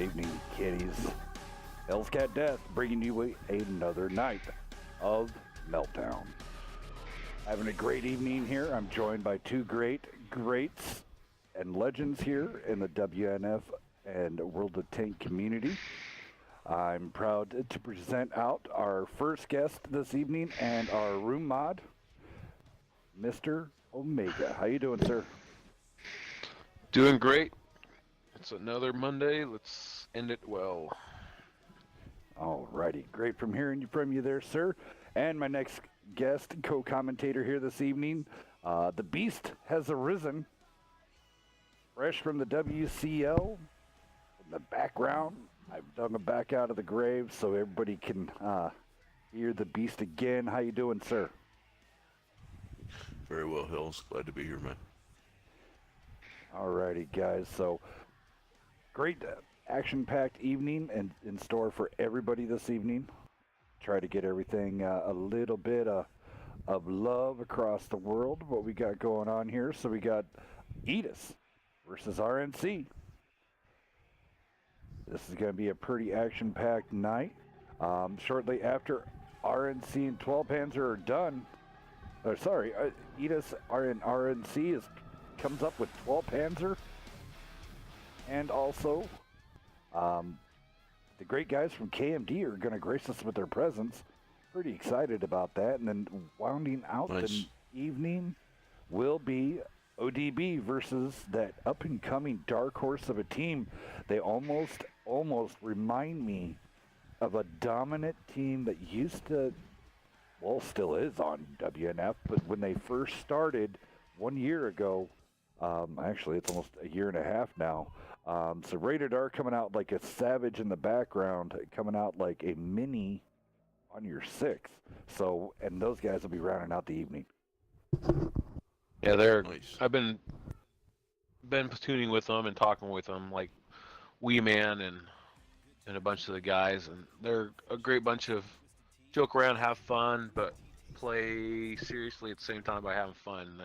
evening, kiddies. Hell's Cat Death bringing you another night of Meltdown. Having a great evening here. I'm joined by two greats and legends here in the WNF and World of Tank community. I'm proud to present out our first guest this evening and our room mod, Mr. Omega. How you doing, sir? Doing great. It's another Monday. Let's end it well. Alrighty, great from hearing from you there, sir. And my next guest, co-commentator here this evening, the Beast has arisen, fresh from the WCL. In the background, I've dug him back out of the grave so everybody can hear the Beast again. How you doing, sir? Very well, Hills. Glad to be here, man. Alrighty, guys. So, great action-packed evening and in store for everybody this evening. Try to get everything a little bit of love across the world, what we got going on here. So we got Edis versus RNC. This is going to be a pretty action-packed night. Shortly after RNC and 12 Panzer are done, Edis and RNC comes up with 12 Panzer, and also the great guys from KMD are going to grace us with their presence. Pretty excited about that. And then rounding out the evening will be ODB versus that up-and-coming dark horse of a team. They almost remind me of a dominant team that used to, well, still is on WNF, but when they first started 1 year ago, actually it's almost a year and a half now, so Rated R coming out like a savage in the background, coming out like a mini on your 6. So, and those guys will be rounding out the evening. Yeah, they're Nice. I've been platooning with them and talking with them, like Wee Man and a bunch of the guys, and they're a great bunch of joke around, have fun, but play seriously at the same time by having fun.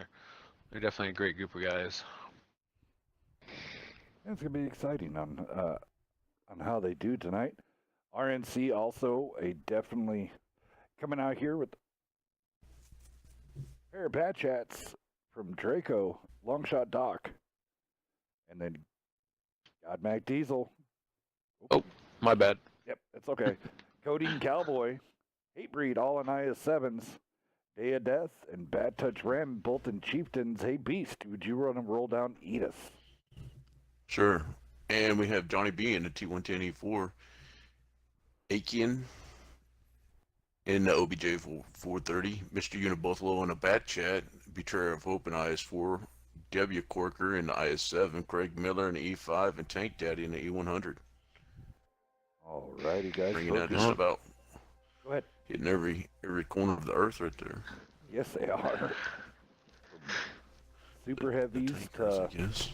They're definitely a great group of guys. It's going to be exciting on how they do tonight. RNC also definitely coming out here with a pair of bat chats from Draco, Longshot Doc, and then God Mac Diesel. Oh, my bad. Yep, it's okay. Codeine Cowboy, Hatebreed, all in IS-7s, Day of Death, and Bad Touch Ram, both in Chieftains. Hey, Beast, would you run and roll down Edis? Sure. And we have Johnny B in the T110E4, Aikian in the OBJ 430, Mr. Unibuffalo in a Bat Chat, Betrayer of Hope in IS-4, W. Corker in the IS-7, Craig Miller in the E5, and Tank Daddy in the E100. Alrighty, guys. Bringing out just about Go ahead. hitting every corner of the earth right there. Yes, they are. From super heavies to Yes.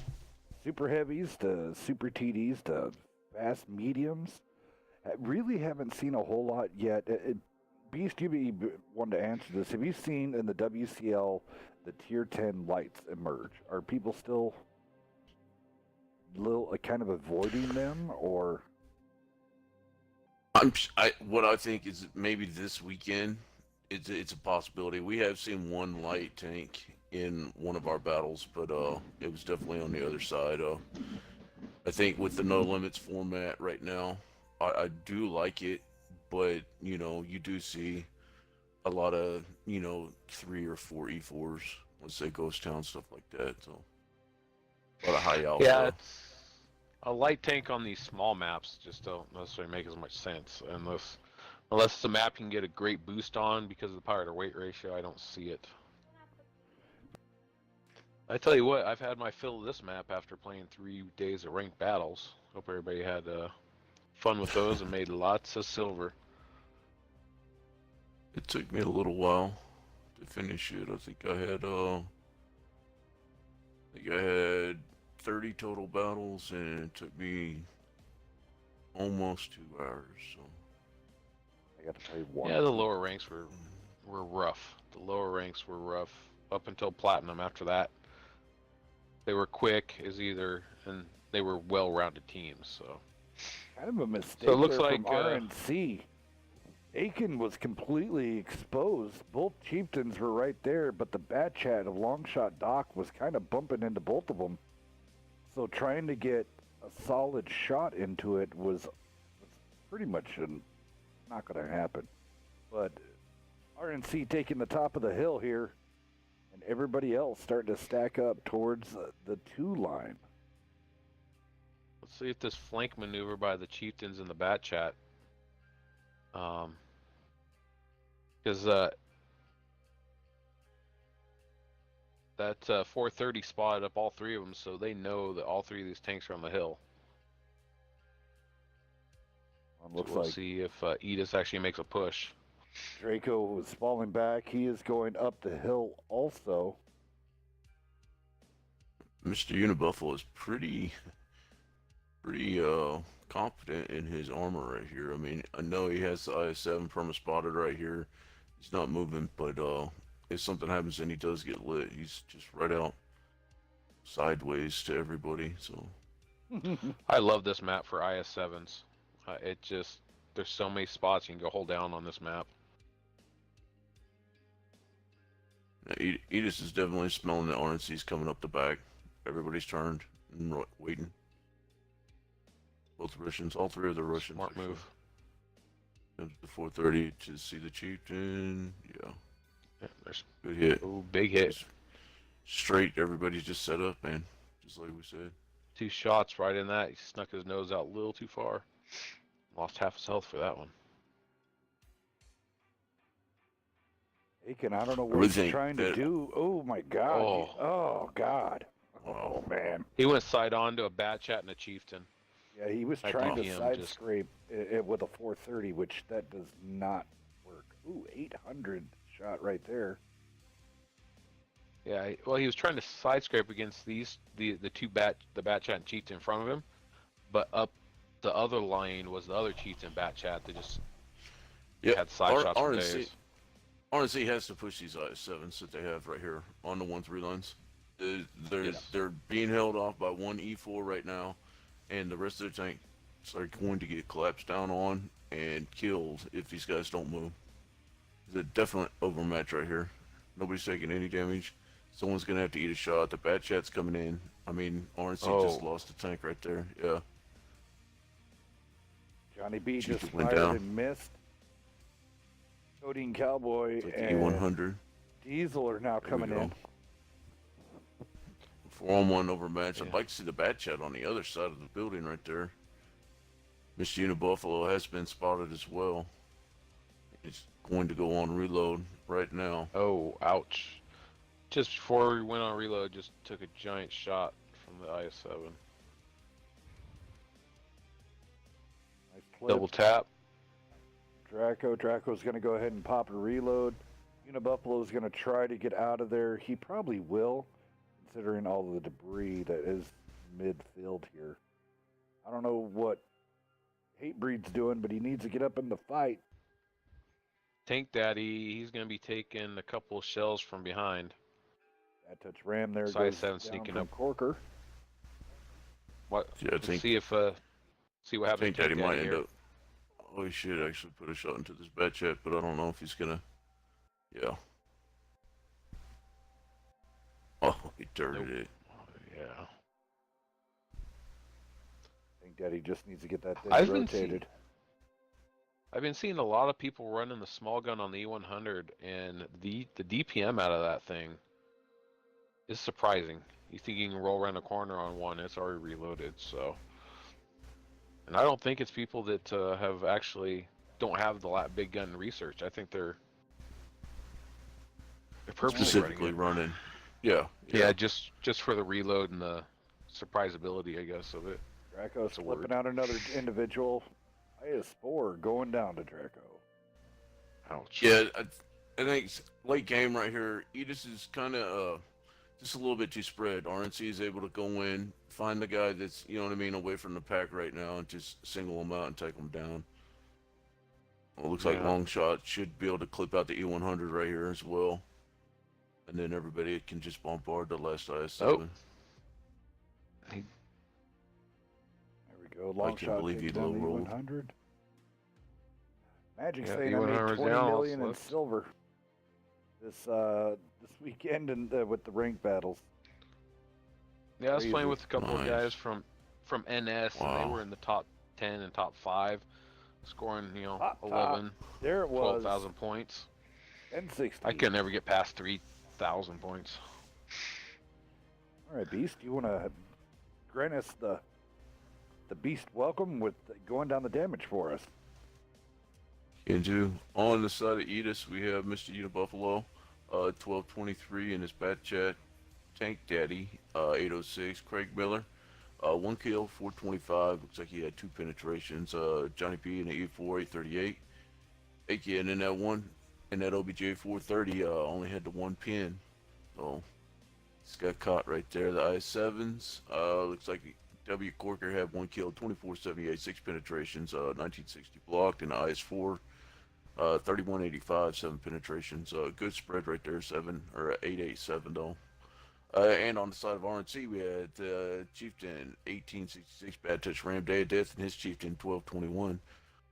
super heavies to super TDs to fast mediums. I really haven't seen a whole lot yet. Beast, you be one to answer this. Have you seen in the WCL the Tier 10 lights emerge? Are people still kind of avoiding them, or? What I think is maybe this weekend, it's a possibility. We have seen one light tank in one of our battles, but it was definitely on the other side. I think with the No Limits format right now, I do like it, but you do see a lot of 3 or 4 E4s, let's say Ghost Town, stuff like that. So a lot of high alpha. Yeah, it's a light tank on these small maps just don't necessarily make as much sense unless it's a map you can get a great boost on because of the power to weight ratio. I don't see it. I tell you what, I've had my fill of this map after playing 3 days of ranked battles. Hope everybody had fun with those and made lots of silver. It took me a little while to finish it. I think I had 30 total battles, and it took me almost 2 hours. So I got to play one. Yeah, the lower ranks were rough. The lower ranks were rough up until Platinum. After that, they were quick and they were well-rounded teams. So Kind of a mistake So it looks there like, from RNC. Aiken was completely exposed. Both chieftains were right there, but the Bat Chat of Longshot Doc was kind of bumping into both of them. So trying to get a solid shot into it was pretty much not going to happen. But RNC taking the top of the hill here, and everybody else starting to stack up towards the 2 line. Let's see if this flank maneuver by the chieftains in the Bat Chat. Because that 430 spotted up all 3 of them, so they know that all 3 of these tanks are on the hill. Looks we'll like see if Edis actually makes a push. Draco was falling back. He is going up the hill also. Mr. Unibuffalo is pretty confident in his armor right here. I mean, I know he has the IS-7 perma spotted right here. He's not moving, but if something happens and he does get lit, he's just right out sideways to everybody. So I love this map for IS-7s. It just, there's so many spots you can go hold down on this map. Edis is definitely smelling the RNC's coming up the back. Everybody's turned and waiting. Both Russians, all 3 of the Russians. Smart move. Comes to 430 to see the chieftain. Yeah. There's good hit. Ooh, big hit. Just straight. Everybody's just set up, man. Just like we said. 2 shots right in that. He snuck his nose out a little too far. Lost half his health for that one. Aiken, I don't know what he's trying to do. Oh my God. Oh God. Wow. Oh man. He went side on to a Bat Chat and a chieftain. Yeah, he was trying to side scrape it with a 430, which that does not work. Ooh, 800 shot right there. Yeah, well, he was trying to side scrape against the 2 Bat Chat and chieftain in front of him, but up the other line was the other chieftain Bat Chat. They just had side shots for days. RNC has to push these IS-7s that they have right here on the 1-3 lines. They're being held off by 1 E4 right now, and the rest of their tanks are going to get collapsed down on and killed if these guys don't move. It's a definite overmatch right here. Nobody's taking any damage. Someone's going to have to eat a shot. The Bat Chat's coming in. I mean, RNC just lost a tank right there. Yeah. Johnny B just fired and missed. Codeine Cowboy and E100. Diesel are now coming in. 4-on-1 overmatch. I'd like to see the Bat Chat on the other side of the building right there. Mr. Unibuffalo has been spotted as well. It's going to go on reload right now. Oh, ouch. Just before we went on reload, just took a giant shot from the IS-7. Nice clip. Double tap. Draco's going to go ahead and pop a reload. Unibuffalo's going to try to get out of there. He probably will, considering all of the debris that is midfield here. I don't know what Hatebreed's doing, but he needs to get up in the fight. Tank Daddy, he's going to be taking a couple shells from behind. That touch ram there. Side 7 sneaking up. Corker. What? Yeah, Let's see if see what happens. Tank Daddy might end up. Oh, he should actually put a shot into this Bat Chat, but I don't know if he's gonna. Yeah. Oh, he dirted it. Yeah. Tank Daddy just needs to get that thing rotated. I've been seeing a lot of people running the small gun on the E100, and the DPM out of that thing is surprising. You think you can roll around a corner on one, it's already reloaded, so. And I don't think it's people that have actually don't have the big gun research. I think they're purposely specifically running. Yeah. Yeah, just for the reload and the surprisability, I guess, of it. Draco's flipping out another individual. IS-4 going down to Draco. Ouch. Yeah, I think late game right here, Edis is kind of just a little bit too spread. RNC is able to go in, find the guy that's, you know what I mean, away from the pack right now and just single him out and take him down. Well, it looks like Longshot should be able to clip out the E100 right here as well. And then everybody can just bombard the last IS-7. There we Go long can shot believe he taking low on the rolled. E100. Magic Yeah, saying I made E100 $20 down, million in slipped. silver this weekend and with the rank battles. Yeah, I was playing Crazy. with a couple of Nice. guys from NS, and they Wow. were in the top 10 and top 5, scoring, you know, Top, 11, there it was. 12,000 points. N60. I could never get past 3,000 points. All right, Beast, you want to grant us the Beast welcome with going down the damage for us? Can do. On the side of Edis, we have Mr. Eda Buffalo, 1223 in his bat chat. Tank Daddy, 806. Craig Miller, 1 kill, 425. Looks like he had 2 penetrations. Johnny P in the E4, 838. AK and in that one, in that OBJ 430, only had the 1 pin. So he's got caught right there. The IS7s, looks like W. Corker had 1 kill, 2478, 6 penetrations, 1960 blocked, and the IS4. 3185, 7 penetrations. Good spread right there, 887 though. And on the side of RNC, we had Chieftain 1866 bad touch Ram Day of Death and his Chieftain 1221.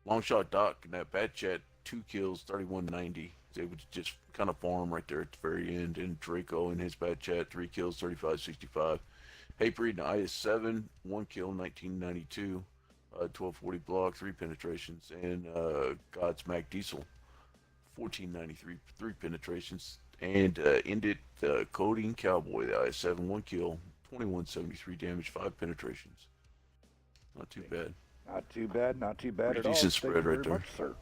Long shot Doc in that bad chat, 2 kills, 3190. They would just kind of farm right there at the very end. And Draco in his bad chat, 3 kills, 3565. Hatebreed in the IS7, 1 kill, 1992. 1240 block, 3 penetrations, and Godsmack Diesel, 1493, 3 penetrations, and ended Coding Cowboy, the IS7, 1 kill, 2173 damage, 5 penetrations. Not too bad. Not too bad, not too bad Pretty at all. decent Thank spread you right very there. much, sir.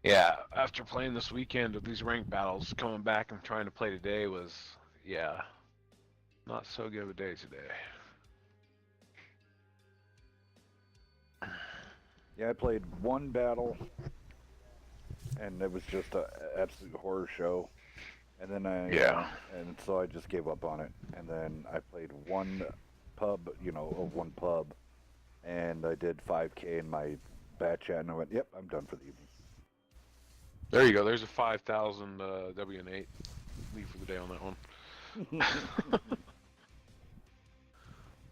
Yeah, after playing this weekend of these ranked battles, coming back and trying to play today was, yeah, not so good of a day today. Yeah, I played one battle, and it was just an absolute horror show. And then and so I just gave up on it. And then I played one pub, and I did 5K in my bat chat, and I went, "Yep, I'm done for the evening." There you go. There's a 5,000 WN8 leave for the day on that one.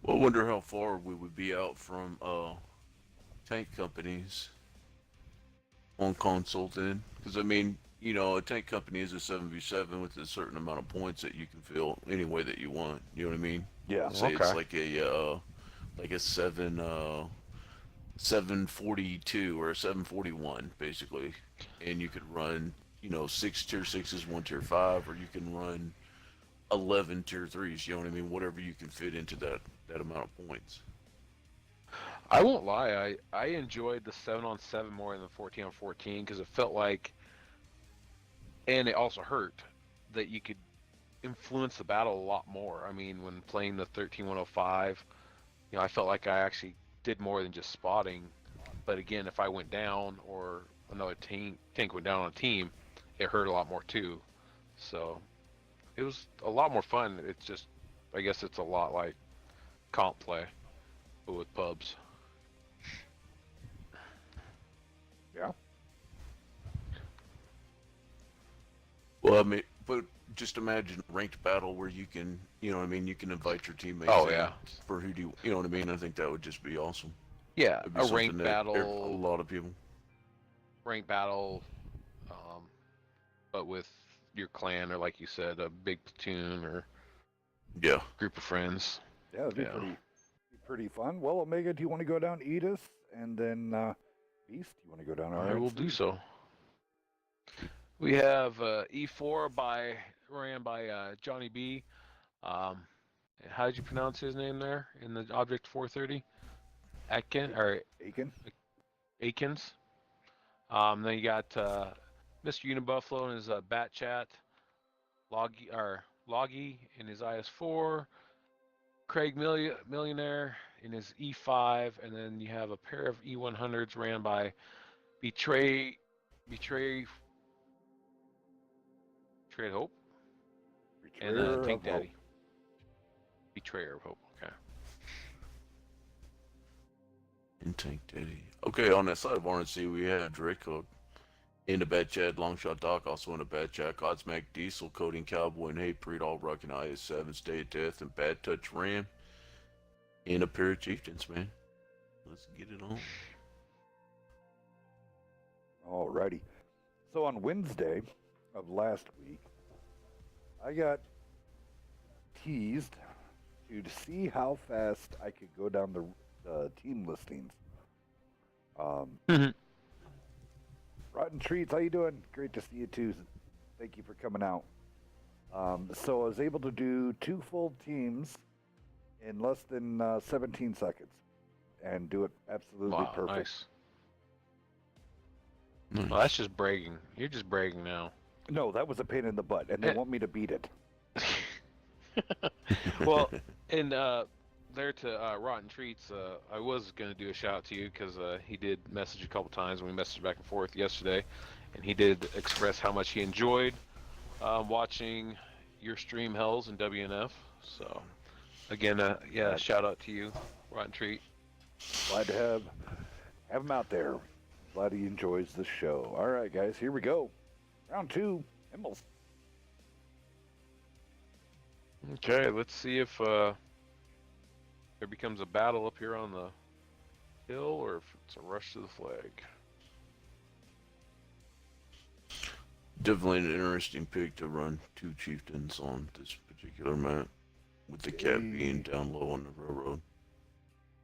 Well, I wonder how far we would be out from tank companies on console then. Because, I mean, you know, a tank company is a 7v7 with a certain amount of points that you can fill any way that you want. You know what I mean? Yeah. Say it's Okay. like a 742 or a 741 basically, and you could run 6 tier 6s, 1 tier 5, or you can run 11 tier 3s. You know what I mean? Whatever you can fit into that amount of points. I won't lie, I enjoyed the 7-on-7 more than the 14-on-14 because it felt like, and it also hurt, that you could influence the battle a lot more. I mean, when playing the 13-105, I felt like I actually did more than just spotting. But again, if I went down or another tank went down on a team, it hurt a lot more too. So it was a lot more fun. It's just, I guess it's a lot like comp play, but with pubs. Yeah. Well, I mean, but just imagine a ranked battle where you can, you can invite your teammates. Oh, in yeah. For who do you know what I mean? I think that would just be awesome. Yeah, It'd be a something ranked that battle. A lot of people. Ranked battle, but with your clan, or like you said, a big platoon or Yeah. group of friends. Yeah, it'd be pretty fun. Well, Omega, do you want to go down Edith, and then Beast, do you want to go down I will RNC? do so. We have E4 ran by Johnny B. How did you pronounce his name there in the Object 430? Akins. Then you got Mr. Unibuffalo in his bat chat, Loggy in his IS4, Craig Millionaire in his E5, and then you have a pair of E100s ran by Betrayed Hope, and Tank Daddy. Betrayer of Hope. Okay. In Tank Daddy. Okay, on that side of RNC, we had Draco in the Bad Chad, Longshot Doc, also in the Bad Chad, Godsmack Diesel, Coding Cowboy, and Hatebreed, all rocking IS-7, Stay of Death, and Bad Touch Ram. In a pair of Chieftains, man. Let's get it on. Alrighty. So on Wednesday of last week, I got teased to see how fast I could go down the team listings. Rotten Treats, how you doing? Great to see you too. Thank you for coming out. So I was able to do 2 full teams in less than 17 seconds and do it absolutely perfect. Nice. Well, that's just bragging. You're just bragging now. No, that was a pain in the butt, and they want me to beat it. Well, and there to Rotten Treats, I was going to do a shout out to you because he did message a couple times, and we messaged back and forth yesterday, and he did express how much he enjoyed watching your stream Hells and WNF. So, again, yeah, shout out to you, Rotten Treat. Glad to have him out there. Glad he enjoys the show. All right, guys, here we go. Round 2, Immels. Okay, let's see if there becomes a battle up here on the hill or if it's a rush to the flag. Definitely an interesting pick to run 2 Chieftains on this particular map, with the cat being down low on the railroad.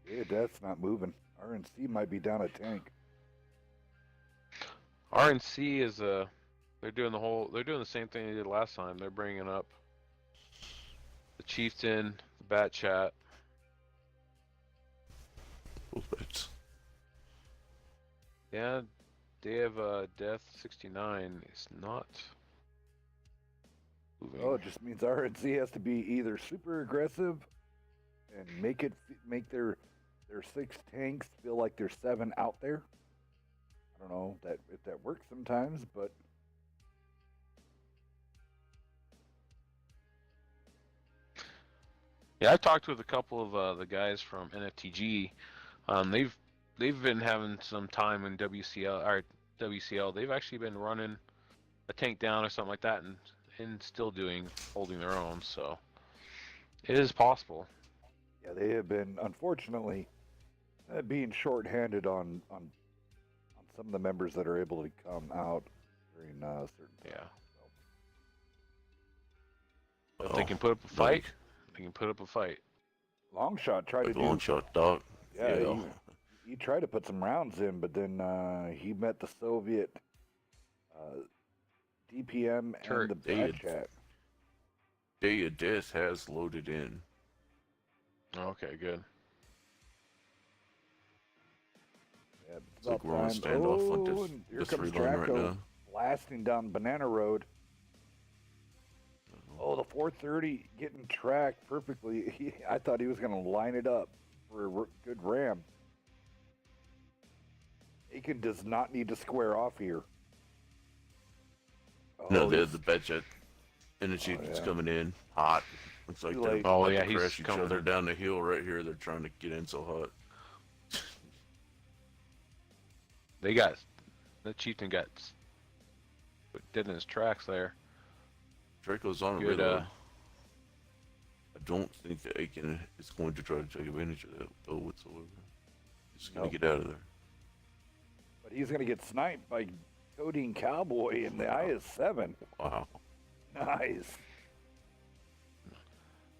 Yeah, that's not moving. RNC might be down a tank. RNC is they're doing the same thing they did last time. They're bringing up the Chieftain, the Bat Chat. Bullets. Yeah, Day of Death 69 is not moving. Oh, it just means RNC has to be either super aggressive and make their 6 tanks feel like there's 7 out there. I don't know if that works sometimes, but yeah, I talked with a couple of the guys from NFTG. They've been having some time in WCL. They've actually been running a tank down or something like that, and still holding their own. So it is possible. yeah, they have been unfortunately being short-handed on some of the members that are able to come out during certain times. Yeah. If they can put up a fight, they can put up a fight. Longshot tried to do. Longshot Dog. Yeah, he tried to put some rounds in, but then he met the Soviet DPM and the Bat Chat. Day of Death has loaded in. Okay, good. Yeah, it's like we're on a standoff on here comes Draco right now, blasting down Banana Road. Oh, the 430 getting tracked perfectly. I thought he was going to line it up for a good ram. Aiken does not need to square off here. Oh, no, the Bat Chat and the Chieftain's coming in hot. Looks like they're about to crash each other down the hill right here. They're trying to get in so hot. The Chieftain got dead in his tracks there. Draco's on a reload. I don't think that Aiken is going to try to take advantage of that though whatsoever. He's going to get out of there. But he's going to get sniped by Codeine Cowboy in the IS-7. Wow. Nice.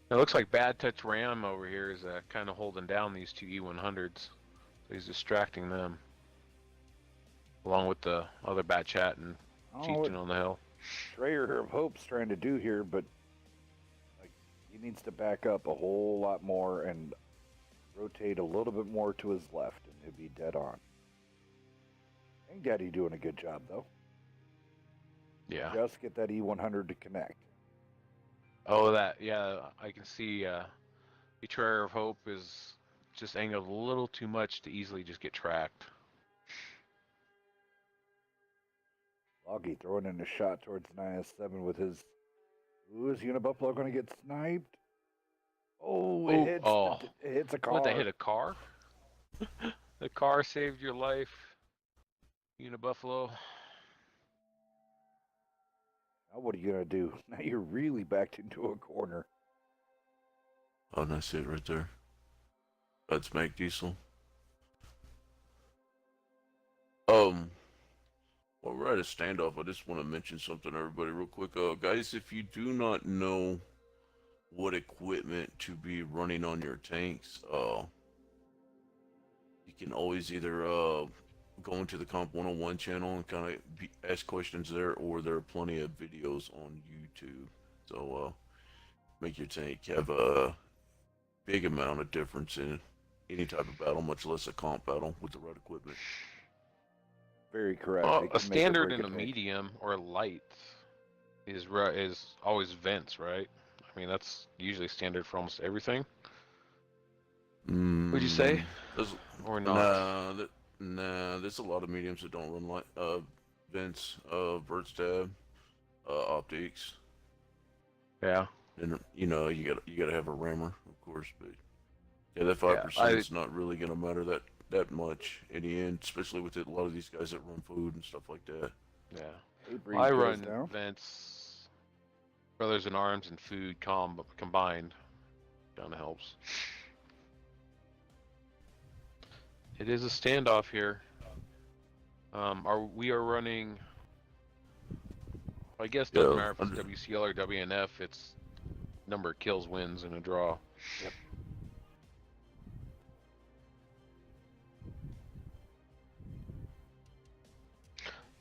It looks like Bad Touch Ram over here is kind of holding down these 2 E100s. So he's distracting them. Along with the other Bat Chat and Chieftain on the hill. Strayer of Hope's trying to do here, but he needs to back up a whole lot more and rotate a little bit more to his left, and he'll be dead on. Tank Daddy doing a good job, though. Yeah. Just get that E100 to connect. Oh, I can see Betrayer of Hope is just angled a little too much to easily just get tracked. Loggy throwing in a shot towards an IS-7 with his... Ooh, is Unibuffalo going to get sniped? Oh, it hits a car. What, they hit a car? The car saved your life, Unibuffalo. Now what are you gonna do? Now you're really backed into a corner. Oh, that's it right there. That's Mac Diesel. While we're at a standoff, I just want to mention something to everybody real quick. Guys, if you do not know what equipment to be running on your tanks, you can always either go into the Comp 101 channel and kind of ask questions there, or there are plenty of videos on YouTube. So make your tank have a big amount of difference in any type of battle, much less a comp battle with the right equipment. Very correct. A standard and a medium or a light is always vents, right? I mean, that's usually standard for almost everything. Would you say? Or not? Nah, there's a lot of mediums that don't run like vents, vert stab, optics. Yeah. And you know, you gotta have a rammer, of course, but yeah, that 5% is not really gonna matter that much in the end, especially with a lot of these guys that run food and stuff like that. Yeah. I run vents, Brothers in Arms, and food combined. Kind of helps. It is a standoff here. We are running. I guess doesn't matter if it's WCL or WNF. It's number of kills wins in a draw. Yep.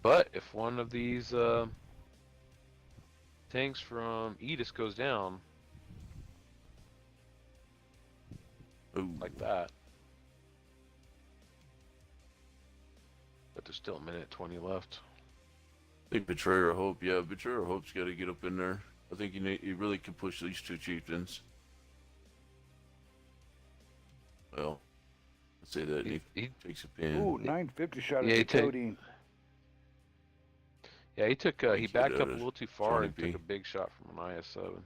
But if one of these tanks from Edis goes down, like that, but there's still a minute 20 left. I think Betrayer of Hope, yeah, Betrayer of Hope's got to get up in there. I think you really can push these two chieftains. Well, let's say that he takes a pin. Ooh, 950 shot at the Codeine. Yeah, he took. He backed up a little too far and took a big shot from an IS-7. I'm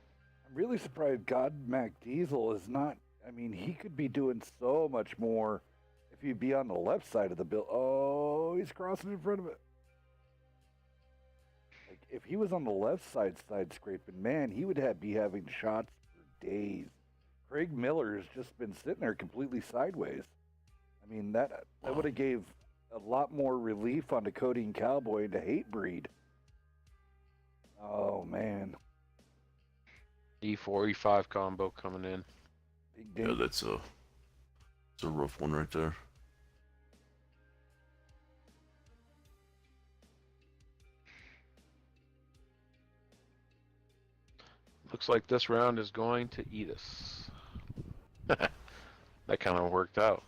really surprised God Mac Diesel is not. I mean, he could be doing so much more if he'd be on the left side of the bill. Oh, he's crossing in front of it. Like, if he was on the left side scraping, man, he would be having shots for days. Craig Miller has just been sitting there completely sideways. I mean, that would have gave a lot more relief on the Codeine Cowboy and the Hatebreed. Oh, man. E4, E5 combo coming in. Yeah, that's a rough one right there. Looks like this round is going to eat us. That kind of worked out.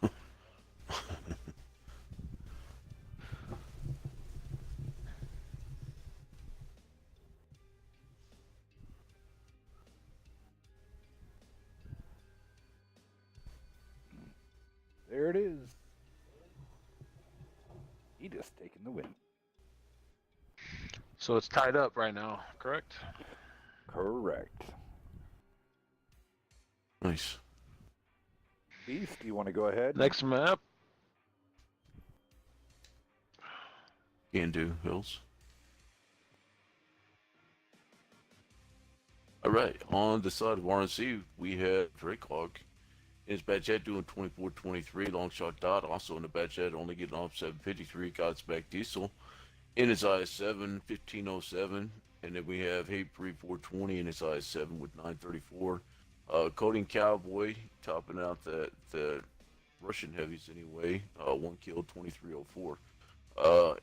There it is. He just taking the win. So it's tied up right now, correct? Correct. Nice. Beast, do you want to go ahead? Next map. Can do, Hills. Alright, on the side of RNC, we had Drakehawk. In his bad jet doing 24-23, long shot dot. Also in the bad jet, only getting off 753, God's Back Diesel. In his IS-7, 1507. And then we have Hatebreed 420 in his IS-7 with 934. Codeine Cowboy topping out the Russian heavies anyway. 1 kill, 2304.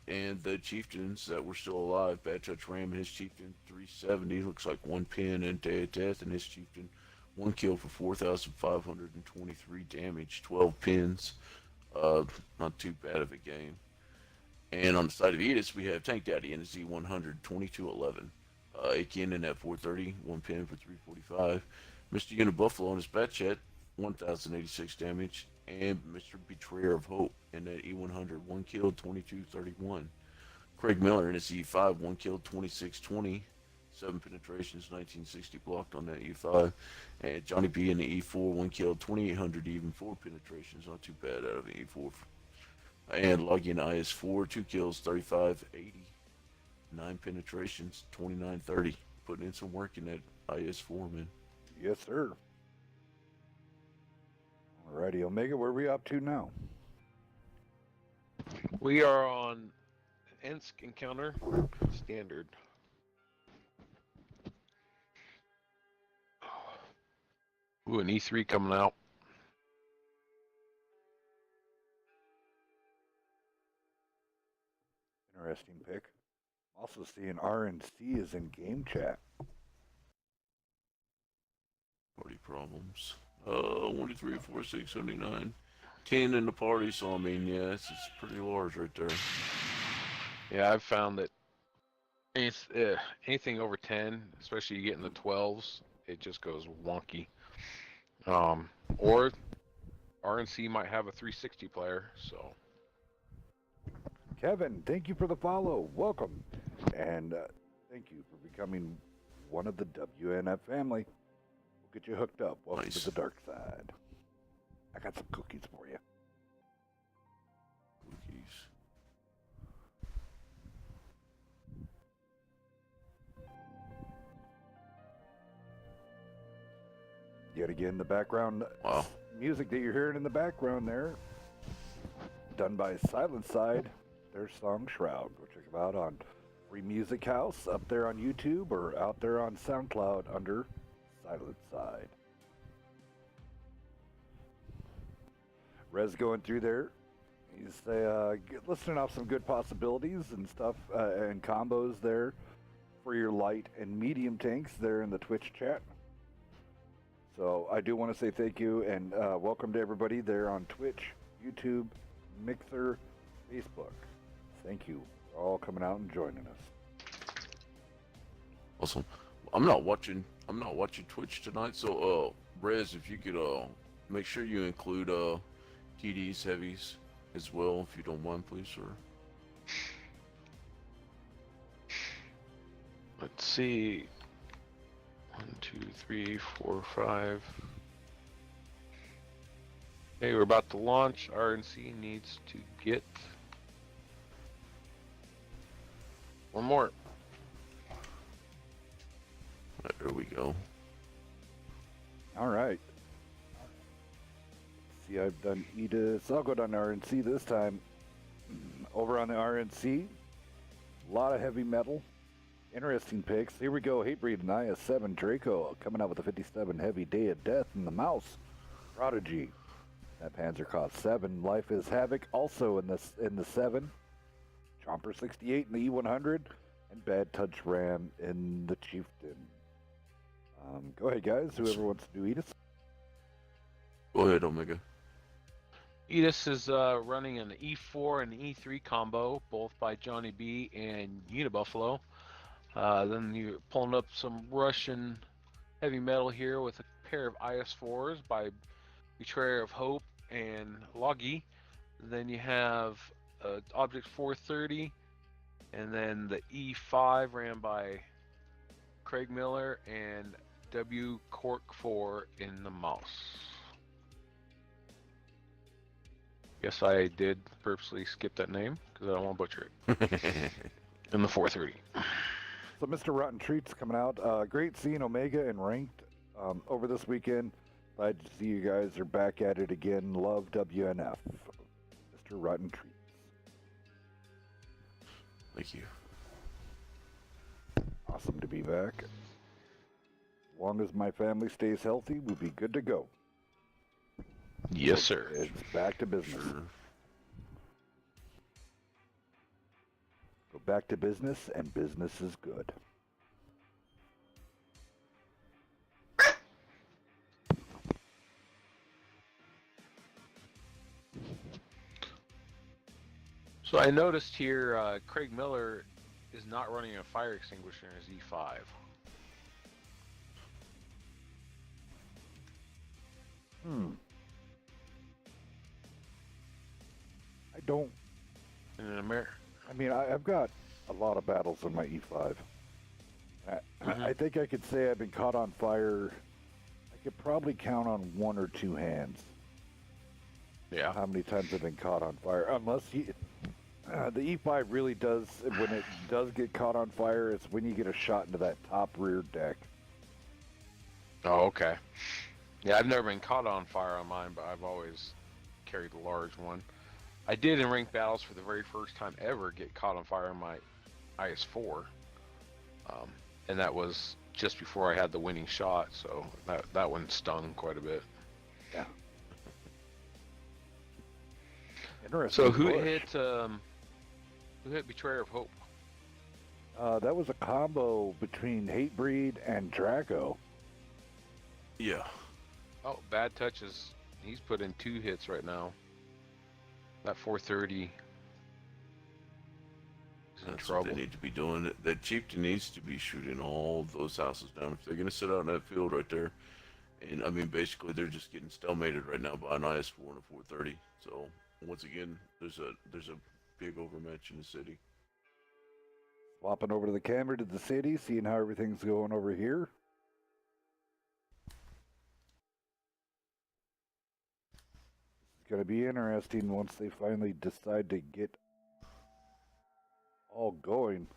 And the chieftains that were still alive, Bad Touch Ram and his chieftain 370, looks like 1 pin and Day of Death, and his chieftain 1 kill for 4,523 damage, 12 pins. Not too bad of a game. And on the side of Edis, we have Tank Daddy in his Z100, 2211. Aiken in at 430, 1 pin for 345. Mr. Unibuffalo in his Batchet, 1,086 damage. And Mr. Betrayer of Hope in that E100, 1 kill, 2231. Craig Miller in his E5, 1 kill, 2620. 7 penetrations, 1960 blocked on that E5. And Johnny B in the E4, 1 kill, 2800 even, 4 penetrations, not too bad out of an E4. And logging IS4, 2 kills, 35-80. 9 penetrations, 29-30. Putting in some work in that IS4, man. Yes, sir. Alrighty, Omega, where are we up to now? We are on Ensk encounter standard. Ooh, an E3 coming out. Interesting pick. Also seeing RNC is in game chat. Party problems. 1, 2, 3, 4, 6, 79. 10 in the party, so I mean, yeah, it's pretty large right there. Yeah, I've found that anything over 10, especially you get in the 12s, it just goes wonky. Or RNC might have a 360 player, so. Kevin, thank you for the follow. Welcome. And thank you for becoming one of the WNF family. We'll get you hooked up. Welcome Nice. to the dark side. I got some cookies for you. Cookies. Yet again, the background Wow. music that you're hearing in the background there, done by Silent Side, their song Shroud, which is about on Free Music House up there on YouTube or out there on SoundCloud under Silent Side. Rez going through there. He's listing off some good possibilities and stuff and combos there for your light and medium tanks there in the Twitch chat. So I do want to say thank you and welcome to everybody there on Twitch, YouTube, Mixer, Facebook. Thank you for all coming out and joining us. Awesome. I'm not watching Twitch tonight, so Rez, if you could make sure you include TDs heavies as well, if you don't mind, please, sir. Let's see. 1, 2, 3, 4, 5. Okay, we're about to launch. RNC needs to get one more. There we go. All right. See, I've done Edith. I'll go down to RNC this time. Over on the RNC, a lot of heavy metal. Interesting picks. Here we go. Hatebreed and IS-7 Draco coming out with a 57 heavy Day of Death and the Mouse Prodigy. That Panzer cost 7. Life is Havoc also in the 7. Chomper 68 in the E100 and Bad Touch Ram in the Chieftain. Go ahead, guys. Whoever wants to do Edith. Go ahead, Omega. Edis is running an E4 and E3 combo, both by Johnny B and Unibuffalo. Then you're pulling up some Russian heavy metal here with a pair of IS-4s by Betrayer of Hope and Logi. Then you have Object 430, and then the E5 ran by Craig Miller and W Cork 4 in the Mouse. Yes, I did purposely skip that name because I don't want to butcher it. In the 430. So Mr. Rotten Treats coming out. Great seeing Omega and Ranked over this weekend. Glad to see you guys are back at it again. Love WNF. Mr. Rotten Treats. Thank you. Awesome to be back. As long as my family stays healthy, we'll be good to go. Yes, sir. It's back to business. Sure. Go back to business, and business is good. So I noticed here Craig Miller is not running a fire extinguisher in his E5. I don't. In an American. I mean, I've got a lot of battles on my E5. I think I could say I've been caught on fire. I could probably count on 1 or 2 hands. Yeah. how many times they've been caught on fire. Unless the E5 really does, when it does get caught on fire, it's when you get a shot into that top rear deck. Oh, okay. Yeah, I've never been caught on fire on mine, but I've always carried the large one. I did in ranked battles for the very first time ever get caught on fire on my IS-4, and that was just before I had the winning shot, so that one stung quite a bit. Yeah. Interesting. So who hit Betrayer of Hope? That was a combo between Hatebreed and Draco. Yeah. Oh, Bad Touches. He's put in 2 hits right now. That 430 is in That's trouble. what they need to be doing. That chieftain needs to be shooting all those houses down. If they're going to sit out in that field right there, and I mean, basically, they're just getting stalemated right now by an IS-4 and a 430. So once again, there's a big overmatch in the city. Swapping over to the camera to the city, seeing how everything's going over here. It's going to be interesting once they finally decide to get all going.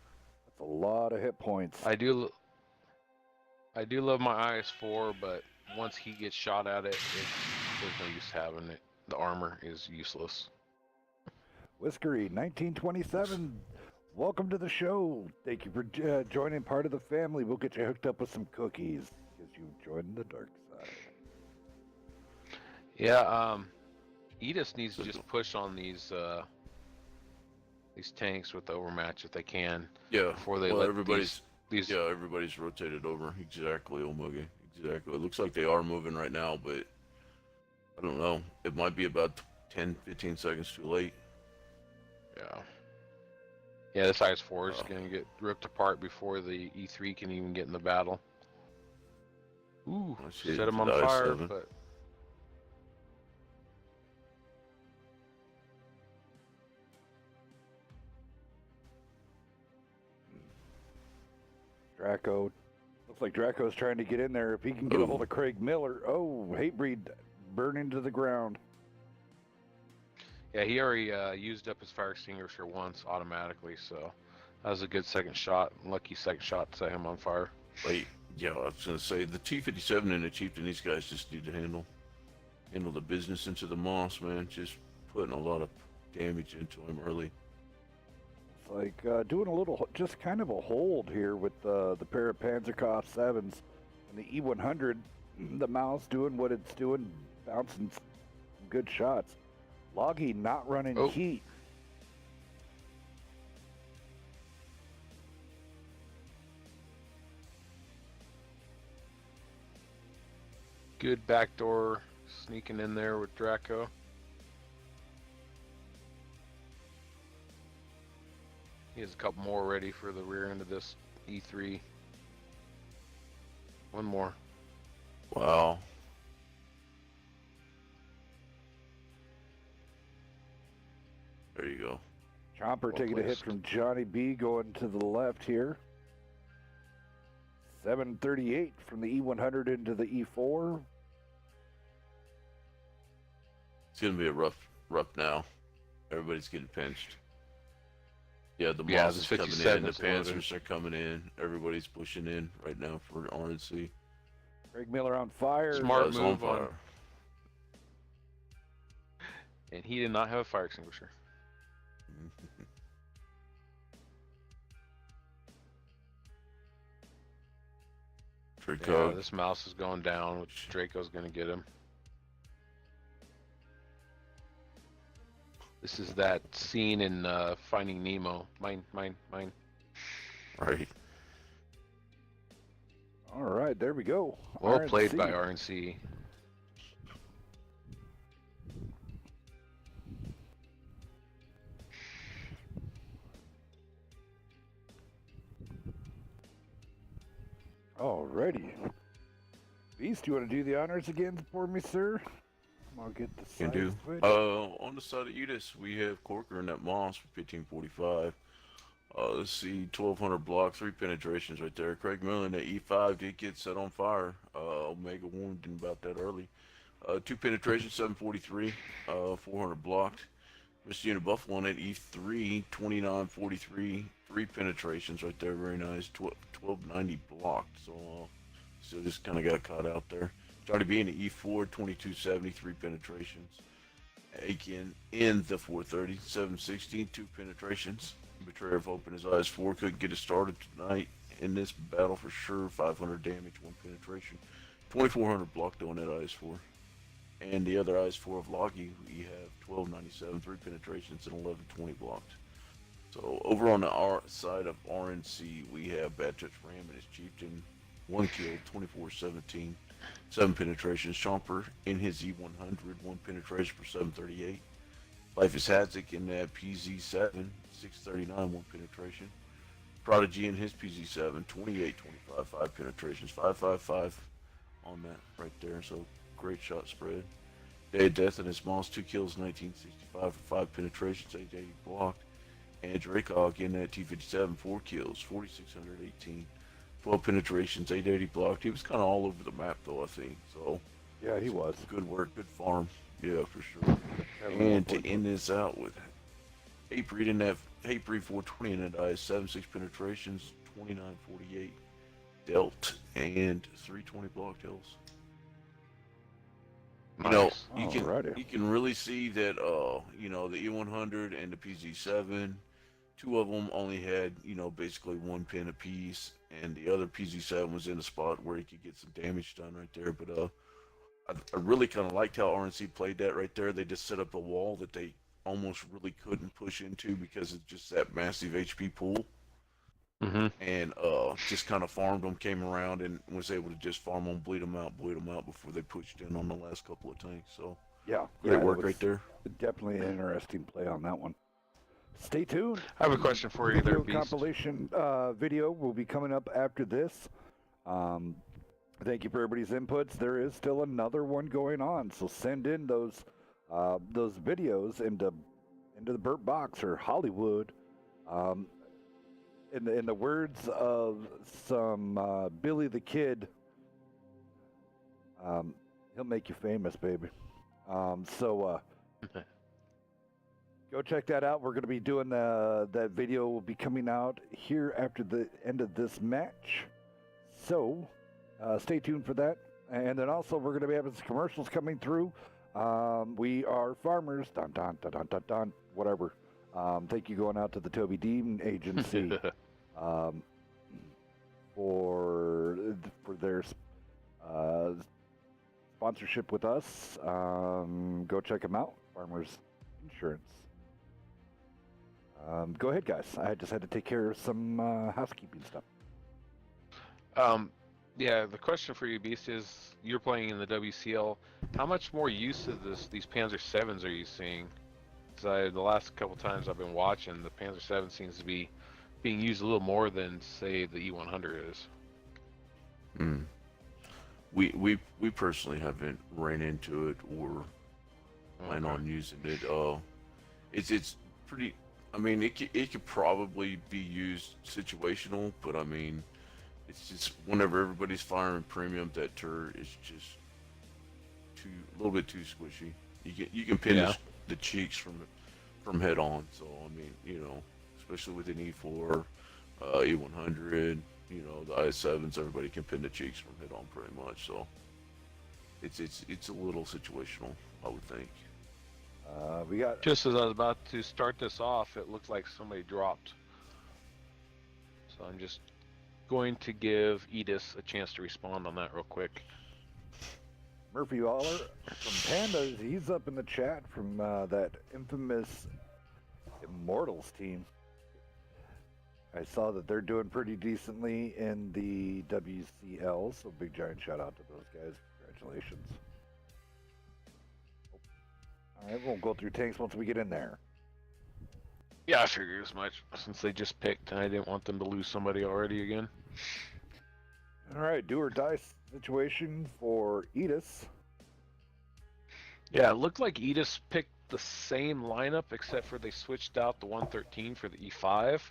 That's a lot of hit points. I do love my IS-4, but once he gets shot at it, there's no use having it. The armor is useless. Whiskery, 1927. Welcome to the show. Thank you for joining part of the family. We'll get you hooked up with some cookies because you've joined the dark side. Yeah, Edis needs to just push on these tanks with the overmatch if they can. Yeah. Before they well, let everybody's these. yeah, everybody's rotated over. Exactly, Omega. Exactly. It looks like they are moving right now, but I don't know. It might be about 10, 15 seconds too late. Yeah. Yeah, this IS-4 is going to get ripped apart before the E3 can even get in the battle. Ooh, set him on fire, but... Draco. Looks like Draco's trying to get in there. If he can get a hold of Craig Miller. Oh, Hatebreed burning to the ground. Yeah, he already used up his fire extinguisher once automatically, so that was a good second shot. Lucky second shot to set him on fire. Wait, yeah, I was going to say, the T-57 and the Chieftain, these guys just need to handle the business into the Moss, man. Just putting a lot of damage into him early. It's like doing a little, just kind of a hold here with the pair of Panzerkopf 7s and the E100. The Mouse doing what it's doing, bouncing some good shots. Loggy not running heat. Good backdoor sneaking in there with Draco. He has a couple more ready for the rear end of this E3. One more. Wow. There you go. Chomper taking a hit from Johnny B going to the left here. 738 from the E100 into the E4. It's going to be a rough now. Everybody's getting pinched. Yeah, the Yeah, Moss is coming in. The Panzers are coming in. Everybody's pushing in right now for RNC. Craig Miller on fire. Smart move on. And he did not have a fire extinguisher. Draco. Yeah, this Mouse is going down, which Draco's going to get him. This is that scene in Finding Nemo. Mine. Right. All right, there we go. Well played by RNC. Alrighty. Beast, you want to do the honors again for me, sir? I'll get the Can do. switch. On the side of Edis, we have Corker and that Moss for 1545. Let's see, 1200 block, 3 penetrations right there. Craig Miller in the E5 did get set on fire. Omega wounded about that early. 2 penetration, 743, 400 blocked. Mr. Unit Buffalo at E3, 2943, 3 penetrations right there, very nice. 1290 blocked, so still just kind of got caught out there. Johnny B in the E4, 2270, 3 penetrations. Again, in the 430, 716, 2 penetrations. Betrayer of Hope in his IS-4 couldn't get it started tonight in this battle for sure. 500 damage, 1 penetration. 2400 blocked on that IS-4. And the other IS-4 of Locky, we have 1297, 3 penetrations, and 1120 blocked. So over on the side of RNC, we have Bad Touch Ram and his Chieftain, 1 kill, 2417, 7 penetrations. Chomper in his E100, 1 penetration for 738. Life is Hadzik in that PZ7, 639, 1 penetration. Prodigy in his PZ7, 2825, 5 penetrations, 555 on that right there. So great shot spread. Day of Death in his Moss, 2 kills, 1965 for 5 penetrations, 880 blocked. And Dracog in that T57, 4 kills, 4618, 12 penetrations, 880 blocked. He was kind of all over the map though, I think. So yeah, he was. Good work, good farm. Yeah, for sure. And to end this out with Hatebreed in that Hatebreed 420 in that IS-7, 6 penetrations, 2948 dealt, and 320 blocked hills. You know, you can really see that you know, the E100 and the PZ7, 2 of them only had, you know, basically 1 pin apiece, and the other PZ7 was in a spot where he could get some damage done right there. But I really kind of liked how RNC played that right there. They just set up a wall that they almost really couldn't push into because it's just that massive HP pool. And just kind of farmed them, came around and was able to just farm them, bleed them out before they pushed in on the last couple of tanks. So yeah, great work right there. Definitely an interesting play on that one. Stay tuned. I have a question for you there, Beast. Compilation video will be coming up after this. Thank you for everybody's inputs. There is still another one going on, so send in those videos into the Burt Box or Hollywood. In the words of some Billy the Kid, he'll make you famous, baby. So go check that out. We're going to be doing that video will be coming out here after the end of this match. So stay tuned for that. And then also we're going to be having some commercials coming through. We are farmers. Dun, dun, dun, dun, dun, dun, whatever. Thank you going out to the Toby Dean Agency for their sponsorship with us. Go check them out. Farmers Insurance. Go ahead, guys. I just had to take care of some housekeeping stuff. Yeah, the question for you, Beast, is you're playing in the WCL. How much more use of these Panzer 7s are you seeing? Because the last couple times I've been watching, the Panzer 7 seems to be being used a little more than, say, the E100 is. We personally haven't ran into it or plan on using it. It's pretty. I mean, it could probably be used situational, but I mean, it's just whenever everybody's firing premium, that turret is just a little bit too squishy. You can pin the cheeks from head on. So I mean, you know, especially with an E4, E100, you know, the IS-7s, everybody can pin the cheeks from head on pretty much. So it's a little situational, I would think. We got just as I was about to start this off, it looked like somebody dropped. So I'm just going to give Edis a chance to respond on that real quick. Murphy Waller from Pandas, he's up in the chat from that infamous Immortals team. I saw that they're doing pretty decently in the WCL, so big giant shout out to those guys. Congratulations. All right, we'll go through tanks once we get in there. Yeah, I figured as much, since they just picked, and I didn't want them to lose somebody already again. All right, do or die situation for Edis. Yeah, it looked like Edis picked the same lineup, except for they switched out the 113 for the E5.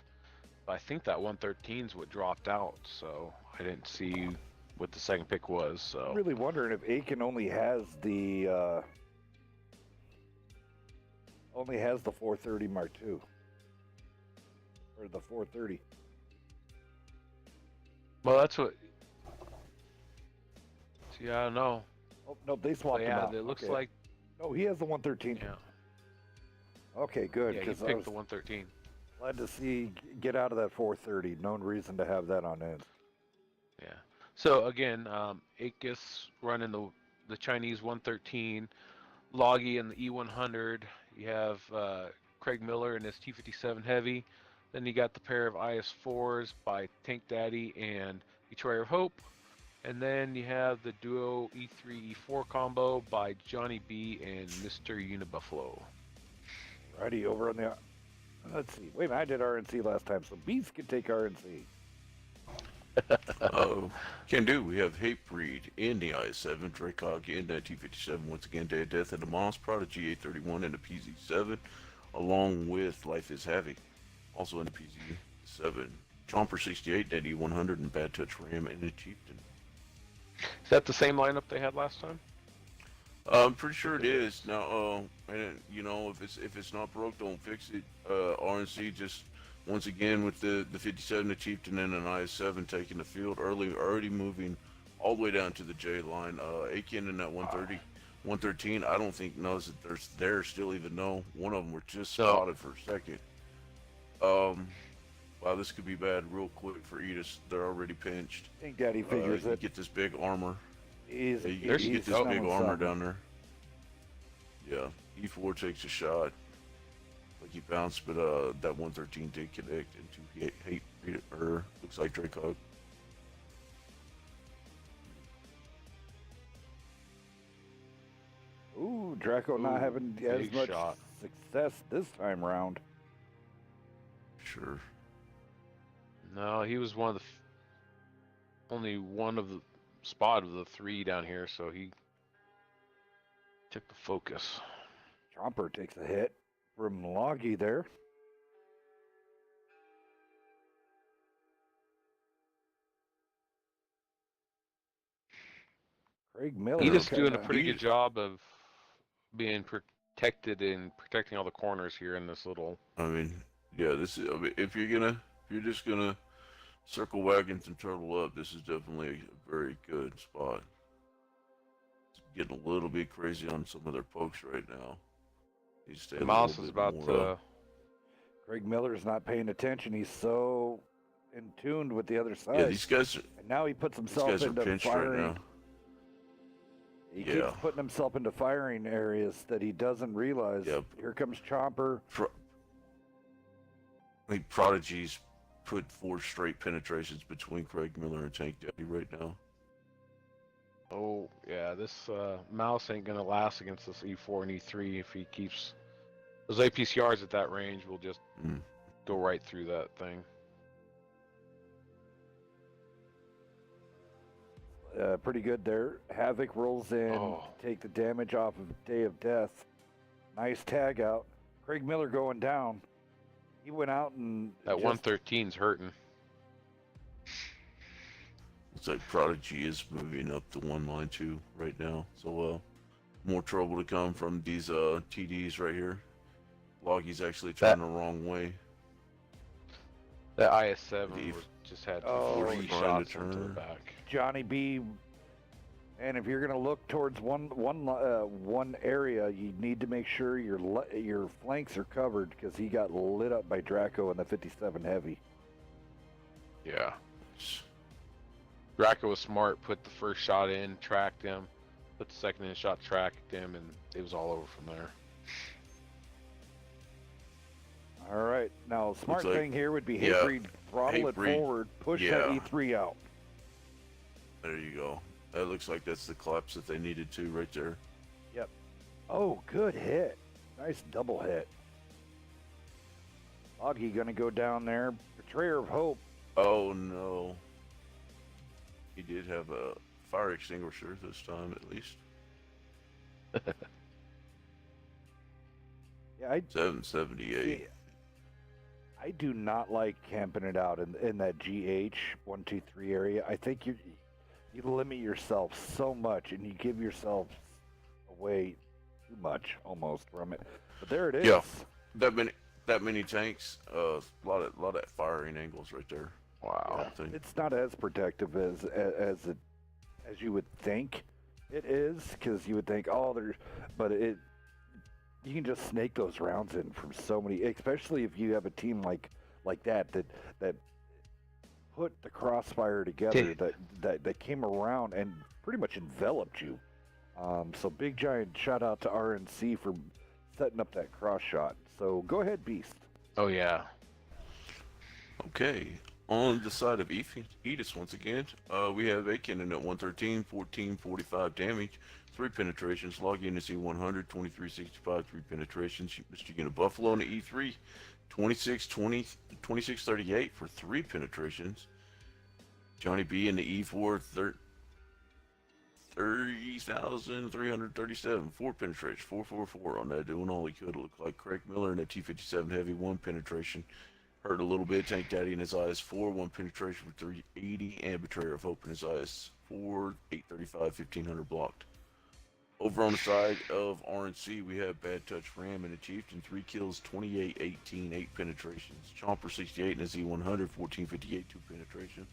But I think that 113 is what dropped out, so I didn't see what the second pick was. So I'm really wondering if Aiken only has the 430 Mark II or the 430. well, that's what. See, I don't know. Oh no, they swapped But him yeah, out. it looks Okay. like No, he has the 113. yeah, Okay, good. yeah, he Because I picked was the 113. glad to see get out of that 430. No reason to have that on end. Yeah. So again, Akis running the Chinese 113, Loggy in the E100. You have Craig Miller in his T57 Heavy. Then you got the pair of IS4s by Tank Daddy and Betrayer of Hope. And then you have the duo E3 E4 combo by Johnny B and Mr. Unibuffalo. Righty, over on the. Let's see. Wait a minute, I did RNC last time, so Beats can take RNC. Can do. We have Hatebreed in the IS-7, Dracog in the T-57, once again, Day of Death in the Moss, Prodigy 831 in the PZ-7, along with Life is Heavy, also in the PZ-7, Chomper 68 in the E-100, and Bad Touch Ram in the Chieftain. Is that the same lineup they had last time? I'm pretty sure it is. Now, and you know, if it's not broke, don't fix it. RNC just once again with the 57, the Chieftain, and an IS-7 taking the field early, already moving all the way down to the J line. Aiken in that 130, 113. I don't think knows that there's there still even know. One of them were just spotted for a second. Wow, this could be bad real quick for Edis. They're already pinched. I think Daddy figures You it. get this big armor. He's Yeah, you he's get this smelling big armor something. down there. Yeah, E4 takes a shot. Like he bounced, but that 113 did connect into hate or looks like Dracog. Ooh, Draco not Ooh, having as big much shot. success this time round. Sure. No, he was one of the only one of the spot of the three down here, so he took the focus. Chomper takes a hit from Loggy there. Craig Miller. Edith's kinda- doing a pretty good job of being protected and protecting all the corners here in this little. I mean, yeah, this is. I mean, if you're just gonna circle wagons and turtle up, this is definitely a very good spot. It's getting a little bit crazy on some of their pokes right now. He's staying a Mouse little is bit about more to. up. Craig Miller's not paying attention. He's so in tuned with the other side. Yeah, these guys and now he puts these himself guys are into pinched firing. right now. He Yeah. keeps putting himself into firing areas that he doesn't realize. Yep. Here comes Chomper. I think Prodigy's put 4 straight penetrations between Craig Miller and Tank Daddy right now. Oh yeah, this Mouse ain't gonna last against this E4 and E3 if he keeps those APCRs at that range. Will just Mm. go right through that thing. Pretty good there. Havoc rolls in, Oh. take the damage off of Day of Death. Nice tag out. Craig Miller going down. He went out and That just- 113's hurting. Looks like Prodigy is moving up to 1 line 2 right now. So more trouble to come from these TDs right here. Loggy's actually turning the wrong way. That IS-7 Leave. just had Oh, 3 he's trying to shots into the turn. back. Johnny B. And if you're going to look towards one area, you need to make sure your flanks are covered because he got lit up by Draco in the 57 Heavy. Yeah. Draco was smart, put the first shot in, tracked him, put the second in shot, tracked him, and it was all over from there. All right. Now, smart like- thing here would be yeah, Hatebreed, throttle it Hatebreed, forward, push that yeah. E3 out. There you go. That looks like that's the collapse that they needed to right there. Oh, good hit. Nice double hit. Loggy going to go down there. Betrayer of Hope. Oh no. He did have a fire extinguisher this time at least. Yeah, 778. I do not like camping it out in that GH 123 area. I think You limit yourself so much, and you give yourself away too much almost from it. But there it is. Yeah, that many tanks. A lot of firing angles right there. Wow. Yeah, it's not as protective as you would think it is, because you would think, oh, there's, but you can just snake those rounds in from so many, especially if you have a team like that put the crossfire together, that came around and pretty much enveloped you. So big giant shout out to RNC for setting up that cross shot. So go ahead, Beast. Oh yeah. Okay. On the side of Edis once again, we have a cannon at 113, 1445 damage, 3 penetrations, log unit C100, 2365, 3 penetrations. Mr. Unit Buffalo in the E3, 2638 for 3 penetrations. Johnny B in the E4, 30,337, 4 penetrations, 444 on that, doing all he could. It looked like Craig Miller in the T57 Heavy, 1 penetration. Hurt a little bit. Tank Daddy in his IS-4, 1 penetration for 380, and Betrayer of Hope in his IS-4, 835, 1500 blocked. Over on the side of RNC, we have Bad Touch Ram and the Chieftain, 3 kills, 28, 18, 8 penetrations. Chomper 68 in his E100, 1458, 2 penetrations.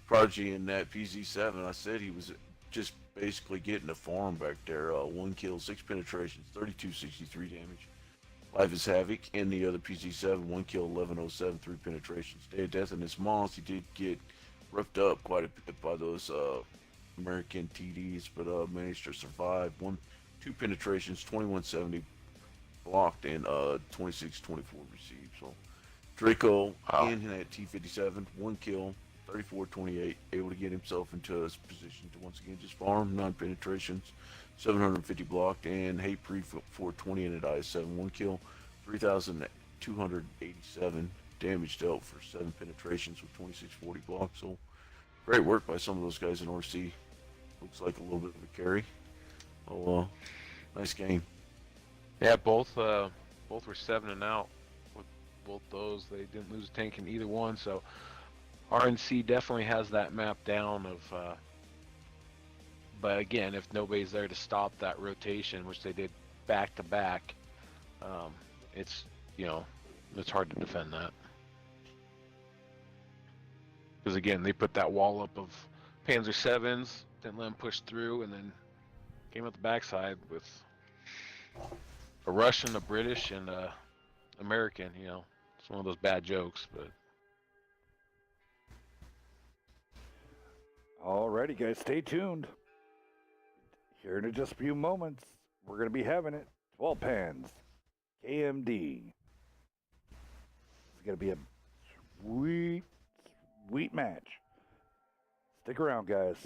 Prodigy in that PZ7, I said he was just basically getting a farm back there. 1 kill, 6 penetrations, 3263 damage. Life is Havoc in the other PZ7, 1 kill, 1107, 3 penetrations. Day of Death in this Moss, he did get roughed up quite a bit by those American TDs, but managed to survive. 2 penetrations, 2170 blocked, and 2624 received. So Draco in that T57, 1 kill, 3428, able to get himself into a position to once again just farm. 9 penetrations, 750 blocked, and Hatebreed 420 in at IS-7, 1 kill, 3,287 damage dealt for 7 penetrations with 2640 blocked. So great work by some of those guys in RC. Looks like a little bit of a carry. Oh, nice game. Yeah, both were 7 and out with both those. They didn't lose a tank in either one, so RNC definitely has that map down of. But again, if nobody's there to stop that rotation, which they did back to back, it's it's hard to defend that. Because again, they put that wall up of Panzer Sevens, didn't let them push through, and then came out the backside with a Russian, a British, and a American. It's one of those bad jokes, but. Alrighty, guys, stay tuned. Here in just a few moments, we're going to be having it. 12 pans, KMD. It's going to be a sweet match. Stick around, guys.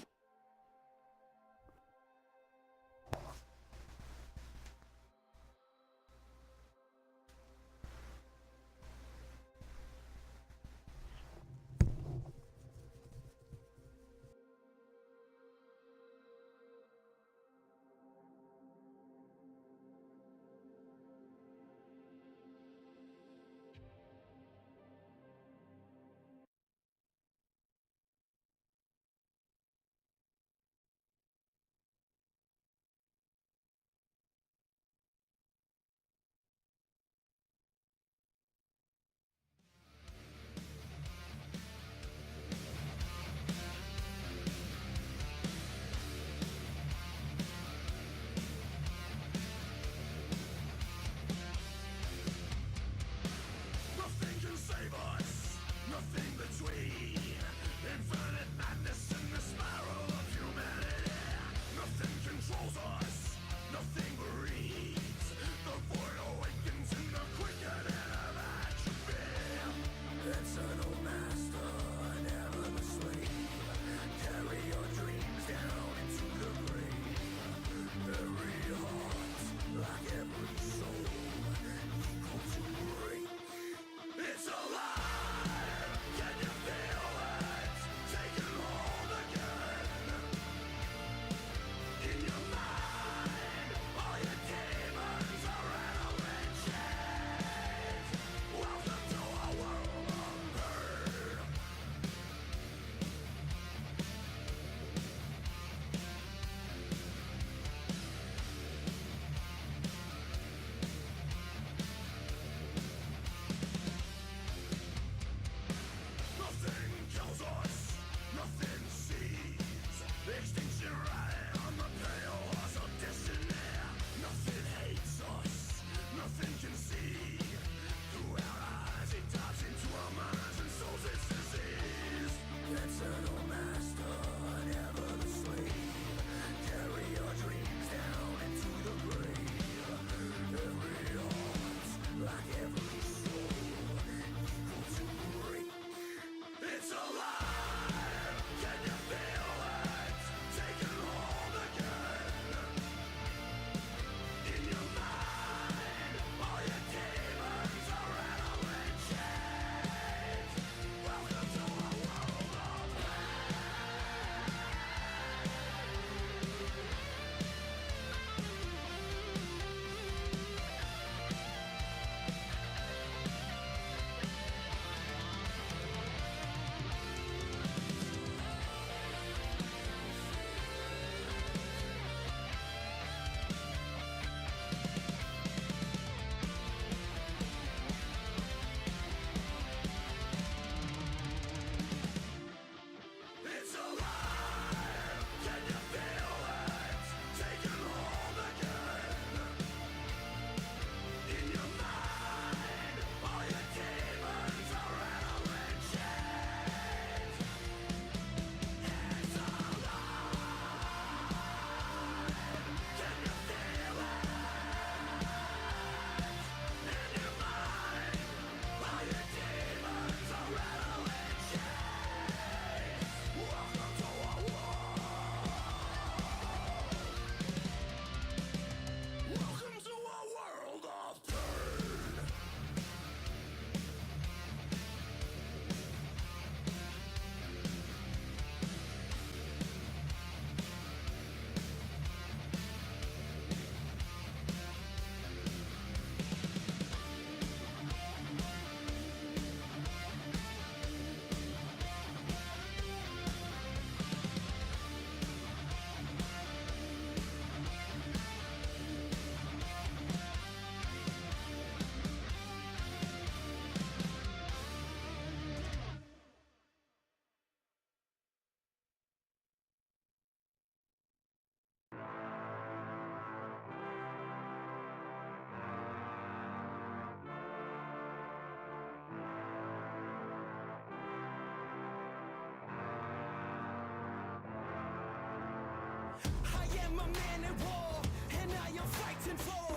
am a man at war, and I am fighting for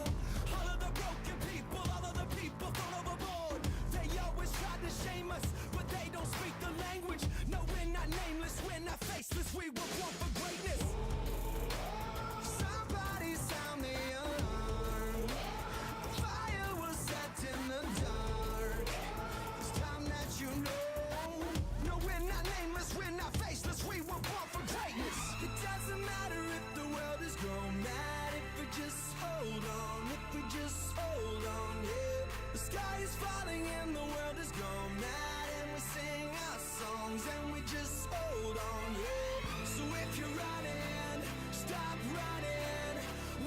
all of the broken people, all of the people thrown overboard. They always try to shame us, but they don't speak the language. No, we're not nameless, we're not faceless, we were born for greatness. Somebody sound the alarm. Fire was set in the dark. It's time that you know. No, we're not nameless, we're not faceless, we were born for greatness. It doesn't matter if the world is grown mad, if we just hold on, if we just hold on, yeah. The sky is falling and the world is gone mad, and we sing our songs and we just hold on, yeah. So if you're running, stop running.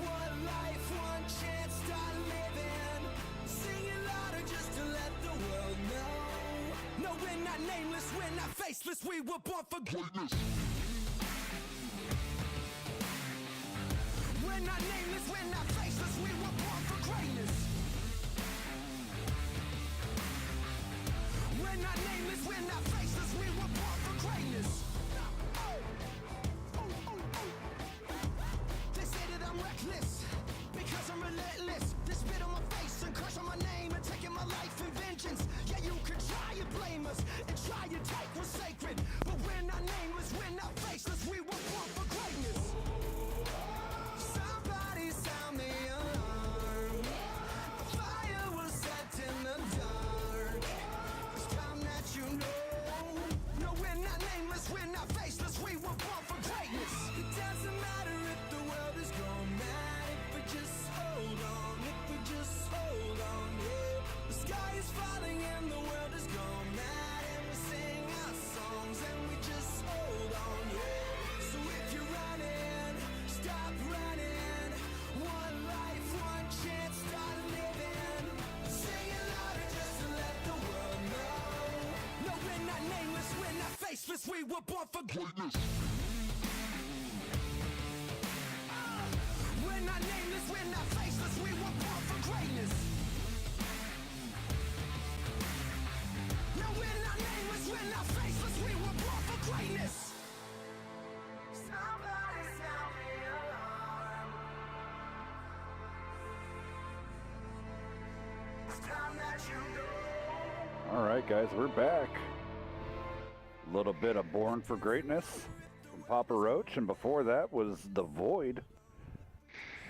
One life, one chance, start living. Sing it louder just to let the world know. No, we're not nameless, we're not faceless, we were born for greatness. We're not nameless, we're not faceless, we were born for greatness. We're not nameless, we're not faceless, we were born for greatness. They say that I'm reckless, because I'm relentless. They spit on my face and curse on my name and taking my life in vengeance. Yeah, you can try and blame us and try and take what's sacred, but we're not nameless, we're not faceless, we were born for greatness. Somebody sound the alarm. Fire was set in the dark. It's time that you know. No, we're not nameless, we're not faceless, we were born for greatness. It doesn't matter if the world is gone mad, if we just hold on, if we just hold on, yeah. The sky is falling and the world is gone mad, and we sing our songs and we just hold on, yeah. So if you're running, stop running. One life, one chance, start living. Sing it louder just to let the world know. No, we're not nameless, we're not faceless, we were born for greatness. We're not nameless, we're not faceless, we were born for greatness. No, we're not nameless, we're not faceless, we were born for greatness. Somebody sound the alarm. It's time that you know. All right, guys, we're back. A little bit of Born for Greatness from Papa Roach, and before that was The Void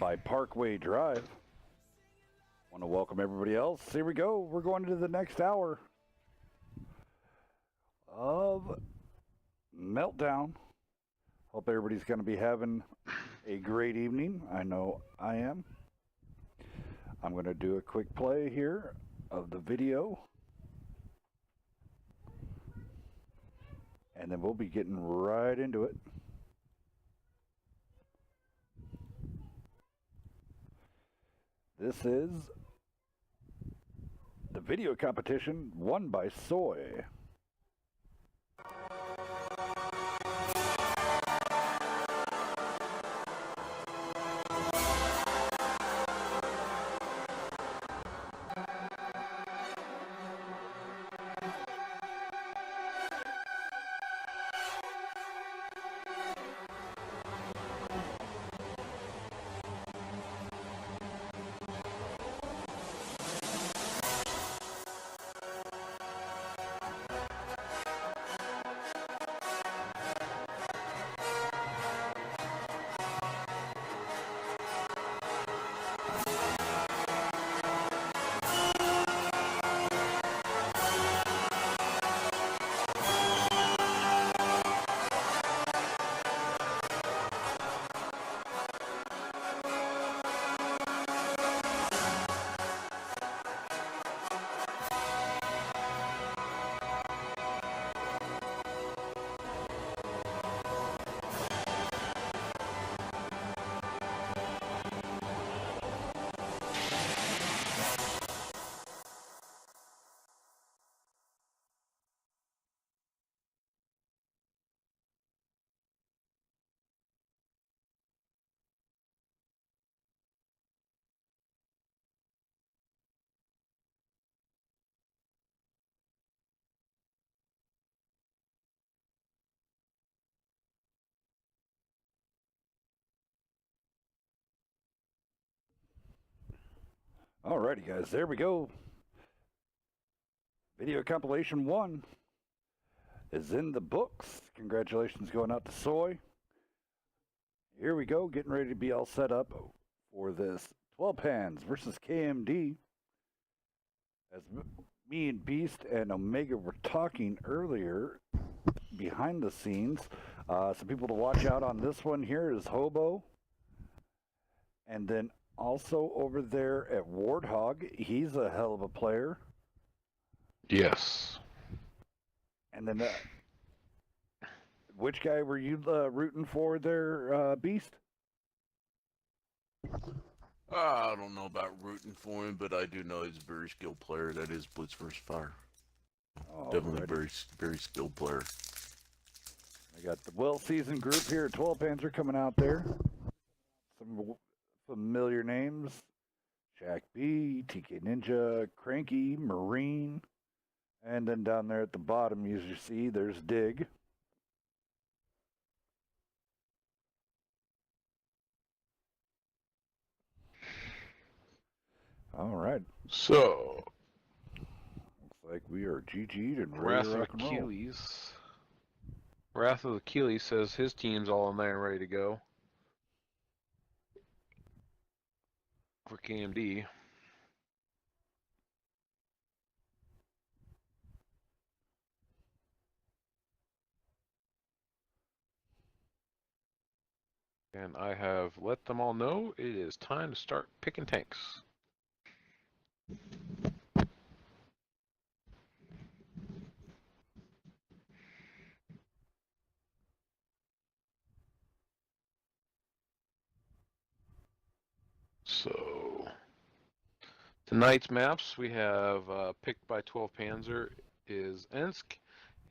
by Parkway Drive. Want to welcome everybody else. Here we go. We're going into the next hour of Meltdown. Hope everybody's going to be having a great evening. I know I am. I'm going to do a quick play here of the video, and then we'll be getting right into it. This is the video competition won by Soy. Alrighty, guys, there we go. Video compilation 1 is in the books. Congratulations going out to Soy. Here we go, getting ready to be all set up for this 12 Pans versus KMD. As me and Beast and Omega were talking earlier behind the scenes, some people to watch out on this one here is Hobo. And then also over there at Warthog, he's a hell of a player. Yes. And then, which guy were you rooting for there, Beast? I don't know about rooting for him, but I do know he's a very skilled player. That is Blitz vs. Fire. Definitely a very skilled player. I got the well-seasoned group here at 12 Panzer coming out there. Some familiar names. Shaq B, TK Ninja, Cranky, Marine. And then down there at the bottom, as you see, there's Dig. All right. So, looks like we are GG'd and ready Wrath to of rock and roll. Achilles. Wrath of Achilles says his team's all in there and ready to go for KMD. And I have let them all know it is time to start picking tanks. So, tonight's maps we have picked by 12 Panzer is Ensk,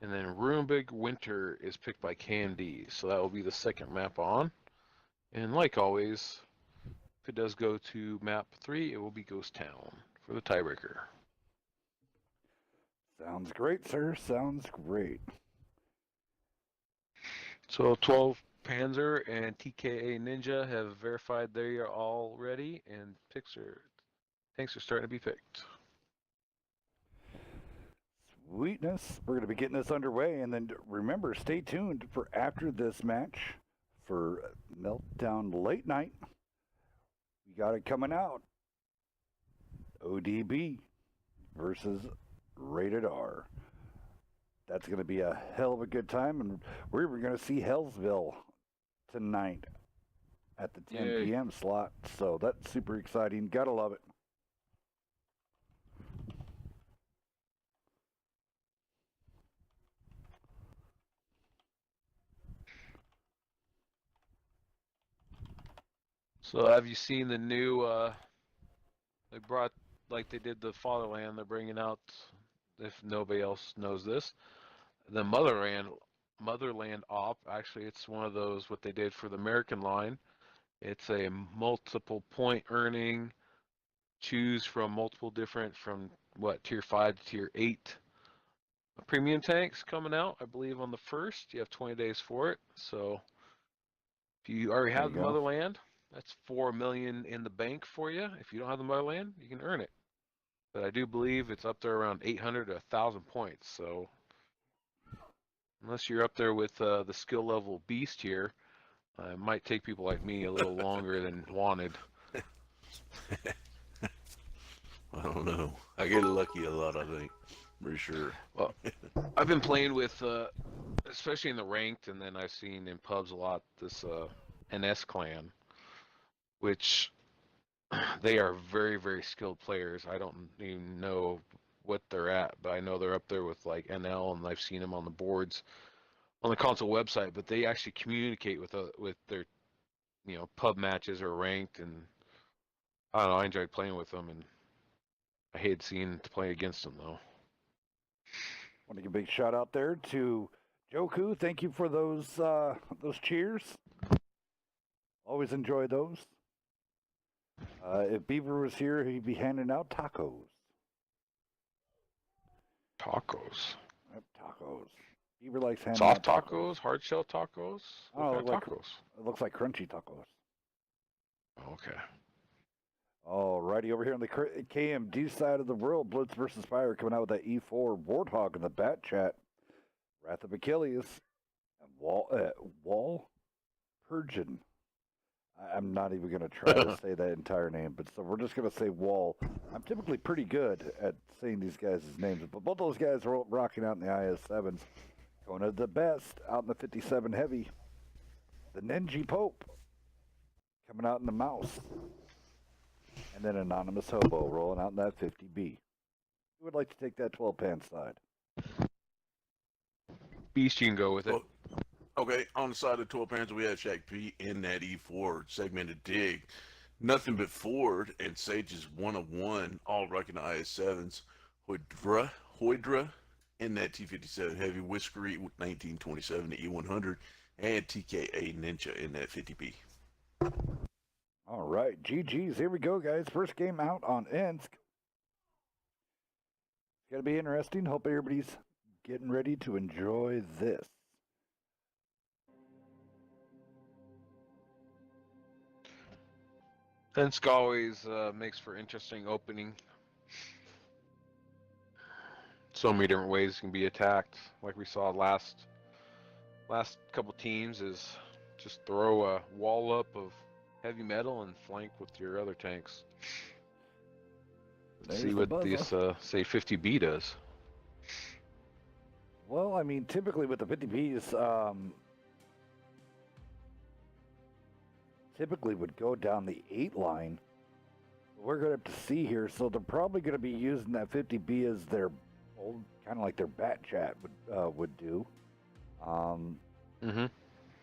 and then Ruinbig Winter is picked by KMD. So that will be the second map on. And like always, if it does go to map 3, it will be Ghost Town for the tiebreaker. Sounds great, sir. Sounds great. So 12 Panzer and TKA Ninja have verified they are all ready, and tanks are starting to be picked. Sweetness. We're going to be getting this underway, and then remember, stay tuned for after this match for Meltdown Late Night. We got it coming out. ODB versus Rated R. That's going to be a hell of a good time, and we're going to see Hellsville tonight at the 10 Yay. p.m. slot, so that's super exciting. Gotta love it. So have you seen the new, they brought, like they did the Fatherland, they're bringing out, if nobody else knows this, the Motherland op. Actually, it's one of those, what they did for the American line. It's a multiple point earning, choose from multiple different, from what, tier 5 to tier 8 premium tanks coming out, I believe on the 1st. You have 20 days for it. So if you already have the Motherland, that's 4 million in the bank for you. If you don't have the Motherland, you can earn it. But I do believe it's up there around 800 to 1,000 points. So unless you're up there with the skill level beast here, it might take people like me a little longer than wanted. I don't know. I get lucky a lot, I think. For sure. Well, I've been playing with, especially in the ranked, and then I've seen in pubs a lot this NS clan, which they are very, very skilled players. I don't even know what they're at, but I know they're up there with like NL, and I've seen them on the boards on the console website. But they actually communicate with their, pub matches or ranked, and I don't know. I enjoyed playing with them, and I hated seeing to play against them though. Want to give a big shout out there to Joku. Thank you for those cheers. Always enjoy those. If Beaver was here, he'd be handing out tacos. Tacos. Yep, tacos. Beaver likes handing Soft out tacos, hard shell tacos. Oh, What kind of like- tacos? It looks like crunchy tacos. Okay. Alrighty, over here on the KMD side of the world, Blitz versus Fire coming out with that E4 Warthog in the Bat Chat. Wrath of Achilles and Wall Purgeon. I'm not even going to try to say that entire name, but so we're just going to say Wall. I'm typically pretty good at saying these guys' names, but both those guys are rocking out in the IS-7s. Going to the best out in the 57 Heavy. The Nenji Pope coming out in the Mouse. And then Anonymous Hobo rolling out in that 50B. Who would like to take that 12-pan side? Beast, you can go with it. Well, okay, on the side of 12 pans, we have Shaq P in that E4 segmented dig. Nothing but Ford and Sage's 1 of 1, all recognized 7s. Hoydra in that T57 Heavy, Whiskery 1927 to E100, and TKA Ninja in that 50B. All right, GG's. Here we go, guys. First game out on Ensk. It's going to be interesting. Hope everybody's getting ready to enjoy this. Ensk always makes for interesting opening. So many different ways it can be attacked. Like we saw last couple teams is just throw a wall up of heavy metal and flank with your other tanks. Let's see what this say 50B does. Well, I mean, typically with the 50Bs, typically would go down the 8 line. We're going to have to see here. So they're probably going to be using that 50B as their old, kind of like their Bat Chat would do.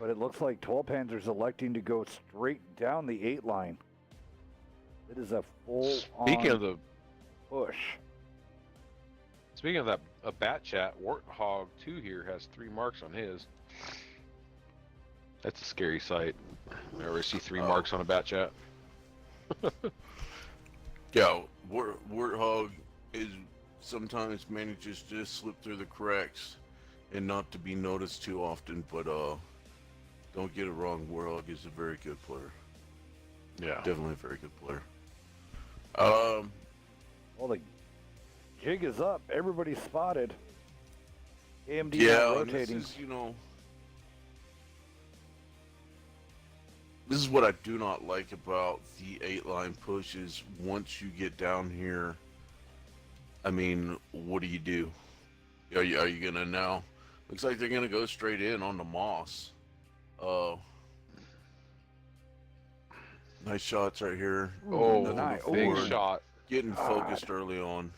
But it looks like 12 Panzer's electing to go straight down the 8 line. It is a full-on push. Speaking of that, a Bat Chat, Warthog 2 here has 3 marks on his. That's a scary sight. I already see 3 marks on a Bat Chat. Yeah, Warthog is sometimes manages to slip through the cracks and not to be noticed too often, but don't get it wrong, Warthog is a very good player. Yeah. Definitely a very good player. Well, the jig is up. Everybody's spotted. AMD rotating. This is, this is what I do not like about the 8-line pushes. Once you get down here, I mean, what do you do? Are you gonna now? Looks like they're gonna go straight in on the Moss. Nice shots right here. Oh, nice. Big Ooh. shot. Getting focused early on.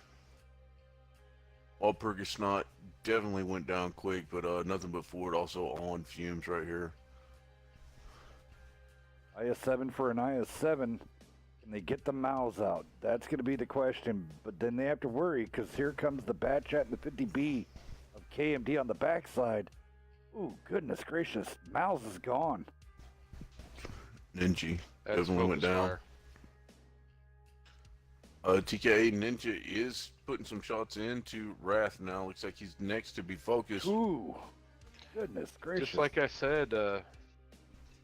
Walpurgisnacht definitely went down quick, but nothing but Ford also on fumes right here. IS-7 for an IS-7. Can they get the mouths out? That's going to be the question. But then they have to worry because here comes the Bat Chat and the 50B of KMD on the backside. Ooh, goodness gracious. Mouths is gone. Ninja That's definitely went down. fire. TKA Ninja is putting some shots into Wrath now. Looks like he's next to be focused. Ooh, goodness gracious. Just like I said,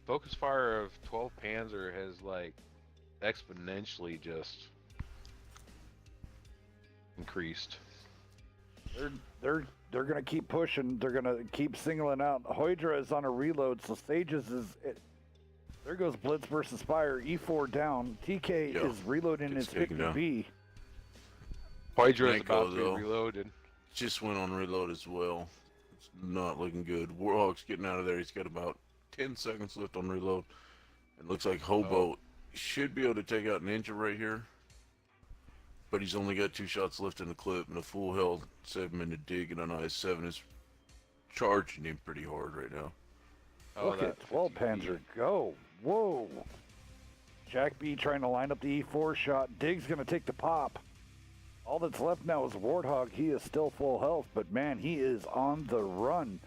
focus fire of 12 Panzer has like exponentially just increased. They're gonna keep pushing. They're gonna keep singling out. Hydra is on a reload, so Sages is. There goes Blitz versus Fire. E4 down. TK is reloading his 50B. Hydra is Mako, about to be though, reloaded. just went on reload as well. It's not looking good. Warhawk's getting out of there. He's got about 10 seconds left on reload. It looks like Hobo should be able to take out Ninja right here. But he's only got 2 shots left in the clip, and a full health 7-minute dig and an IS-7 is charging him pretty hard right now. Look at 12 Panzer go. Whoa. Jack B trying to line up the E4 shot. Dig's going to take the pop. All that's left now is Warthog. He is still full health, but man, he is on the run.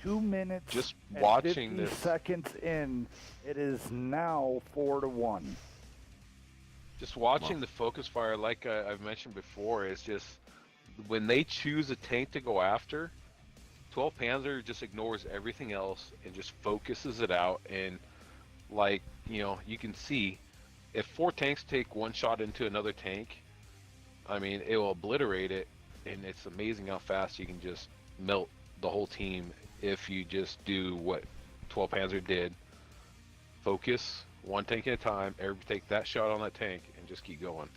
2 minutes Just and watching 50 this. seconds in. It is now 4-1. Just watching the focus fire, like I've mentioned before, is just when they choose a tank to go after, 12 Panzer just ignores everything else and just focuses it out. And like, you know, you can see if 4 tanks take one shot into another tank, I mean, it will obliterate it, and it's amazing how fast you can just melt the whole team if you just do what 12 Panzer did. Focus, 1 tank at a time, everybody take that shot on that tank, and just keep going.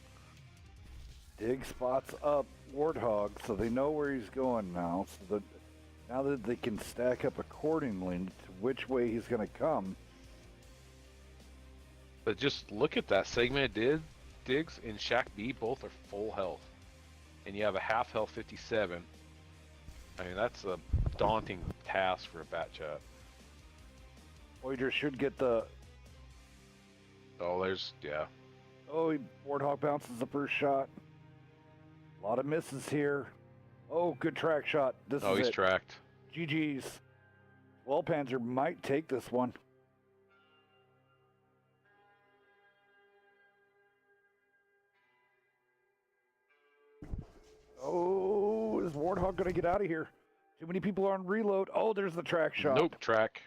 Dig spots up Warthog so they know where he's going now, so that now that they can stack up accordingly to which way he's going to come. But just look at that. Segmented Diggs and Shack B both are full health. And you have a half health 57. I mean, that's a daunting task for a bat chat. Voyager should get the... Oh, there's, yeah. Oh, Warthog bounces the first shot. A lot of misses here. Oh, good track shot. This Oh, is he's it. tracked. GG's. Well, Panzer might take this one. Oh, is Warthog going to get out of here? Too many people are on reload. Oh, there's the track shot. Nope, track.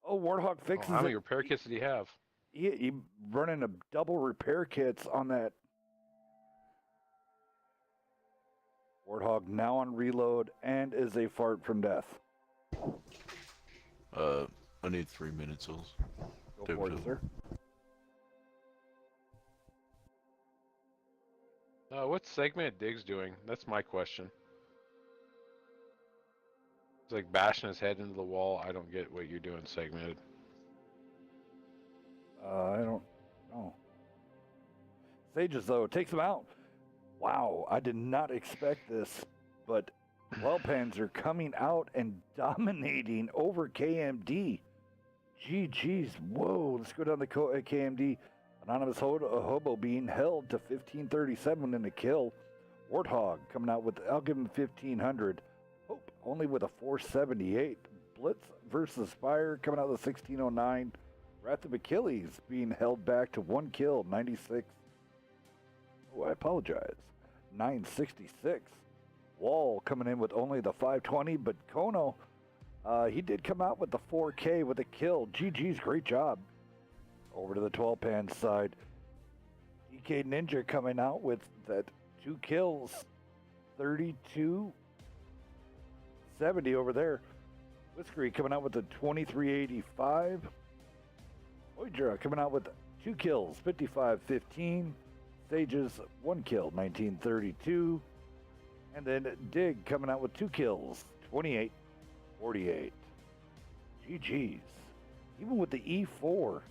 Oh, Warthog fixes How many it. repair kits did he have? He running a double repair kits on that. Warthog now on reload and is a fart from death. I need 3 minutes, Hills. Go for it, sir. What's Segmented Diggs doing? That's my question. He's like bashing his head into the wall. I don't get what you're doing, Segmented. I don't know. Sages, though, takes him out. Wow, I did not expect this, but Wellpanzer coming out and dominating over KMD. GG's, whoa, let's go down to KMD. Anonymous Hobo being held to 1537 in the kill. Warthog coming out with, I'll give him 1500. Hope only with a 478. Blitz versus Fire coming out with 1609. Wrath of Achilles being held back to 1 kill, 96. Oh, I apologize. 966. Wall coming in with only the 520, but Kono, he did come out with the 4K with a kill. GG's, great job. Over to the 12-pan side. DK Ninja coming out with that 2 kills. 3270 over there. Whiskery coming out with the 2385. Voyager coming out with 2 kills, 5515. Sages 1 kill, 1932. And then Dig coming out with 2 kills, 2848. GG's. Even with the E4.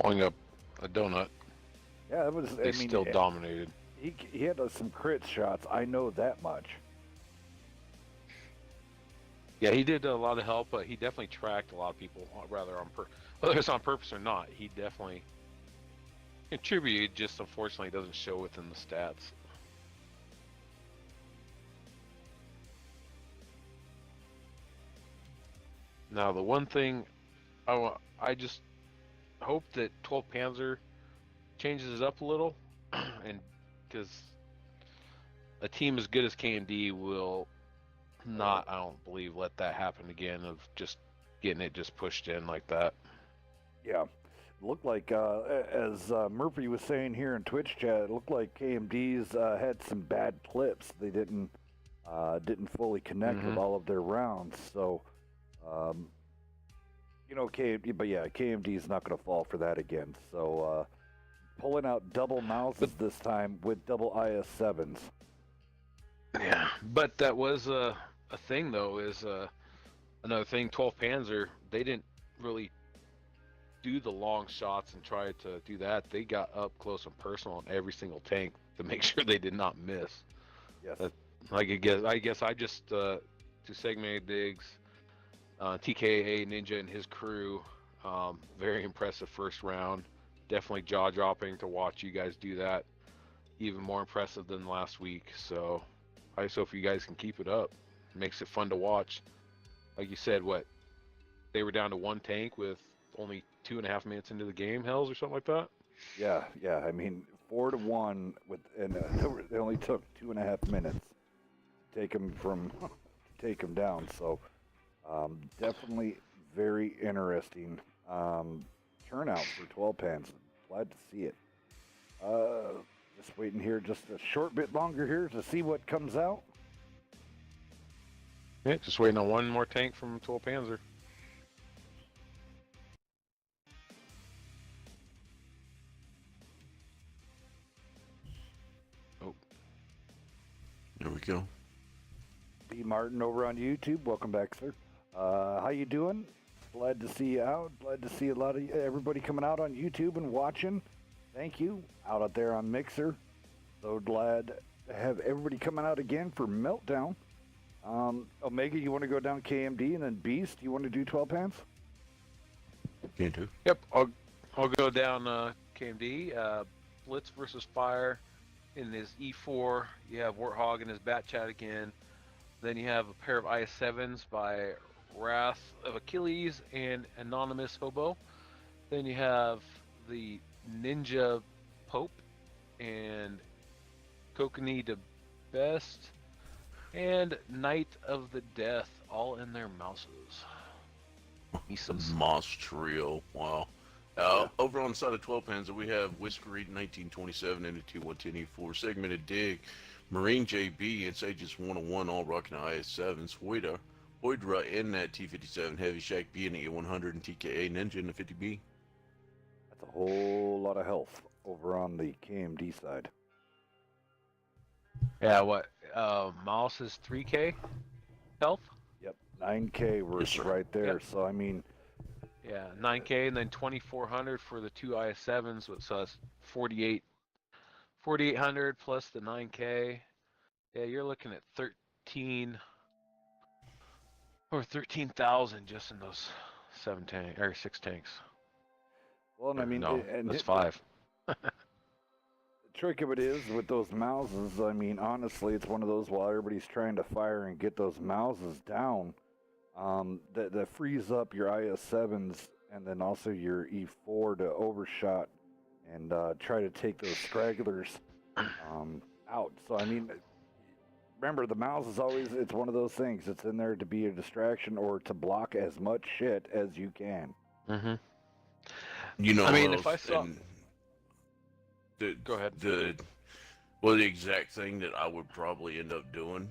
Blowing up a donut. Yeah, it was. They still dominated. He had some crit shots. I know that much. Yeah, he did a lot of help, but he definitely tracked a lot of people, rather whether it's on purpose or not. He definitely contributed, just unfortunately doesn't show within the stats. Now, the one thing I just hope that 12 Panzer changes it up a little, and because a team as good as KMD will not, I don't believe, let that happen again of just getting it just pushed in like that. Yeah, looked like as Murphy was saying here in Twitch chat, it looked like KMD's had some bad clips. They didn't fully connect with all of their rounds. So, KMD's not going to fall for that again. So, pulling out double Mouses this time with double IS-7s. Yeah, but that was a thing, though, is another thing. 12 Panzer, they didn't really do the long shots and try to do that. They got up close and personal on every single tank to make sure they did not miss. Yes. I guess I just to Segmented Diggs, TKA Ninja and his crew, very impressive first round. Definitely jaw-dropping to watch you guys do that. Even more impressive than last week. So I just hope you guys can keep it up. It makes it fun to watch. Like you said, they were down to 1 tank with only 2.5 minutes into the game, Hells, or something like that? Yeah. I mean, 4-1 and it only took 2.5 minutes to take them down. So definitely very interesting. turnout for 12 pans. Glad to see it. Just waiting here just a short bit longer here to see what comes out. Yeah, just waiting on one more tank from 12 Panzer. Oh. There we go. B. Martin over on YouTube. Welcome back, sir. How you doing? Glad to see you out. Glad to see a lot of everybody coming out on YouTube and watching. Thank you. Out there on Mixer. So glad to have everybody coming out again for Meltdown. Omega, you want to go down KMD, and then Beast, you want to do 12 pans? Can do. Yep, I'll go down KMD. Blitz versus Fire in his E4. You have Warthog in his Bat Chat again. Then you have a pair of IS-7s by Wrath of Achilles and Anonymous Hobo. Then you have the Ninja Pope and Kokanee de Best and Knight of the Death, all in their mouses. The Moss Trio. Wow. Over on the side of 12 pans, we have Whiskery 1927 and a T110E4 segmented dig. Marine JB and Sages 101 all rocking IS-7s. Hoydra in that T57 Heavy Shack B and E100 and TKA Ninja in the 50B. That's a whole lot of health over on the KMD side. Yeah, what? Mouse is 3K health? Yep, 9K worth right there. Yep. So, I mean... Yeah, 9K and then 2,400 for the two IS-7s, so that's 4,800 plus the 9K. Yeah, you're looking at 13 or 13,000 just in those 6 tanks. Well, and I mean... No, and that's 5. The trick of it is with those Mouses, I mean, honestly, it's one of those while everybody's trying to fire and get those Mouses down, that frees up your IS-7s and then also your E4 to overshot and try to take those stragglers out. So, I mean, remember, the Mouse is always, it's one of those things. It's in there to be a distraction or to block as much shit as you can. Mm-hmm. You know, I mean, if I saw... Go ahead. The exact thing that I would probably end up doing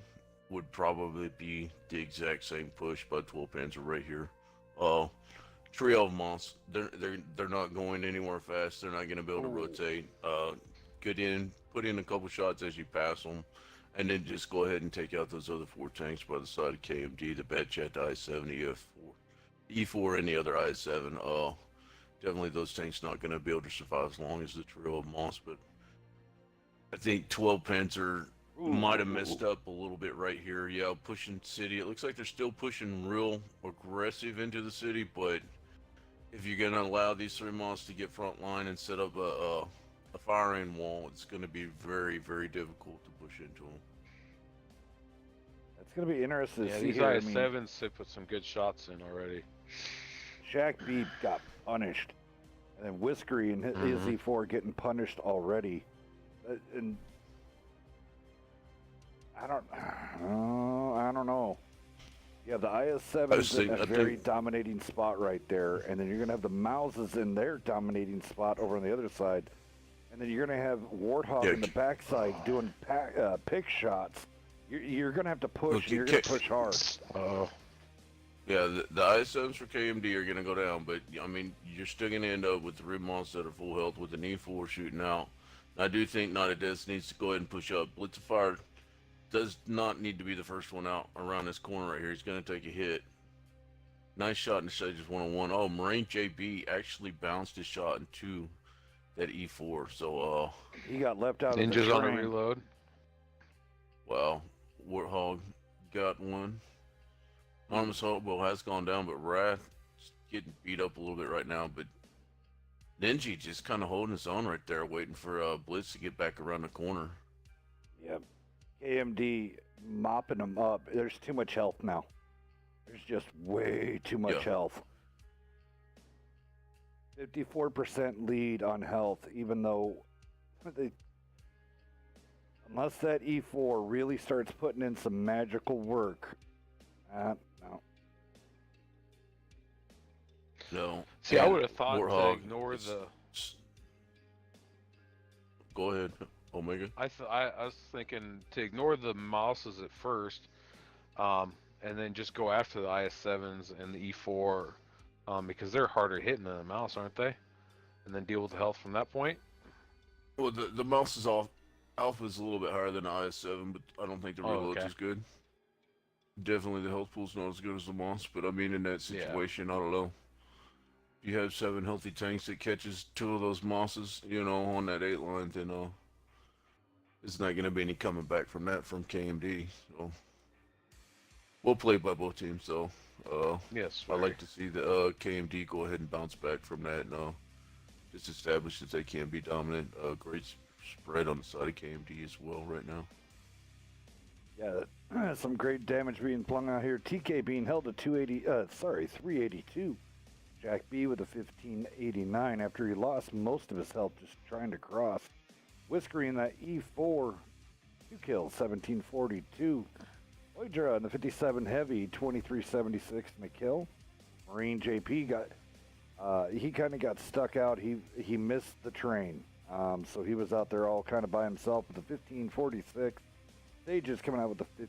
would probably be the exact same push by 12 Panzer right here. Trio of Moss, they're not going anywhere fast. They're not going to be able to rotate. Get in, put in a couple shots as you pass them, and then just go ahead and take out those other 4 tanks by the side of KMD, the Bad Chat, the I-7, E4, and the other I-7. Definitely those tanks not going to be able to survive as long as the Trio of Moss, but I think 12 Panzer might have messed up a little bit right here. Yeah, pushing city. It looks like they're still pushing real aggressive into the city, but if you're going to allow these 3 Moss to get front line and set up a firing wall, it's going to be very, very difficult to push into them. It's going to be interesting to see these here. IS-7s have put some good shots in already. Shack B got punished, and then Whiskery and his E4 getting punished already. And I don't know. You have the IS-7s in a very dominating spot right there, and then you're going to have the Mouses in their dominating spot over on the other side, and then you're going to have Warthog in the backside doing pick shots. You're going to have to push, and you're going to push hard. Yeah, the IS-7s for KMD are going to go down, but, I mean, you're still going to end up with 3 monsters that are full health with an E4 shooting out. I do think Night of Death needs to go ahead and push up. Blitz of Fire does not need to be the first one out around this corner right here. He's going to take a hit. Nice shot in the Sages 101. Oh, Marine JB actually bounced his shot into that E4, so, he got left out Ninja's of the on a reload. Wow. Warthog got one. Anonymous Hobo has gone down, but Wrath is getting beat up a little bit right now. But Ninja just kind of holding his own right there, waiting for Blitz to get back around the corner. Yep. KMD mopping them up. There's too much health now. There's just way too much health. 54% lead on health, even though unless that E4 really starts putting in some magical work, no. No. See, I and would have thought to Warthog ignore is- the. Go ahead, Omega. I was thinking to ignore the mouses at first, and then just go after the IS-7s and the E4, because they're harder hitting than the mouse, aren't they? And then deal with the health from that point. Well, the mouse is off. Alpha is a little bit higher than the IS-7, but I don't think the reload's okay. as good. Definitely the health pool's not as good as the mouse, but I mean in that situation, I don't know. You have 7 healthy tanks that catches 2 of those mosses, on that 8 line, then it's not going to be any coming back from that from KMD. So we'll play by both teams, though. Yes. I'd like to see the KMD go ahead and bounce back from that and just establish that they can be dominant. Great spread on the side of KMD as well right now. Yeah, some great damage being flung out here. TK being held to 382. Jack B with a 1589 after he lost most of his health just trying to cross. Whiskering that E4, 2 kills, 1742. Oidra in the 57 heavy, 2376 and a kill. Marine JP he kind of got stuck out. He missed the train, so he was out there all kind of by himself with the 1546. Stages coming out with the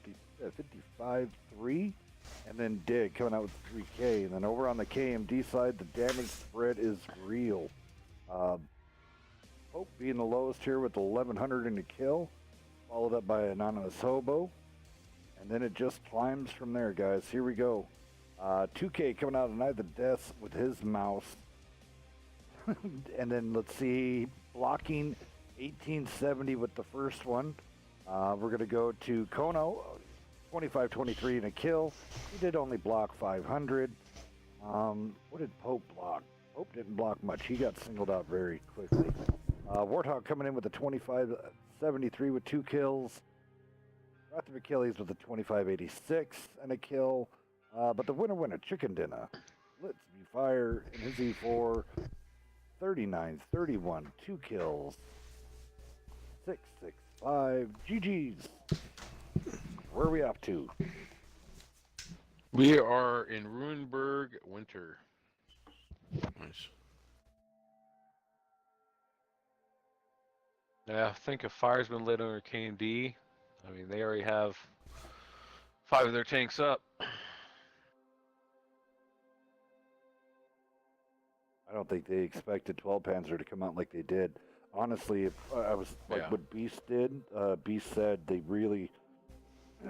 55-3, and then Dig coming out with 3K. And then over on the KMD side, the damage spread is real. Pope being the lowest here with 1100 and a kill, followed up by Anonymous Hobo. And then it just climbs from there, guys. Here we go. 2K coming out of Night of the Deaths with his mouse. And then let's see, blocking 1870 with the first one. We're going to go to Kono, 2523 and a kill. He did only block 500. What did Pope block? Pope didn't block much. He got singled out very quickly. Warthog coming in with a 2573 with 2 kills. Wrath of Achilles with a 2586 and a kill. But the winner, Chicken Dinner. Let's be fire in his E4. 3931, 2 kills. 665. GG's. Where are we off to? We are in Ruinberg Winter. Nice. Yeah, I think a fire's been lit under KMD. I mean, they already have 5 of their tanks up. I don't think they expected 12 Panzer to come out like they did. Honestly, if I was like what Beast did, Beast said they really,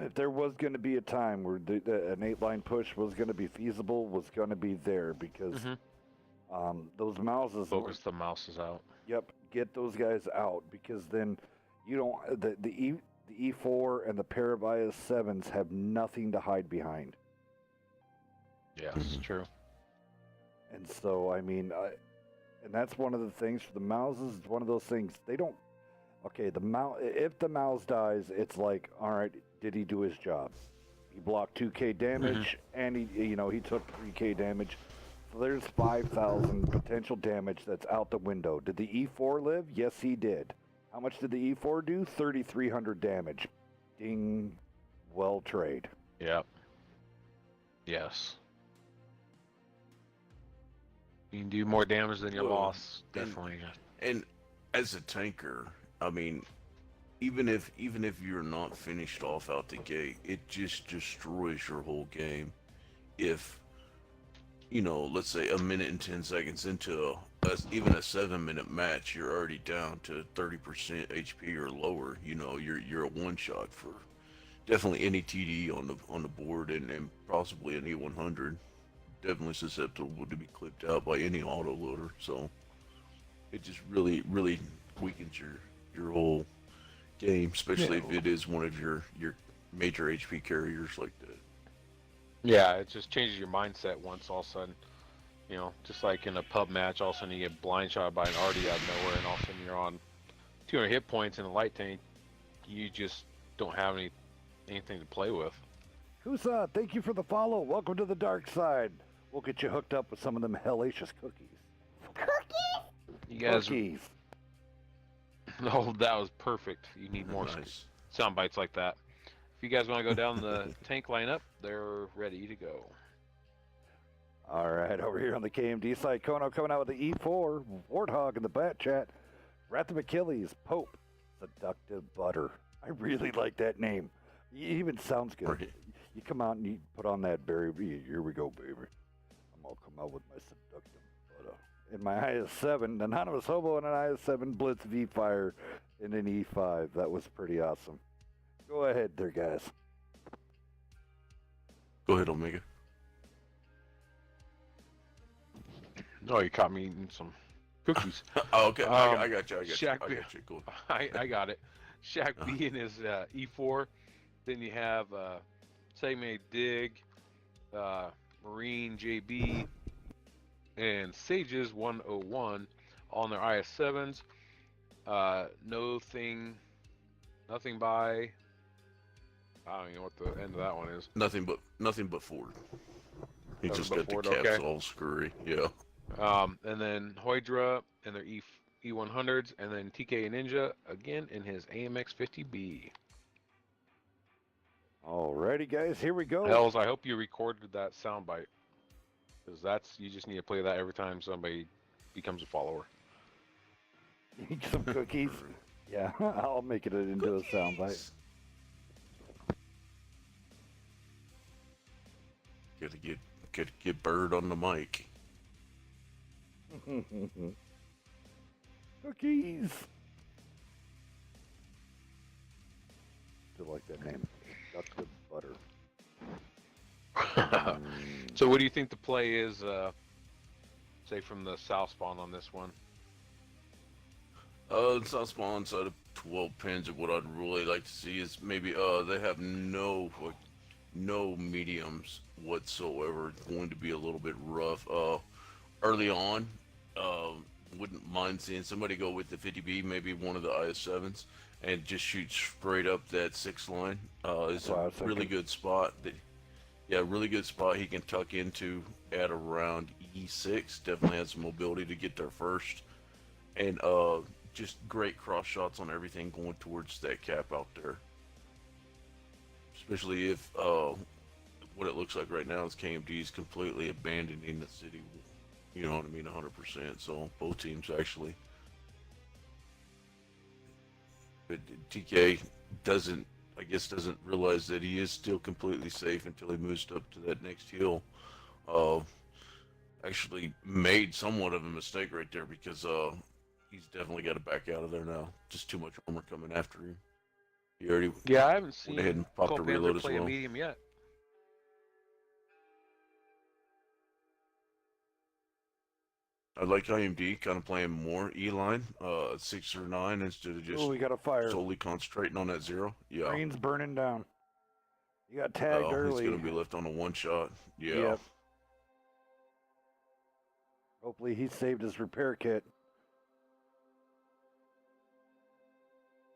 if there was going to be a time where an 8-line push was going to be feasible, was going to be there because those mouses. Focus the mouses out. Yep, get those guys out because then you don't. The E4 and the pair of IS-7s have nothing to hide behind. Yeah, it's true. And so, I mean, and that's one of the things for the Mouses. It's one of those things they don't. Okay, if the Mouse dies, it's like, all right, did he do his job? He blocked 2K damage, and he took 3K damage. So there's 5,000 potential damage that's out the window. Did the E4 live? Yes, he did. How much did the E4 do? 3,300 damage. Ding. Well trade. Yep. Yes. You can do more damage than your loss, definitely. And as a tanker, I mean, even if you're not finished off out the gate, it just destroys your whole game. If let's say a minute and 10 seconds into even a 7-minute match, you're already down to 30% HP or lower. You're a one shot for definitely any TD on the board and possibly an E100. Definitely susceptible to be clipped out by any autoloader, so it just really weakens your whole game, especially if it is one of your major HP carriers like that. Yeah, it just changes your mindset once all of a sudden, just like in a pub match, all of a sudden you get blind shot by an RD out of nowhere, and all of a sudden you're on 200 hit points in a light tank. You just don't have anything to play with. Kusa, thank you for the follow. Welcome to the dark side. We'll get you hooked up with some of them hellacious cookies. You guys, Cookies. oh, that was perfect. You need more sound bites like that. If you guys want to go down the tank lineup, they're ready to go. All right, over here on the KMD side, Kono coming out with the E4, Warthog in the bat chat, Wrath of Achilles, Pope, Seductive Butter. I really like that name. It even sounds good. Right. You come out and you put on that berry. Here we go, baby. I'm gonna come out with my Seductive Butter. In my IS-7, Anonymous Hobo and an IS-7 Blitz V-Fire in an E5. That was pretty awesome. Go ahead there, guys. Go ahead, Omega. No, you caught me eating some cookies. Oh, okay. I got you. Shaq I B- got you. Cool. I got it. Shaq B in his E4. Then you have Segme Dig, Marine JB, and Sages 101 on their IS-7s. Nothing by. I don't even know what the end of that one is. Nothing but Ford. He Nothing just but got Ford, the caps okay. all screwy. Yeah. And then Hoydra and their E100s, and then TK Ninja again in his AMX 50B. Alrighty, guys, here we go. Hells, I hope you recorded that soundbite, because you just need to play that every time somebody becomes a follower. Eat some cookies. Yeah, I'll make it into a soundbite. Gotta get Bird on the mic. Cookies. Still like that name. Seductive Butter. So what do you think the play is, say from the south spawn on this one? South spawn inside of 12 pins, of what I'd really like to see is maybe they have no mediums whatsoever. It's going to be a little bit rough. Early on, wouldn't mind seeing somebody go with the 50B, maybe one of the IS-7s, and just shoot straight up that 6 line. It's a really good spot. Really good spot he can tuck into at around E6. Definitely has some mobility to get there first. And just great cross shots on everything going towards that cap out there. Especially if what it looks like right now is KMD is completely abandoning the city. You know what I mean, 100%. So both teams actually. But TK doesn't realize that he is still completely safe until he moves up to that next hill. Actually made somewhat of a mistake right there, because he's definitely got to back out of there now. Just too much armor coming after him. He already Yeah, I haven't seen went ahead and popped a Colt reload Panther as play a well. medium yet. I like IMD kind of playing more E-line, 6 or 9 instead of just We got a fire. solely concentrating on that 0. Yeah. Green's burning down. You got tagged early. He's going to be left on a 1-shot. Yeah. Yep. Hopefully he saved his repair kit.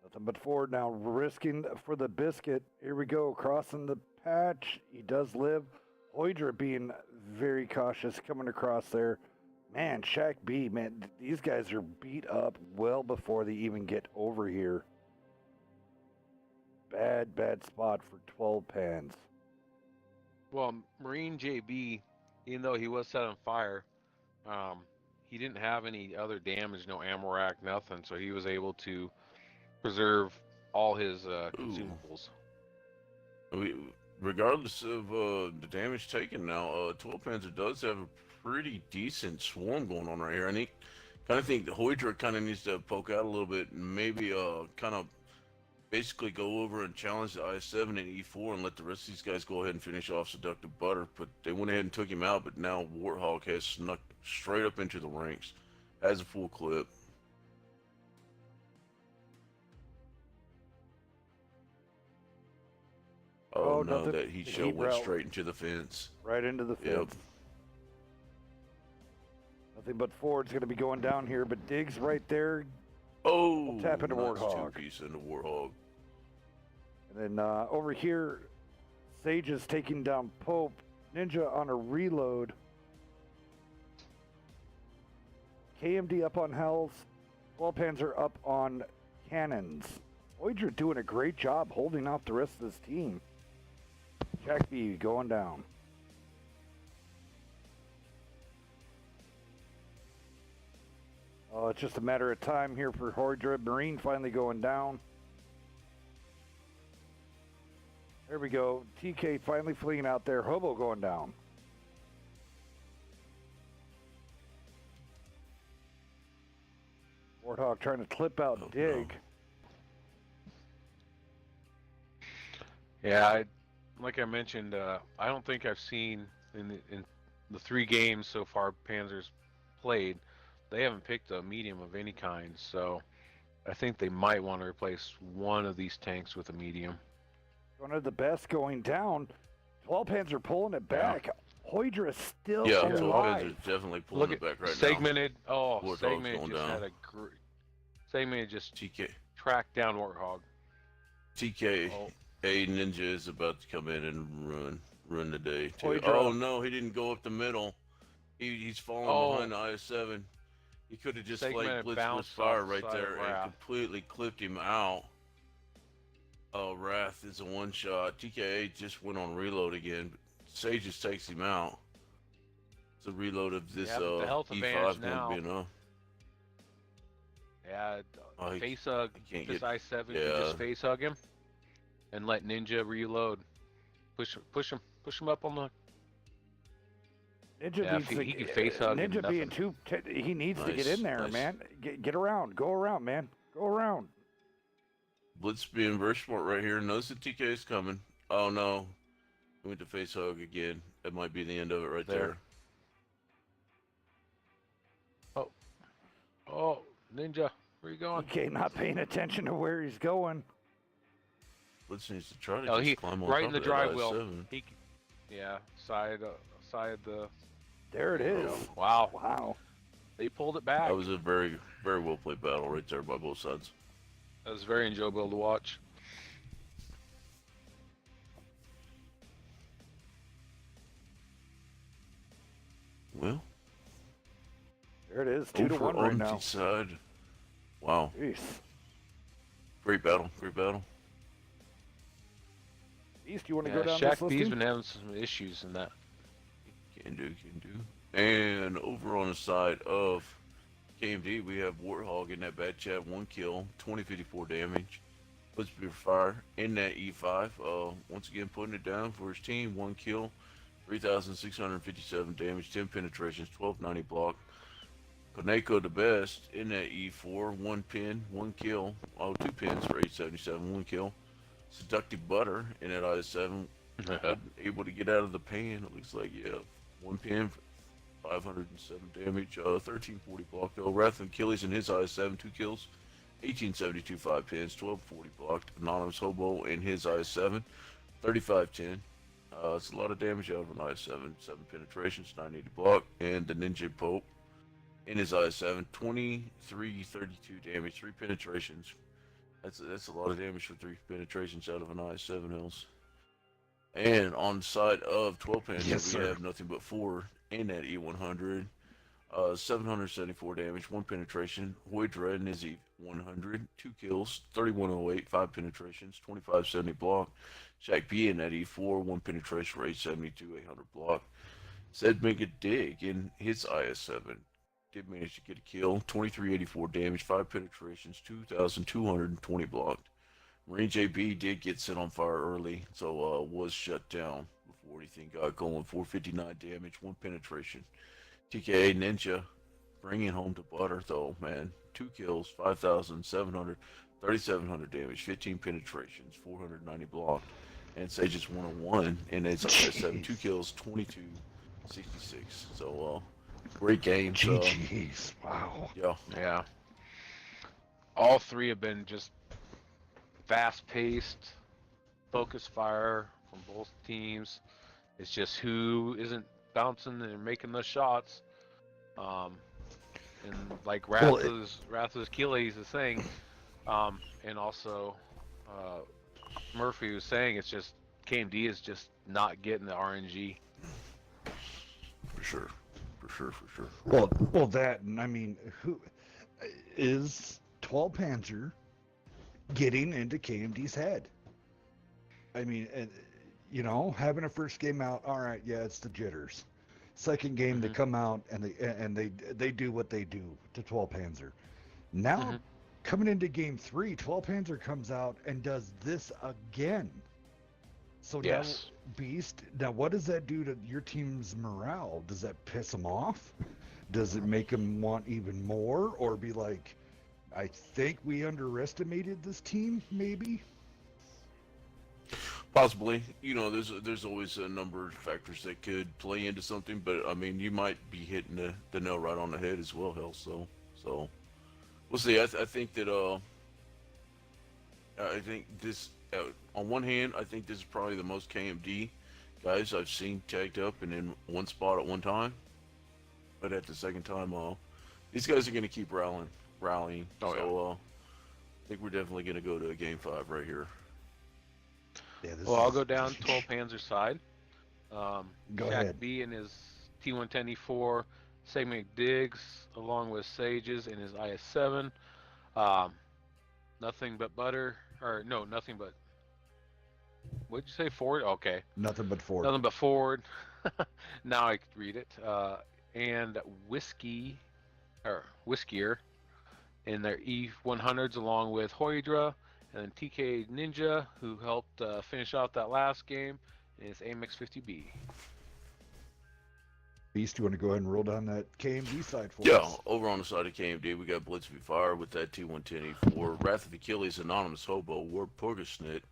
Nothing but Ford now, risking for the biscuit. Here we go, crossing the patch. He does live. Hoydra being very cautious coming across there. Man, Shaq B, man, these guys are beat up well before they even get over here. Bad spot for 12 pans. Well, Marine JB, even though he was set on fire, he didn't have any other damage, no ammo rack, nothing, so he was able to preserve all his consumables. Regardless of the damage taken now, 12 Panzer does have a pretty decent swarm going on right here. And I kind of think the Hoydra kind of needs to poke out a little bit and maybe kind of basically go over and challenge the IS-7 and E4 and let the rest of these guys go ahead and finish off Seductive Butter. But they went ahead and took him out, but now Warthog has snuck straight up into the ranks. Has a full clip. Oh no, nothing. that he The shell heat went route. straight into the fence. Right into the Yep. fence. Nothing but Ford's going to be going down here, but Diggs right there. Oh, Tap into nice Warthog. two-piece into Warthog. And then over here, Sage is taking down Pope. Ninja on a reload. KMD up on Hells. 12 Panzer up on Cannons. Voyager doing a great job holding off the rest of this team. Jack B going down. Oh, it's just a matter of time here for Hordred Marine finally going down. There we go. TK finally fleeing out there. Hobo going down. Warthog trying to clip out Dig. No. Yeah, like I mentioned, I don't think I've seen in the 3 games so far Panzer's played, they haven't picked a medium of any kind. So I think they might want to replace one of these tanks with a medium. One of the best going down. 12 Panzer pulling it back. Yeah. Hydra still alive. 12 Panzer definitely pulling it back right segmented, now. Oh, segmented just had a great. Segmented just TK tracked down Warthog. TK A Ninja is about to come in and ruin the day too. Hydra. Oh no, he didn't go up the middle. He's falling behind IS-7. He could have just like blitzed with fire right there and completely clipped him out. Oh, Wrath is a one-shot. TKA just went on reload again, but Sage just takes him out. It's a reload of this the health E5 now. going to be enough. Yeah, face hug. This I-7 can just face hug him and let Ninja reload. Push him up on the. Ninja he can face hug. Ninja being too. He needs to get in there, man. Get around. Go around, man. Go around. Blitz being very smart right here. Knows the TK is coming. Oh no. He went to face hug again. That might be the end of it right there. Oh, Ninja, where you going? TK not paying attention to where he's going. Blitz needs to try to just climb on right top in the of drive that wheel. IS-7. Side the. There it is. Wow. They pulled it back. That was a very, very well played battle right there by both sides. That was very enjoyable to watch. Well, there it is, 2-1 right now. Side. Wow. Jeez. Great battle. Great battle. Beast, you want to go down Shaq this listing? B's been having some issues in that. Can do. And over on the side of KMD, we have Warthog in that bad chat, 1 kill, 2054 damage. Puts me fire in that E5. Once again, putting it down for his team, 1 kill, 3,657 damage, 10 penetrations, 1290 block. Koneko the best in that E4, 1 pin, 1 kill, 2 pins for 877, 1 kill. Seductive Butter in that IS-7, able to get out of the pan. It looks like 1 pin, 507 damage, 1340 blocked. Wrath and Achilles in his IS-7, 2 kills, 1872 5 pins, 1240 blocked. Anonymous Hobo in his IS-7, 3510. It's a lot of damage out of an IS-7, 7 penetrations, 980 block. And the Ninja Pope in his IS-7, 2332 damage, 3 penetrations. That's a lot of damage for 3 penetrations out of an IS-7 Hills. And on the side of 12 Panzer, we have nothing but 4 in that E100. 774 damage, 1 penetration. Hydra in his E100, 2 kills, 3108, 5 penetrations, 2570 block. Shaq B in that E4, 1 penetration for 872, 800 block. Zed Mega Dig in his IS-7. Did manage to get a kill, 2384 damage, 5 penetrations, 2,220 blocked. Marine JB did get set on fire early, so was shut down before anything got going. 459 damage, 1 penetration. TKA Ninja bringing home to butter though, man. 2 kills, 5,700, 3,700 damage, 15 penetrations, 490 blocked. And Sage's 101, and it's like 2 kills, 2266. So great game. GG's. Wow. Yeah. All 3 have been just fast-paced, focused fire from both teams. It's just who isn't bouncing and making the shots. And like Wrath's Achilles is saying, and also Murphy was saying, it's just KMD is just not getting the RNG. For sure. Well, that, and I mean, who is 12 Panzer getting into KMD's head? I mean, having a first game out, all right, it's the jitters. Second game, they Mhm. come out and they do what they do to 12 Panzer. Now, Mhm. coming into game 3, 12 Panzer comes out and does this again. So now, Yes. Beast, now what does that do to your team's morale? Does that piss them off? Does it make them want even more, or be like, I think we underestimated this team, maybe? Possibly, there's always a number of factors that could play into something, but I mean, you might be hitting the nail right on the head as well, hell. So we'll see. I think that I think this on one hand, I think this is probably the most KMD guys I've seen tagged up and in one spot at one time. But at the second time, these guys are going to keep rallying. Oh, yeah. So I think we're definitely going to go to a game 5 right here. Yeah, this Well, I'll is- go down 12 Panzer side. Go Shaq ahead. B in his T110E4, Segment Diggs along with Sages in his IS7. Nothing but butter, or no, nothing but. What'd you say? Ford? Okay. Nothing but Ford. Nothing but Ford. Now I could read it. And Whiskey, or Whiskier, in their E100s along with Hoydra, and then TK Ninja, who helped finish off that last game, in his AMX 50B. Beast, you want to go ahead and roll down that KMD side for Yeah, us? over on the side of KMD, we got Blitz v Fire with that T110E4, Wrath of Achilles, Anonymous Hobo, War Purgasnit,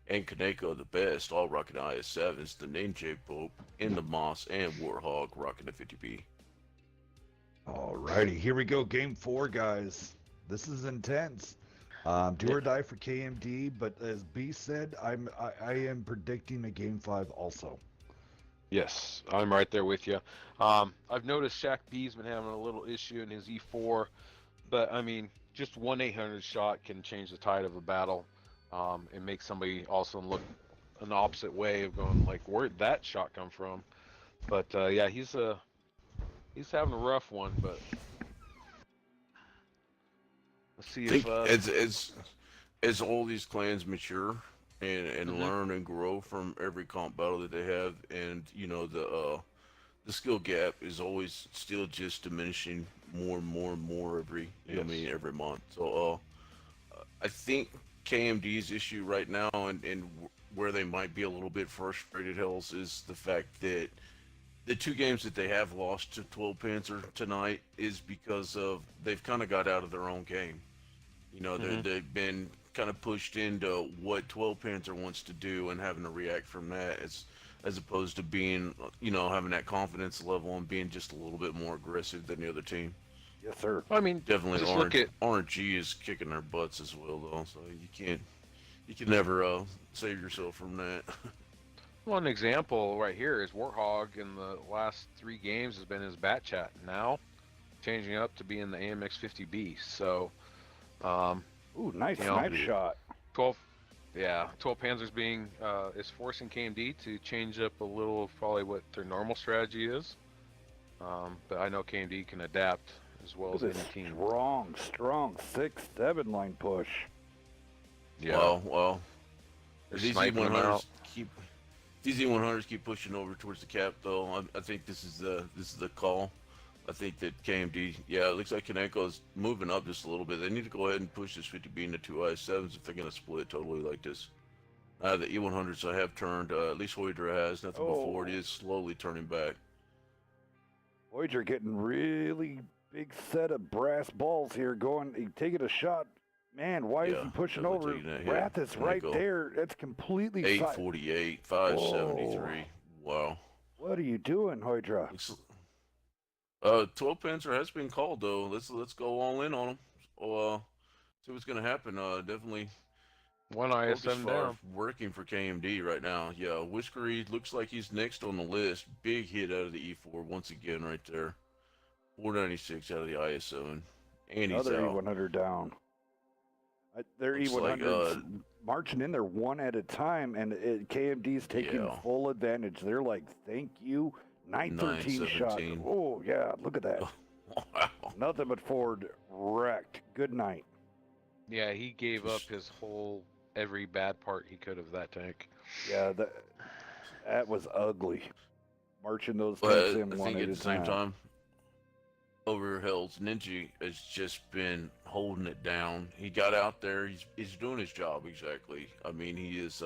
and Kaneko the Best, all rocking IS7s, the Ninja Pope, In the Moss, and Warhog rocking the 50B. Alrighty, here we go. Game 4, guys. This is intense. Do or die for KMD, but as B said, I am predicting a game 5 also. Yes, I'm right there with you. I've noticed Shaq B's been having a little issue in his E4, but I mean, just one 800 shot can change the tide of a battle, and make somebody also look an opposite way of going like, where'd that shot come from? But yeah, he's having a rough one. But let's see I think if as all these clans mature and learn and grow from every comp battle that they have, and the skill gap is always still just diminishing more and more and more every every month. So I think KMD's issue right now and where they might be a little bit frustrated, Hells, is the fact that the 2 games that they have lost to 12 Panzer tonight is because of they've kind of got out of their own game. They've been kind of pushed into what 12 Panzer wants to do and having to react from that as opposed to being, having that confidence level and being just a little bit more aggressive than the other team. Yes, sir. I mean, Definitely just look at RNG is kicking their butts as well, though, so you can never save yourself from that. one example right here is Warthog in the last 3 games has been his Bat Chat. Now changing up to being the AMX 50B. So, Ooh, nice You know, knife shot. 12 Panzers being is forcing KMD to change up a little of probably what their normal strategy is. But I know KMD can adapt as well Look as at any this team. strong 6-7 line push. Yeah. Well, They're these sniping them out. E100s keep pushing over towards the cap, though. I think this is the call. I think that KMD, it looks like Kaneko's moving up just a little bit. They need to go ahead and push this 50B into 2 IS7s if they're going to split totally like this. The E100s I have turned, at least Hoydra has, nothing before. It is slowly turning back. Voyager getting really big set of brass balls here going, taking a shot. Man, why is he pushing definitely over? taking that hit. Wrath is right Kaneko. there. That's completely 848, 573. Wow. What are you doing, Hoydra? 12 Panzer has been called, though. Let's go all in on him. See what's gonna happen. Definitely One focus IS7 fire down. working for KMD right now. Yeah, Whiskery looks like he's next on the list. Big hit out of the E4 once again right there. 496 out of the IS7, and he's Another out. E100 down. Their Looks like, E100s marching in there one at a time, and KMD's taking Yeah. full advantage. They're like, thank you. 913 shot. 917. Oh, yeah, look at that. Wow. Nothing but Ford wrecked. Good night. Yeah, he gave up his whole every bad part he could of that tank. Yeah, that was ugly. marching those But tanks in I one think at at a the same time. time, over Hell's Ninja has just been holding it down. He got out there. He's doing his job exactly. I mean, he is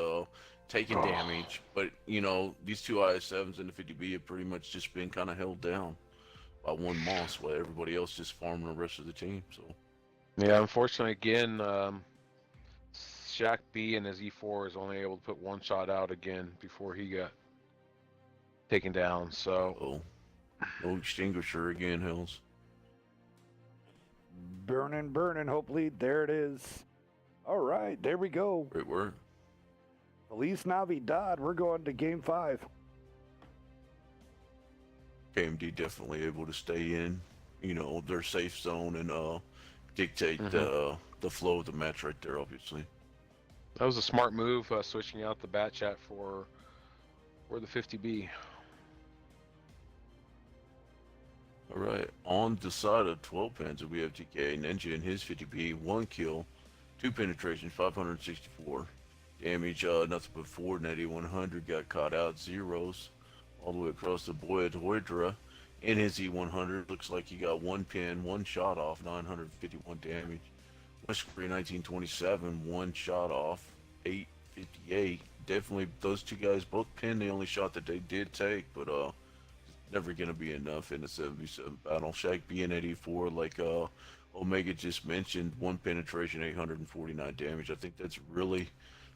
taking damage, but you know these two IS-7s and the 50B have pretty much just been kind of held down by one Moss, while everybody else just farming the rest of the team. So Yeah, unfortunately, again, Shaq B and his E4 is only able to put one shot out again before he got taken down. So oh, no extinguisher again, Hells. Burning, burning. Hopefully, there it is. All right, there we go. Great work. Feliz Navidad. We're going to Game 5. KMD definitely able to stay in, you know, their safe zone and dictate the flow of the match right there. Obviously, that was a smart move, switching out the bat chat for the 50B. all right. On the side of 12 Panzer, we have TK Ninja and his 50B, 1 kill, 2 penetrations, 564 damage. Nothing but 4 net 100 got caught out, zeros all the way across the board. Hoydra in his E100 looks like he got 1 pin, 1 shot off, 951 damage. Whiskery 1927, 1 shot off, 858. Definitely those two guys both pinned the only shot that they did take, but never gonna be enough in a 7v7 battle. Shaq being at E4, like Omega just mentioned, 1 penetration, 849 damage. I think that's really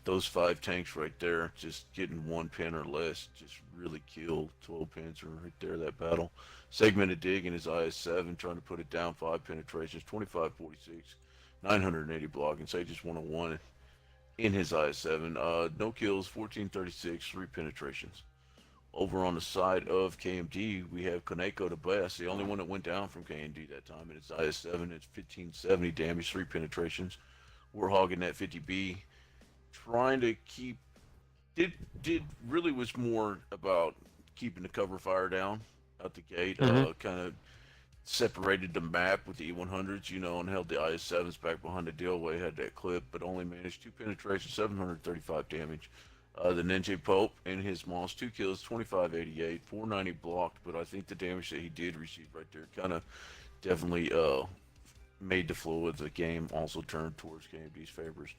those 5 tanks right there, just getting 1 pin or less, just really killed 12 Panzer right there, that battle. Segmented Dig in his IS-7, trying to put it down, 5 penetrations, 2546, 980 block, and Sage just 101 in his IS-7. No kills, 1436, 3 penetrations. Over on the side of KMD, we have Kaneko the best, the only one that went down from KMD that time, and it's IS-7, it's 1570 damage, 3 penetrations. Warhog in that 50B, trying to keep, did really was more about keeping the cover fire down out the gate, kind of separated the map with the E100s, you know, and held the IS-7s back behind the dealway, had that clip, but only managed 2 penetrations, 735 damage. The Ninja Pope and his Moss, 2 kills, 2588, 490 blocked, but I think the damage that he did receive right there kind of definitely made the flow of the game also turn towards KMD's favors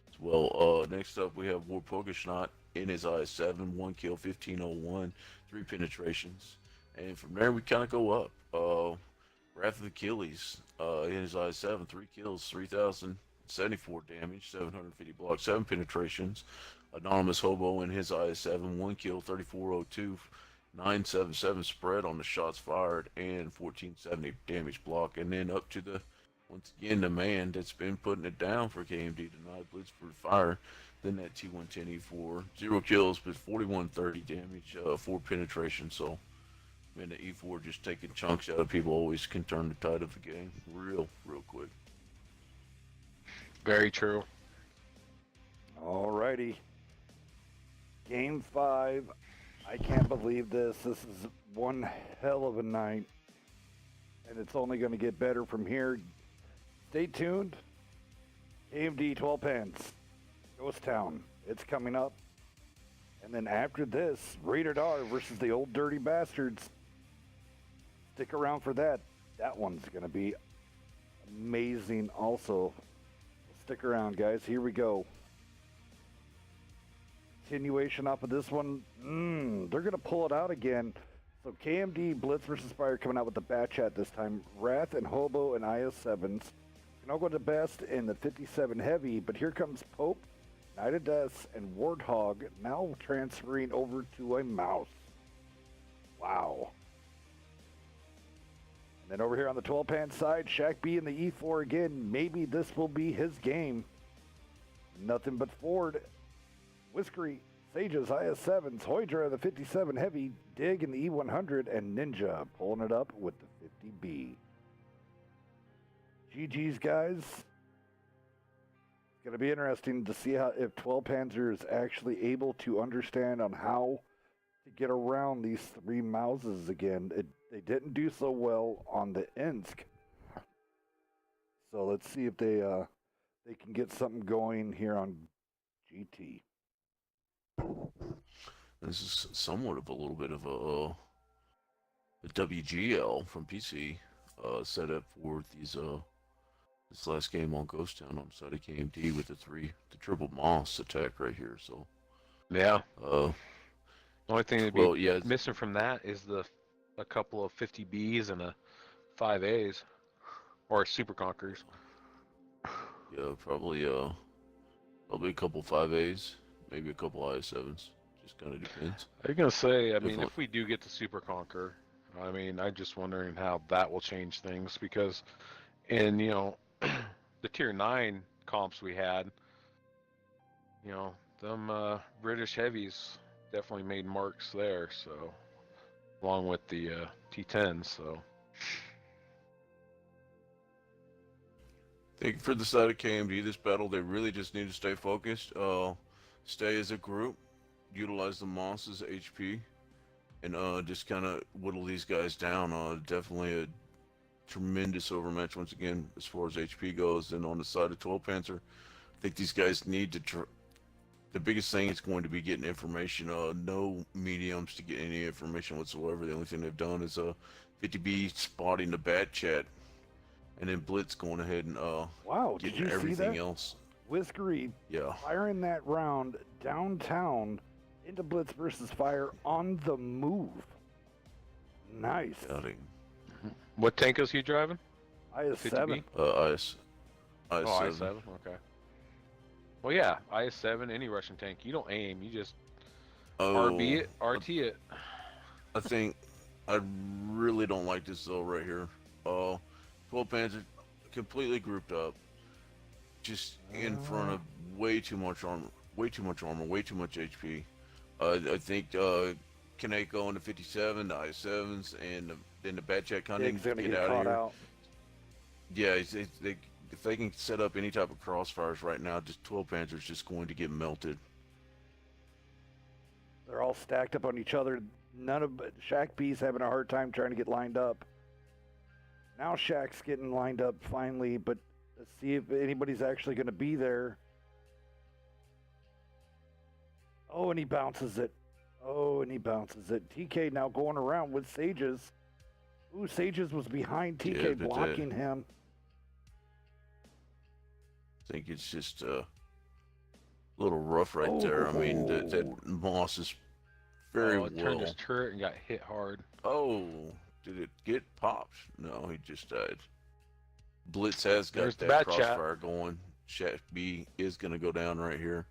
as well. Next up, we have War Pokeschnott in his IS-7, 1 kill, 1501, 3 penetrations, and from there we kind of go up. Wrath of Achilles in his IS-7, 3 kills, 3074 damage, 750 blocks, 7 penetrations. Anonymous Hobo in his IS-7, 1 kill, 3402, 977 spread on the shots fired, and 1470 damage block. And then up to the, once again, the man that's been putting it down for KMD tonight, Blitzproof Fire. Then that T110 E4, 0 kills, but 4130 damage, 4 penetration. So, man, the E4 just taking chunks out of people always can turn the tide of the game real quick. Very true. All righty. Game 5. I can't believe this. This is one hell of a night. And it's only going to get better from here. Stay tuned. AMD 12 Pants. Ghost Town. It's coming up. And then after this, Rated R versus the Old Dirty Bastards. Stick around for that. That one's going to be amazing also. Stick around, guys. Here we go. Continuation off of this one. They're going to pull it out again. So KMD, Blitz versus Fire coming out with the bat chat this time. Wrath and Hobo and IS-7s. Can all go to best in the 57 Heavy, but here comes Pope, Knight of Death, and Warthog now transferring over to a Mouse. Wow. And then over here on the 12-pan side, Shaq B in the E4 again. Maybe this will be his game. Nothing but Ford. Whiskery, Sages, IS-7s, Hoydra, the 57 Heavy, Dig in the E100, and Ninja pulling it up with the 50B. GG's, guys. It's going to be interesting to see how if 12 Panzer is actually able to understand on how to get around these 3 Mouses again. They didn't do so well on the Insk. So let's see if they can get something going here on GT. This is somewhat of a little bit of a the WGL from PC set up for these this last game on Ghost Town on the side of KMD with the triple Moss attack right here. So Yeah. uh, The only thing that'd be well, yeah, missing from that is a couple of 50Bs and a 5As or Super Conquerors. yeah, probably a couple 5As, maybe a couple IS7s. Just kind of depends. I was gonna say, I mean, Definitely. if we do get the Super Conqueror, I mean, I'm just wondering how that will change things because, in the Tier 9 comps we had, them British heavies definitely made marks there. So, along with the T10s, so. I think for the side of KMD, this battle, they really just need to stay focused. Stay as a group, utilize the Moss's HP, and just kind of whittle these guys down. Definitely a tremendous overmatch once again as far as HP goes. And on the side of 12 Panzer, I think these guys need to. The biggest thing is going to be getting information. No mediums to get any information whatsoever. The only thing they've done is 50B spotting the bad chat, and then Blitz going ahead and Wow, did getting you see everything that? else. Whiskery Yeah. firing that round downtown into Blitz versus Fire on the move. Nice. Outing. What tank is he driving? IS-7. 50B? IS7. Oh, IS-7. Okay. Well, yeah, IS-7, any Russian tank, you don't aim, you just RB it, RT it. I think I really don't like this though right here. 12 Panzer completely grouped up, just in front of way too much armor, way too much HP. I think Kaneko and the 57, the IS-7s, and then the bad check hunting Dig's gonna get get out of caught here. out. Yeah, if they can set up any type of crossfires right now, just 12 Panzer's just going to get melted. They're all stacked up on each other. None of Shaq B's having a hard time trying to get lined up. Now Shaq's getting lined up finally, but let's see if anybody's actually going to be there. Oh, and he bounces it. TK now going around with Sages. Ooh, Sages was behind TK, Yeah, but blocking him. I think it's just a little rough right there. I mean, that Moss is very It turned well. his turret and got hit hard. Oh, did it get popped? No, he just died. Blitz has got There's the that bad chat. crossfire going. Shaq B is going to go down right here.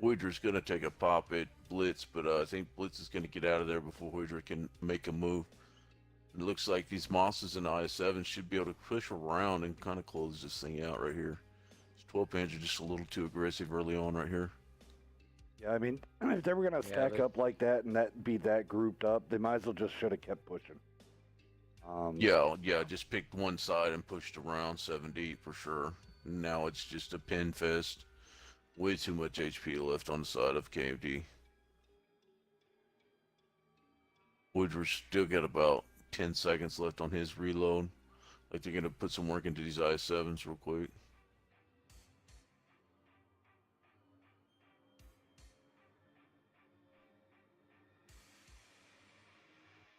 Voyager's going to take a pop at Blitz, but I think Blitz is going to get out of there before Voyager can make a move. It looks like these Mosses and IS-7 should be able to push around and kind of close this thing out right here. 12 Panzer just a little too aggressive early on right here. Yeah, I mean, if they were going to stack up like that and that be that grouped up, they might as well just should have kept pushing. Yeah, just picked one side and pushed around 7 deep for sure. Now it's just a pin fest. Way too much HP left on the side of KMD. Woodward's still got about 10 seconds left on his reload. Like they're going to put some work into these IS-7s real quick.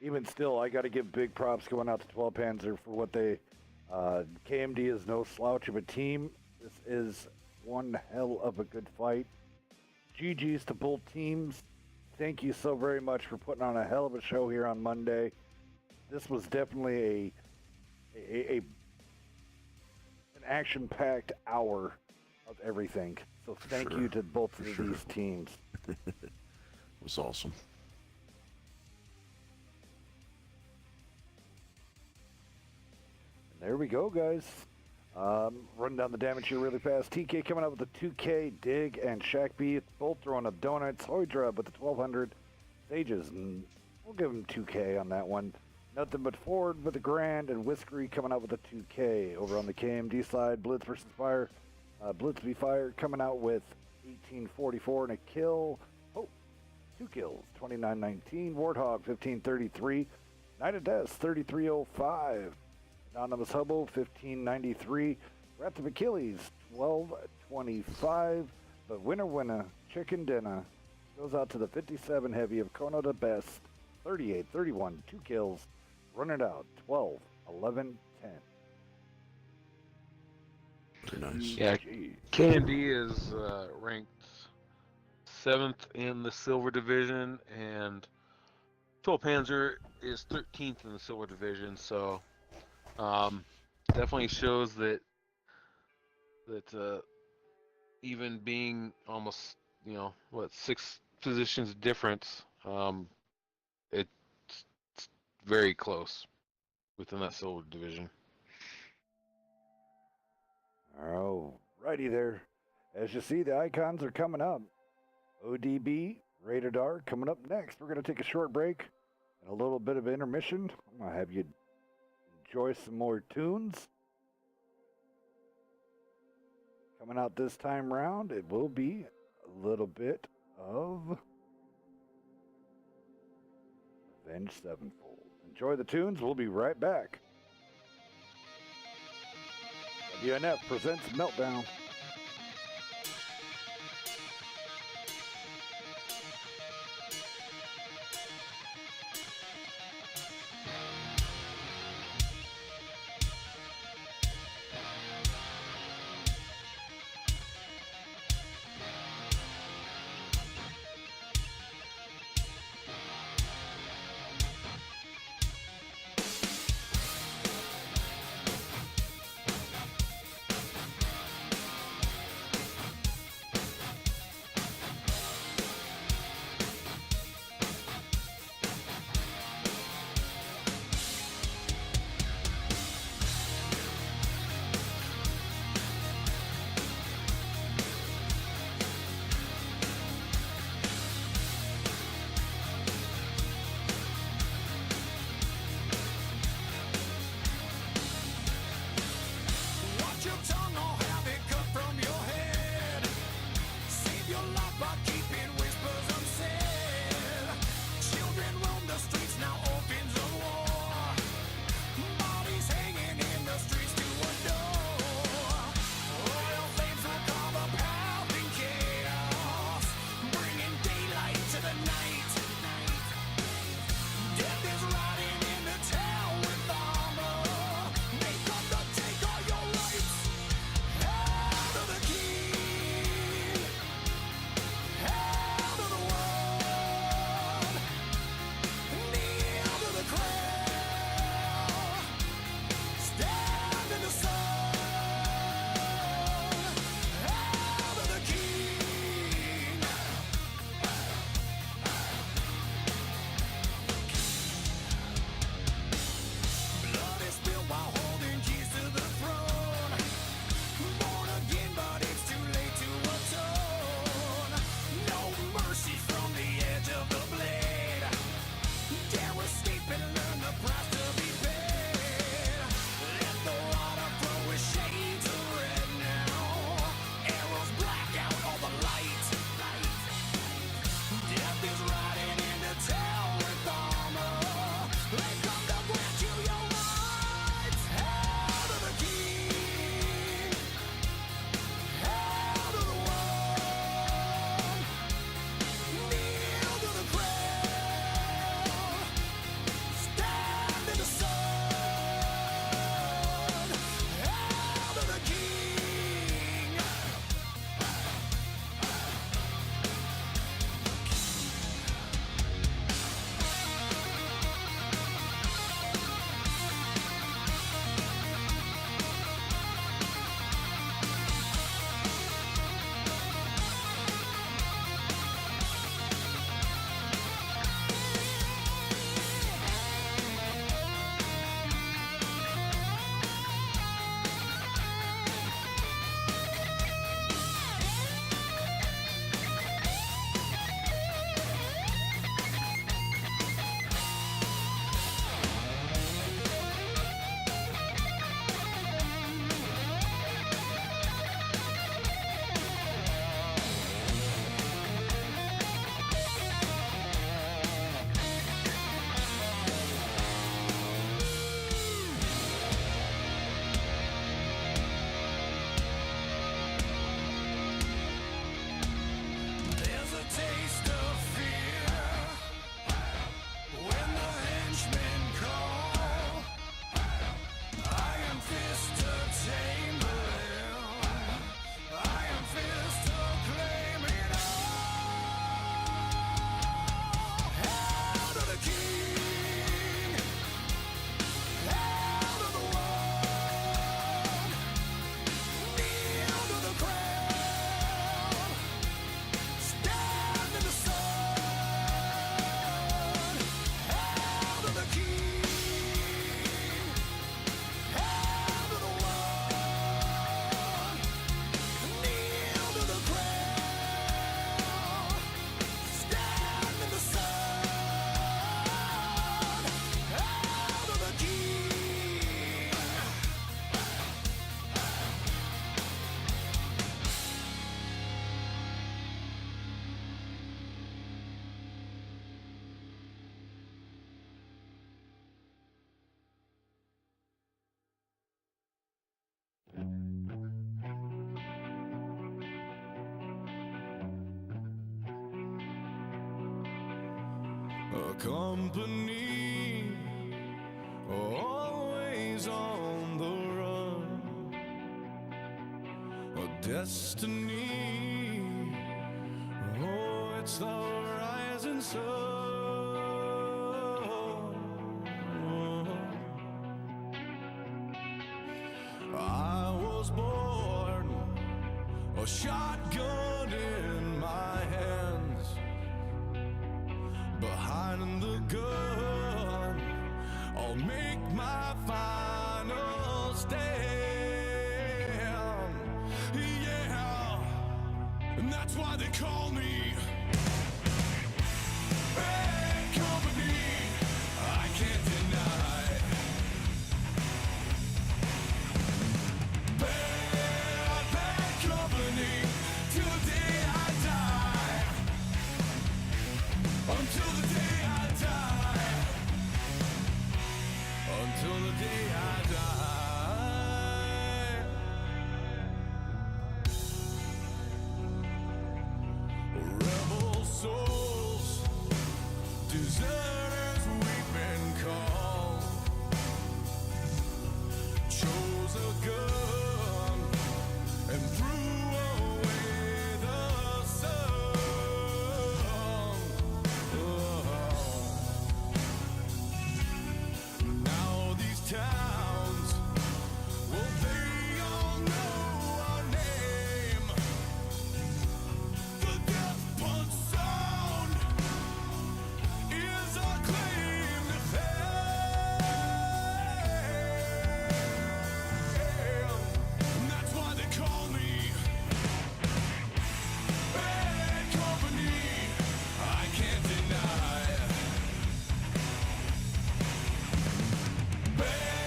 Even still, I got to give big props going out to 12 Panzer for what they. KMD is no slouch of a team. This is one hell of a good fight. GG's to both teams. Thank you so very much for putting on a hell of a show here on Monday. This was definitely an action-packed hour of everything. So thank you to both of these teams. It was awesome. There we go, guys. Run down the damage here really fast. TK coming up with a 2K, Dig and Shaq B both throwing up donuts. Hoydra with the 1200 Sages, and we'll give him 2K on that one. Nothing but Ford with a grand, and Whiskery coming out with a 2K. Over on the KMD side, Blitz versus Fire. Blitz v Fire coming out with 1844 and a kill. Oh, 2 kills, 2919. Warthog 1533. Knight of Death 3305. Anonymous Hobo, 1593. Wrath of Achilles, 1225. But winner, Chicken Dinner, goes out to the 57 Heavy of Kono the Best, 3831, 2 kills, run it out. 12, 11, 10. Very nice. Yeah, Gee. K&D is ranked 7th in the silver division, and Toll Panzer is 13th in the silver division. So definitely shows that even being almost, you know, what, 6 positions difference, it's very close within that silver division. All righty there. As you see, the icons are coming up. ODB, Rated R, coming up next. We're going to take a short break and a little bit of intermission. I'm going to have you enjoy some more tunes. Coming out this time round, it will be a little bit of Avenged Sevenfold. Enjoy the tunes. We'll be right back. WNF presents Meltdown. a company, always on the run, a destiny. Oh, it's the rising sun. I was born a shotgun in my hands, behind the gun I'll make my final stand. Yeah, and that's why they call me Bad Company. I can't deny bad company till the day I die. Until the day I die. Until the day I die. Rebel souls, deserters we've been called. Chose a gun and threw away the sun. Now these towns, well, they all know our name. The death punch sound is our claim to fame. And that's why they call me Bad Company. I can't deny bad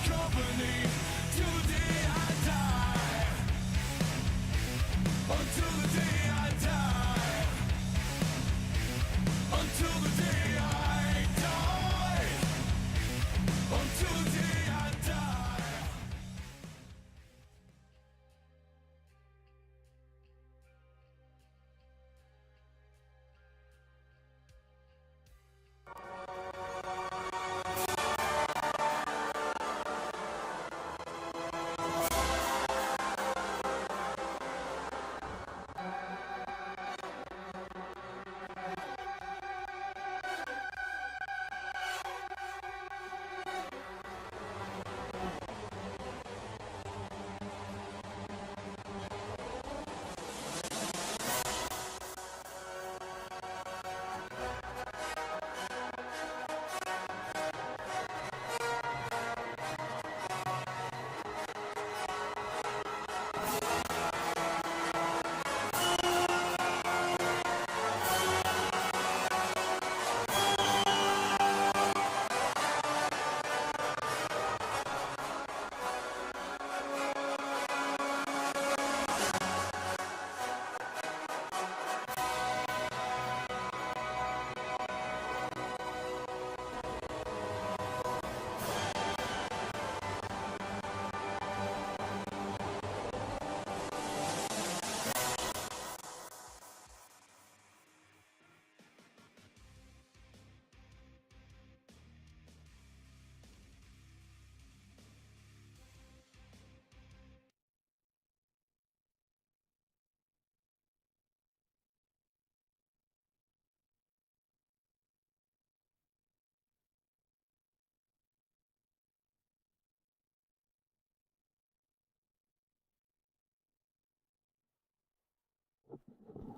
company till the day I die. Until the day I die. Until the day I die. Until the day I die.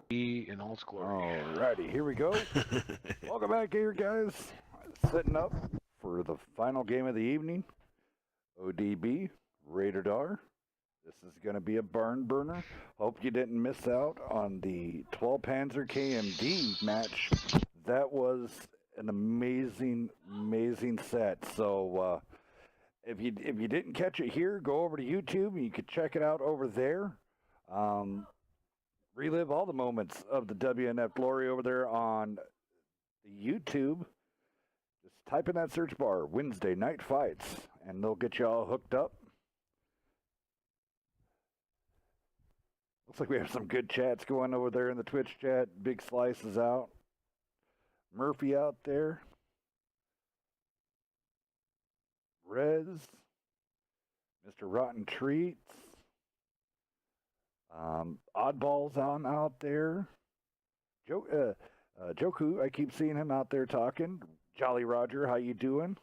Be in all its glory. Alrighty, here we go. Welcome back here, guys. Setting up for the final game of the evening. ODB, Rated R. This is going to be a barn burner. Hope you didn't miss out on the 12 Panzer KMD match. That was an amazing, amazing set. So if you didn't catch it here, go over to YouTube and you can check it out over there. Relive all the moments of the WNF glory over there on YouTube. Just type in that search bar, Wednesday Night Fights, and they'll get you all hooked up. Looks like we have some good chats going over there in the Twitch chat. Big Slice is out. Murphy out there. Rez. Mr. Rotten Treats. Oddballs on out there. Joku, I keep seeing him out there talking. Jolly Roger, how you doing?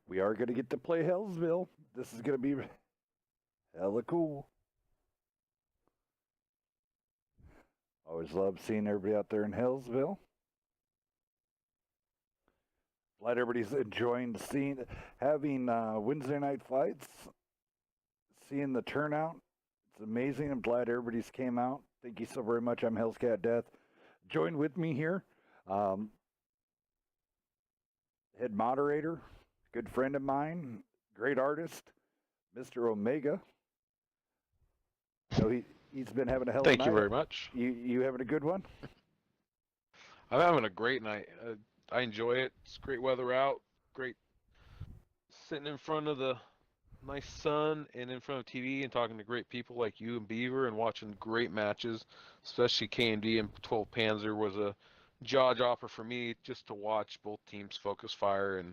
We are going to get to play Hellsville. This is going to be hella cool. Always love seeing everybody out there in Hellsville. Glad everybody's enjoying having Wednesday night fights, seeing the turnout. It's amazing. I'm glad everybody's came out. Thank you so very much. I'm Hellscat Death. Join with me here. Head moderator, good friend of mine, great artist, Mr. Omega. So he's been having a hell of a night. Thank you very much. You having a good one? I'm having a great night. I enjoy it. It's great weather out. Great sitting in front of the nice sun and in front of TV and talking to great people like you and Beaver and watching great matches, especially KMD and 12 Panzer was a jaw dropper for me just to watch both teams focus fire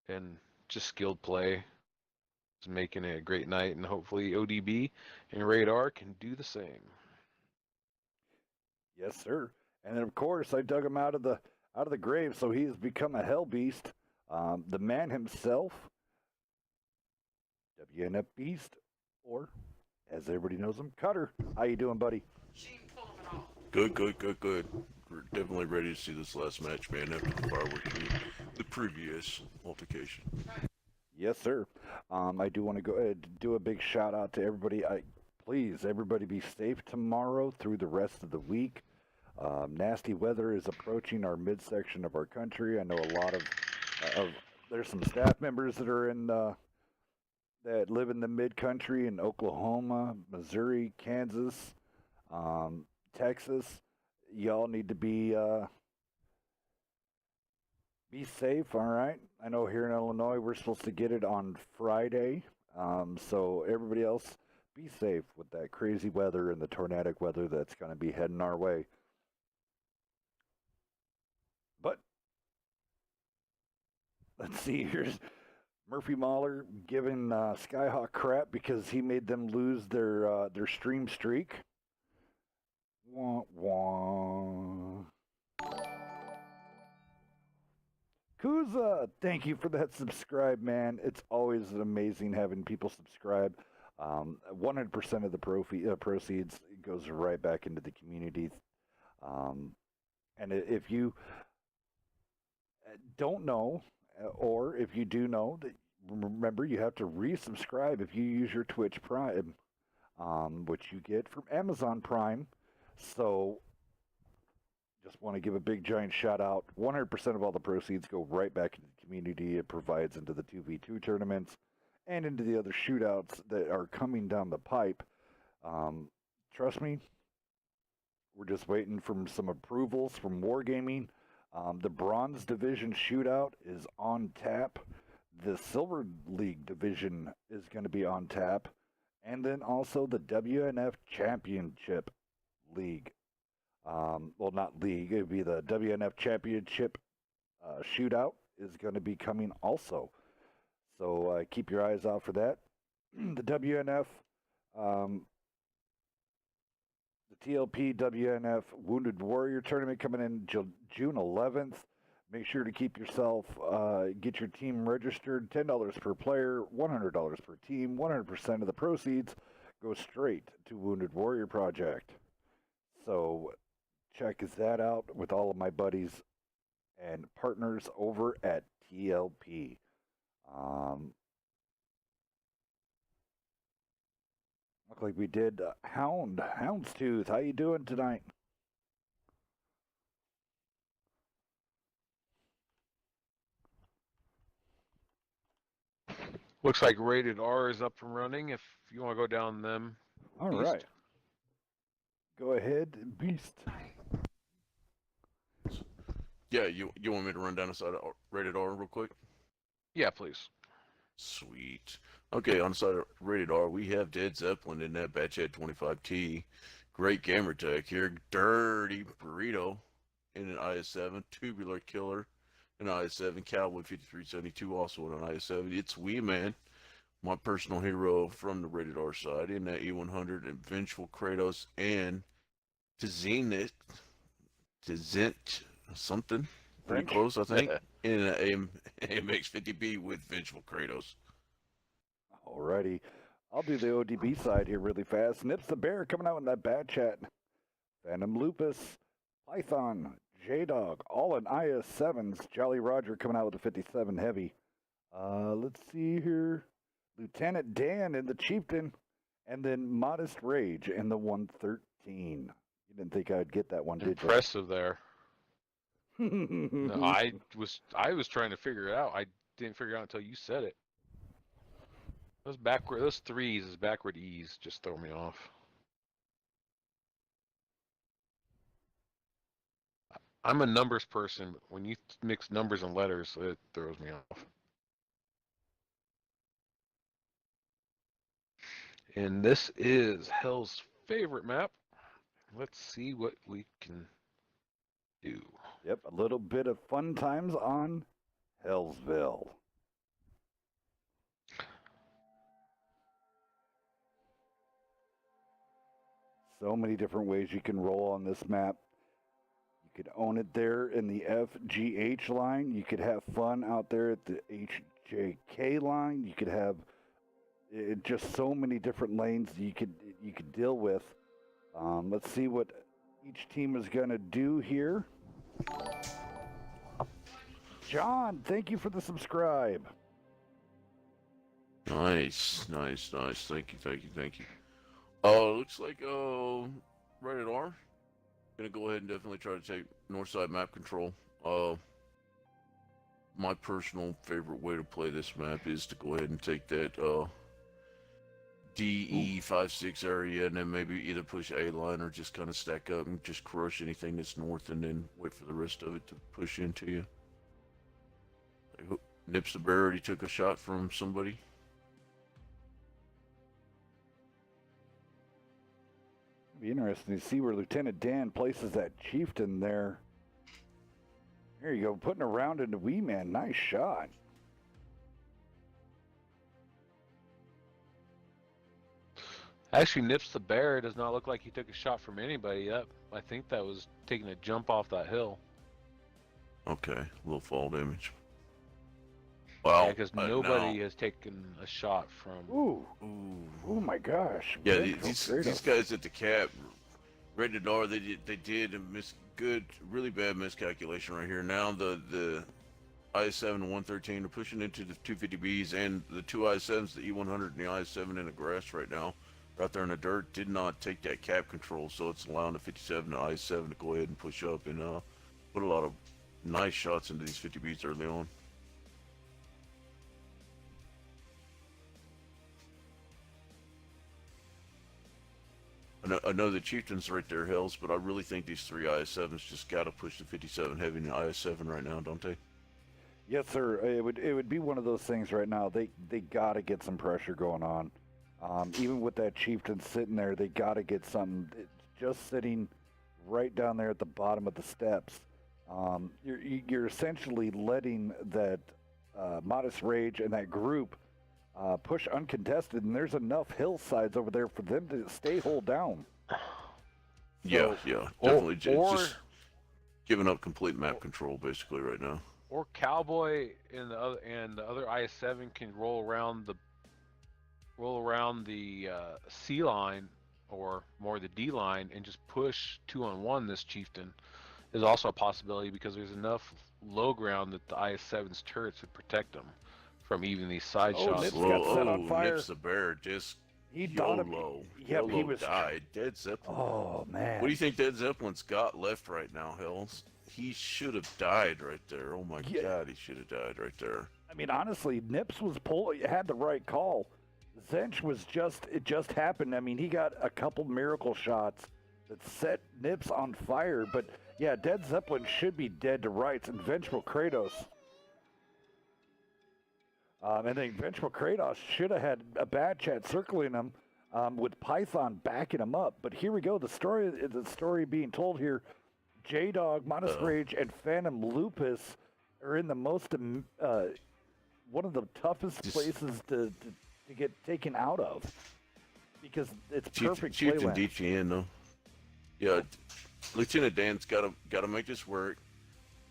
and just skilled play. It's making it a great night, and hopefully ODB and Radar can do the same. Yes, sir. And then of course I dug him out of the grave, so he's become a hell beast. The man himself, WNF Beast, or as everybody knows him, Cutter. How you doing, buddy? Good. We're definitely ready to see this last match, man, after the fireworks meet the previous altercation. Yes, sir. I do want to go ahead and do a big shout out to everybody. Please, everybody be safe tomorrow through the rest of the week. Nasty weather is approaching our midsection of our country. I know a lot of there's some staff members that are in that live in the mid-country in Oklahoma, Missouri, Kansas, Texas. Y'all need to be safe, all right? I know here in Illinois we're supposed to get it on Friday, so everybody else be safe with that crazy weather and the tornadic weather that's going to be heading our way. But let's see, here's Murphy Mahler giving Skyhawk crap because he made them lose their stream streak. Wah, wah. Kuza, thank you for that subscribe, man. It's always amazing having people subscribe. 100% of the proceeds goes right back into the community. And if you don't know, or if you do know, that remember you have to resubscribe if you use your Twitch Prime, which you get from Amazon Prime. So just want to give a big giant shout out. 100% of all the proceeds go right back into the community. It provides into the 2v2 tournaments and into the other shootouts that are coming down the pipe. Trust me, we're just waiting for some approvals from Wargaming. The Bronze Division shootout is on tap. The Silver League division is going to be on tap. And then also the WNF Championship League. Well, not league. It would be the WNF Championship shootout is going to be coming also. So keep your eyes out for that. The WNF, the TLP WNF Wounded Warrior Tournament coming in June 11th. Make sure to keep yourself, get your team registered. $10 per player, $100 per team. 100% of the proceeds go straight to Wounded Warrior Project. So check that out with all of my buddies and partners over at TLP. Look like we did Houndstooth. How you doing tonight? Looks like Rated R is up and running. If you want to go down them. All right. Go ahead, Beast. Yeah, you want me to run down the side of rated R real quick? Yeah, please. Sweet. Okay, on the side of rated R, we have Dead Zeppelin in that Batchat 25T. Great gamer tech here. Dirty Burrito in an IS-7. Tubular Killer in an IS-7. Cowboy 5372 also in an IS-7. It's Wee Man, my personal hero from the rated R side, in that E100, and Vengeful Kratos, and Tzint something. Pretty French? close, I think. In an AMX-50B with Vengeful Kratos. Alrighty. I'll do the ODB side here really fast. Nips the Bear coming out in that bad chat. Phantom Lupus, Python, J-Dog, all in IS-7s. Jolly Roger coming out with a 57 heavy. Let's see here. Lieutenant Dan in the Chieftain. And then Modest Rage in the 113. You didn't think I'd get that one, did you? Impressive there. No, I was trying to figure it out. I didn't figure it out until you said it. Those threes is backward E's just throw me off. I'm a numbers person, but when you mix numbers and letters, it throws me off. And this is Hell's favorite map. Let's see what we can do. Yep, a little bit of fun times on Hellsville. So many different ways you can roll on this map. You could own it there in the FGH line. You could have fun out there at the HJK line. You could have just so many different lanes you could deal with. Let's see what each team is going to do here. John, thank you for the subscribe. Nice. Thank you. Looks like rated R. Gonna go ahead and definitely try to take Northside map control. My personal favorite way to play this map is to go ahead and take that DE56 area and then maybe either push A line or just kind of stack up and just crush anything that's north and then wait for the rest of it to push into you. Nips the Bear already took a shot from somebody. Be interesting to see where Lieutenant Dan places that Chieftain there. There you go, putting a round into Wee Man. Nice shot. Actually, Nips the Bear does not look like he took a shot from anybody. I think that was taking a jump off that hill. Okay, a little fall damage. Well, because nobody has taken a shot from. Ooh. Oh my gosh. Yeah, these guys at the cap, rated R, they did a really bad miscalculation right here. Now the IS-7 and 113 are pushing into the 250Bs and the two IS-7s, the E100 and the IS-7 in the grass right now. Out there in the dirt, did not take that cap control, so it's allowing the 57 and IS-7 to go ahead and push up and put a lot of nice shots into these 50Bs early on. I know the Chieftain's right there, Hells, but I really think these three IS-7s just got to push the 57 heavy and the IS-7 right now, don't they? Yes, sir. It would be one of those things right now. They got to get some pressure going on. Even with that Chieftain sitting there, they got to get something. It's just sitting right down there at the bottom of the steps. You're essentially letting that Modest Rage and that group push uncontested, and there's enough hillsides over there for them to stay hold down. Yeah, definitely. Just giving up complete map control basically right now. Or Cowboy and the other IS-7 can roll around the C line or more the D line and just push 2-on-1 this Chieftain is also a possibility because there's enough low ground that the IS-7's turrets would protect them from even these side shots. Nips got set on fire. Nips the Bear just he died. Yep, he was died. Dead Zeppelin. Oh man. What do you think Dead Zeppelin's got left right now, Hells? He should have died right there. Oh my God, he should have died right there. I mean, honestly, Nips had the right call. Zench was it just happened. I mean, he got a couple miracle shots that set Nips on fire. But yeah, Dead Zeppelin should be dead to rights, and Vengeful Kratos. And then Vengeful Kratos should have had a bad chat circling him with Python backing him up. But here we go. The story being told here. J-Dog, Modest Rage, and Phantom Lupus are in the most one of the toughest places to get taken out of because it's perfect Chief playland. and DGN though. Yeah, Lieutenant Dan's got to make this work.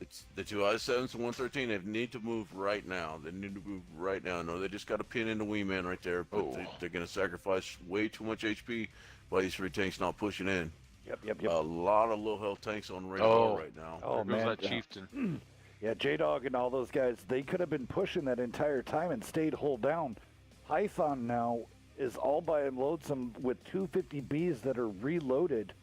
It's the two I-7s and 113. They need to move right now. They need to move right now. No, they just got to pin in the wee man right there. But they're going to sacrifice way too much HP by these 3 tanks not pushing in. Yep. A lot of low health tanks on radar right now. Oh man, that Chieftain. Yeah, J-Dog and all those guys, they could have been pushing that entire time and stayed hold down. Python now is all by and lonesome with 250Bs that are reloaded.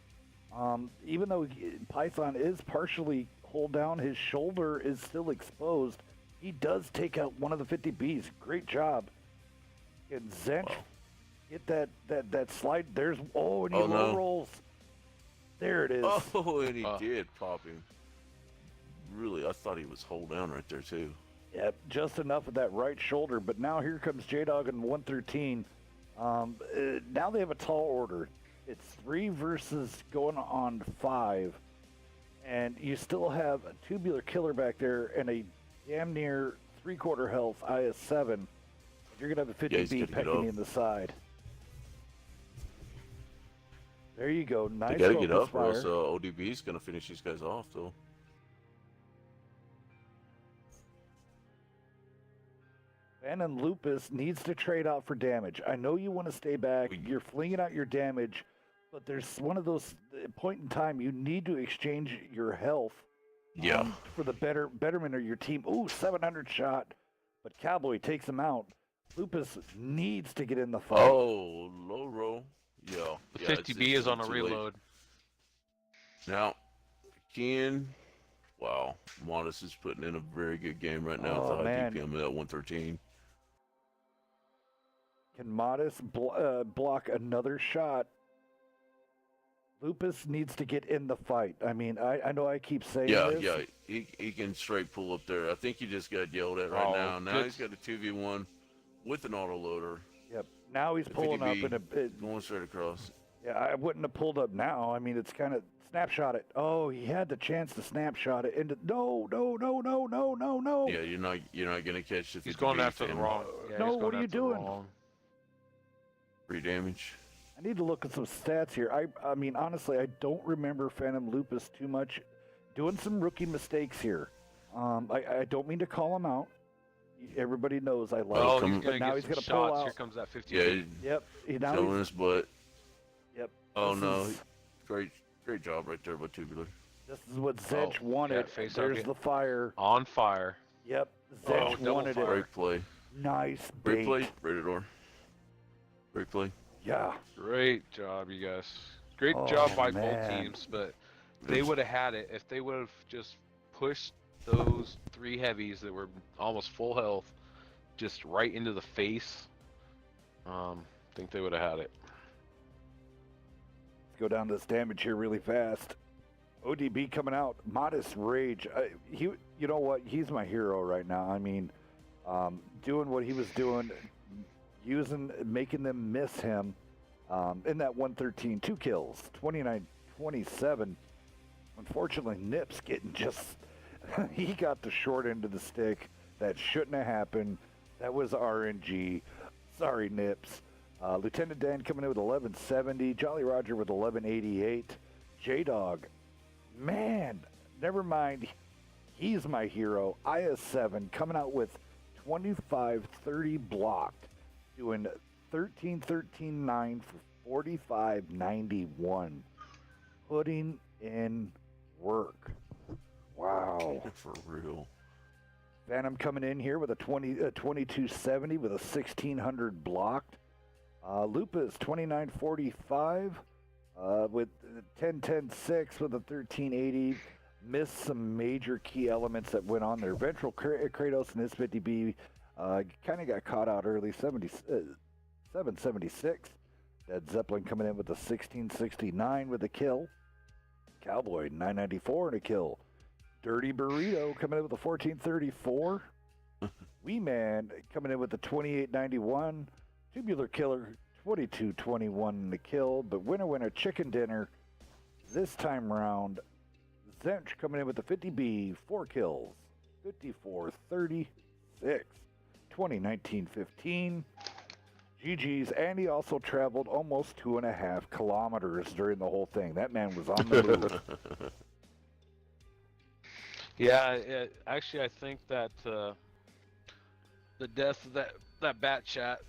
Even though Python is partially hold down, his shoulder is still exposed. He does take out one of the 50Bs. Great job. And Zench, get that slide. There's, and he low rolls. There it is. Oh, and he did pop him. Really, I thought he was hold down right there too. Yep, just enough of that right shoulder. But now here comes J-Dog and 113. Now they have a tall order. It's 3 versus going on 5. And you still have a Tubular Killer back there and a damn near 3/4 health IS-7. You're going to have a 50B pecking in the side. There you go. Nice. They got to get up, or else ODB is going to finish these guys off, though. Phantom Lupus needs to trade out for damage. I know you want to stay back. You're flinging out your damage, but there's one of those point in time you need to exchange your health. For the betterment of your team. Ooh, 700 shot, but Cowboy takes him out. Lupus needs to get in the fight. Oh, low roll. Yeah. The 50B is on a reload. Now, Ken, wow, Modest is putting in a very good game right now. Oh, with the high man. DPM at 113. Can Modest block another shot? Lupus needs to get in the fight. I mean, I know I keep saying this. Yeah, he can straight pull up there. I think he just got yelled at right now. Now he's got a 2v1 with an autoloader. Yep. Now he's pulling up in going straight across. Yeah, I wouldn't have pulled up now. I mean, it's kind of snapshot it. Oh, he had the chance to snapshot it into no. Yeah, you're not gonna catch the 50B. He's going after the wrong. Yeah, No, what are you doing? 3 damage. I need to look at some stats here. I mean, honestly, I don't remember Phantom Lupus too much. Doing some rookie mistakes here. I don't mean to call him out. Everybody knows I like him, but now he's going to pull out. Here comes that 50. Yeah, yep. Showing his butt. Yep. Oh no, great job right there by Tubular. This is what Zench wanted. There's the fire. On fire. Yep. Zench wanted it. Great play. Nice Great bait. play, Predator. Great play. Yeah. Great job, you guys. Great job by both teams, but they would have had it if they would have just pushed those 3 heavies that were almost full health just right into the face. I think they would have had it. Let's go down this damage here really fast. ODB coming out. Modest Rage. You know what? He's my hero right now. I mean, doing what he was doing, making them miss him in that 113. 2 kills, 29-27. Unfortunately, Nips getting just... he got the short end of the stick. That shouldn't have happened. That was RNG. Sorry, Nips. Lieutenant Dan coming in with 1170. Jolly Roger with 1188. J-Dog. Man, never mind. He's my hero. IS-7 coming out with 2530 blocked. Doing 13-13-9 for 45-91. Putting in work. Wow. For real. Phantom coming in here with a 2270 with a 1600 blocked. Lupus 2945 with 10-10-6 with a 1380. Missed some major key elements that went on there. Ventral Kratos and his 50B kind of got caught out early, 776. Dead Zeppelin coming in with a 1669 with a kill. Cowboy 994 and a kill. Dirty Burrito coming in with a 1434. Wee Man coming in with a 2891. Tubular Killer 2221 and a kill. But winner Chicken Dinner this time round. Zench coming in with a 50B, 4 kills. 5436. 2019-15. GG's, and he also traveled almost 2.5 kilometers during the whole thing. That man was on the move. Yeah, actually, I think that the death of that bat chat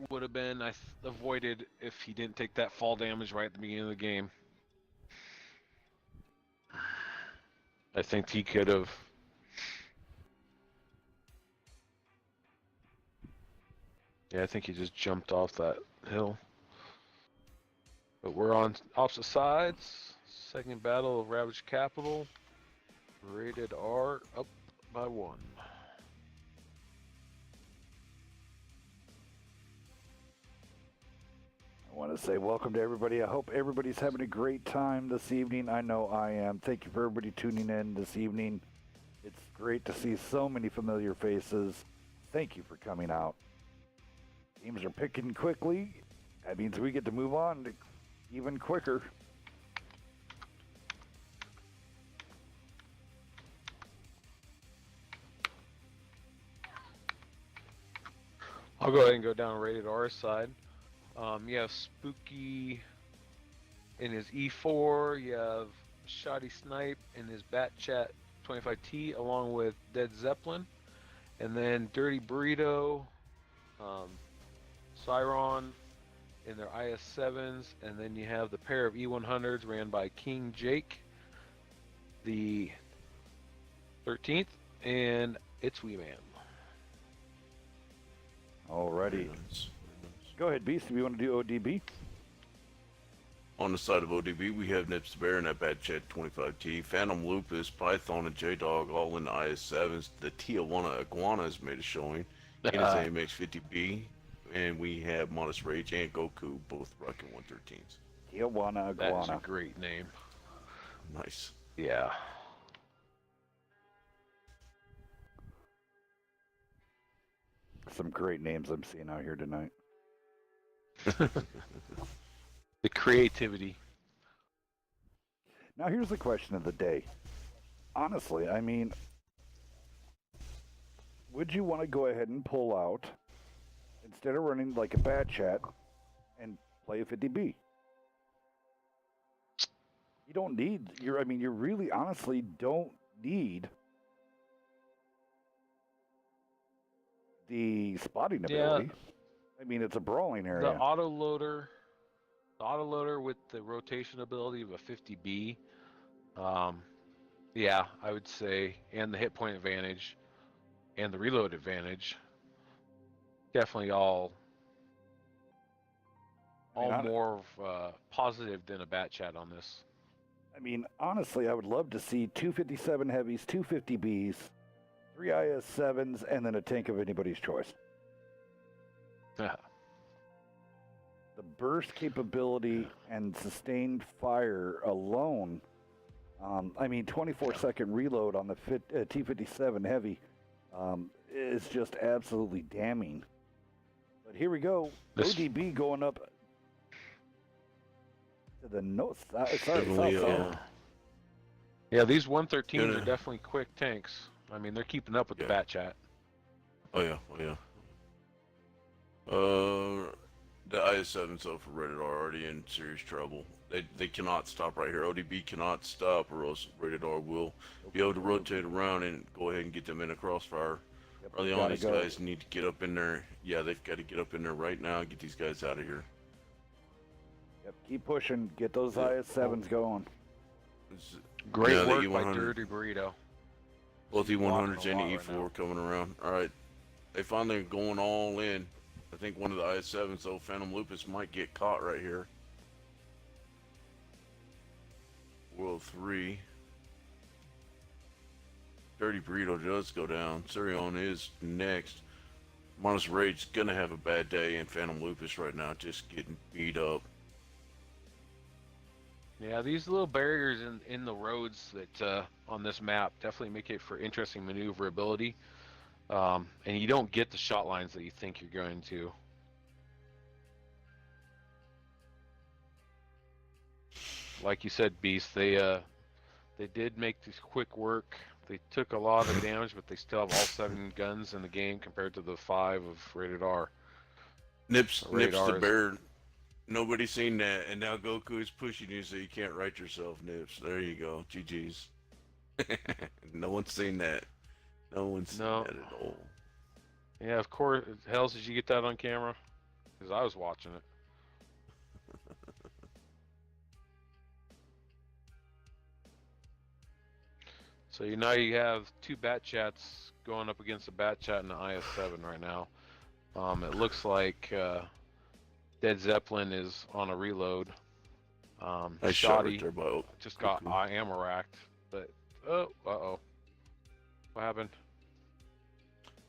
would have been avoided if he didn't take that fall damage right at the beginning of the game. I think he could have. Yeah, I think he just jumped off that hill. But we're on opposite sides. Second battle of Ravage Capital. Rated R up by 1. I want to say welcome to everybody. I hope everybody's having a great time this evening. I know I am. Thank you for everybody tuning in this evening. It's great to see so many familiar faces. Thank you for coming out. Teams are picking quickly. That means we get to move on to even quicker. I'll go ahead and go down rated R side. You have Spooky in his E4. You have Shoddy Snipe in his Bat Chat 25T along with Dead Zeppelin. And then Dirty Burrito, Cyron in their IS-7s. And then you have the pair of E100s ran by King Jake, the 13th, and it's Wee Man. Alrighty. Go ahead, Beast, if you want to do ODB. On the side of ODB, we have Nips the Bear in that Bat Chat 25T, Phantom Lupus, Python, and J-Dog all in the IS-7s. The Tijuana Iguana has made a showing in his AMX-50B. And we have Modest Rage and Goku both rocking 113s. Tijuana Iguana. That's a great name. Nice. Yeah. Some great names I'm seeing out here tonight. The creativity. Now here's the question of the day. Honestly, I mean, would you want to go ahead and pull out, instead of running like a Bat Chat, and play a 50B? You don't need, you really honestly don't need the spotting ability. Yeah. I mean, it's a brawling area. The autoloader with the rotation ability of a 50B, yeah, I would say, and the hit point advantage and the reload advantage, definitely all more positive than a Bat Chat on this. I mean, honestly, I would love to see 257 heavies, 250Bs, 3 IS-7s, and then a tank of anybody's choice. Yeah. The burst capability and sustained fire alone, 24-second reload on the T-57 Heavy is just absolutely damning. But here we go. ODB going up to the north side. Yeah, these 113s are definitely quick tanks. I mean, they're keeping up with the Bat Chat. Oh yeah. The IS-7s though for Rated R already in serious trouble. They cannot stop right here. ODB cannot stop, or else Rated R will be able to rotate around and go ahead and get them in a crossfire. Yep, Early on, these guys need to get up in there. Yeah, they've got to get up in there right now and get these guys out of here. Yep, keep pushing. Get those IS-7s going. Great work by Dirty Burrito. Both E100s and the E4 coming around. All right, they finally going all in. I think one of the IS-7s, though, Phantom Lupus, might get caught right here. World 3. Dirty Burrito does go down. Surion is next. Modest Rage's gonna have a bad day, and Phantom Lupus right now just getting beat up. Yeah, these little barriers in the roads that on this map definitely make it for interesting maneuverability. And you don't get the shot lines that you think you're going to. Like you said, Beast, they did make this quick work. They took a lot of damage, but they still have all 7 guns in the game compared to the 5 of Rated R. Nips Rated the R is- bear. Nobody's seen that, and now Goku is pushing you so you can't right yourself, Nips. There you go. GG's. No one's seen that. No one's seen No. that at all. Yeah, of course. Hells, did you get that on camera? Because I was watching it. So now you have 2 Bat Chats going up against a Bat Chat and an IS-7 right now. It looks like Dead Zeppelin is on a reload. Nice shot right Shoddy there by just got Goku. ammo racked, but uh-oh. What happened?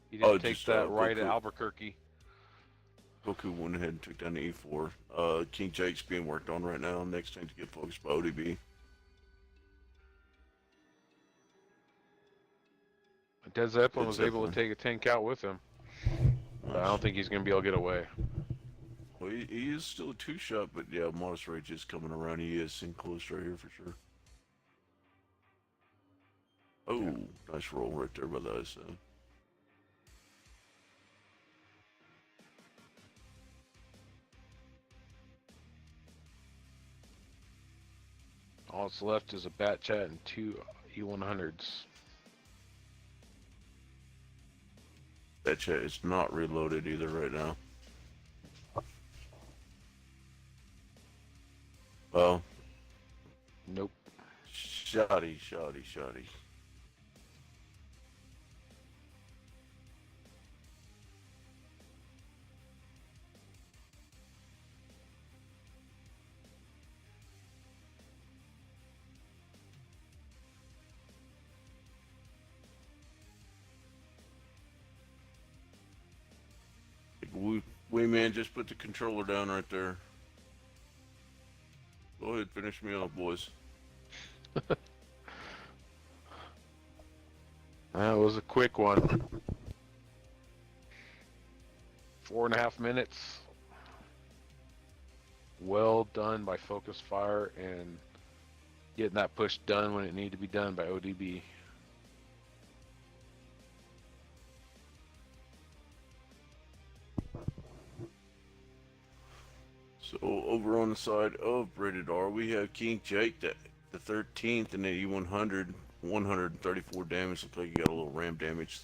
He didn't take just, that right at Goku. Albuquerque. Goku went ahead and took down the E4. King Jake's being worked on right now. Next thing to get focused by ODB. Dead Zeppelin Dead was able to Zeppelin. take a tank out with him. But I don't think he's going to be able to get away. Well, he is still a 2-shot, but yeah, Modest Rage is coming around. He is in close right here for sure. Oh, nice roll right there by the IS-7. All that's left is a Bat Chat and 2 E100s. That chat is not reloaded either right now. Well, Nope. shoddy. We man, just put the controller down right there. Go ahead, finish me off, boys. That was a quick one. 4.5 minutes. Well done by Focus Fire and getting that push done when it needed to be done by ODB. So over on the side of Rated R, we have King Jake, the 13th, and the E100, 134 damage. Looks like you got a little ram damage.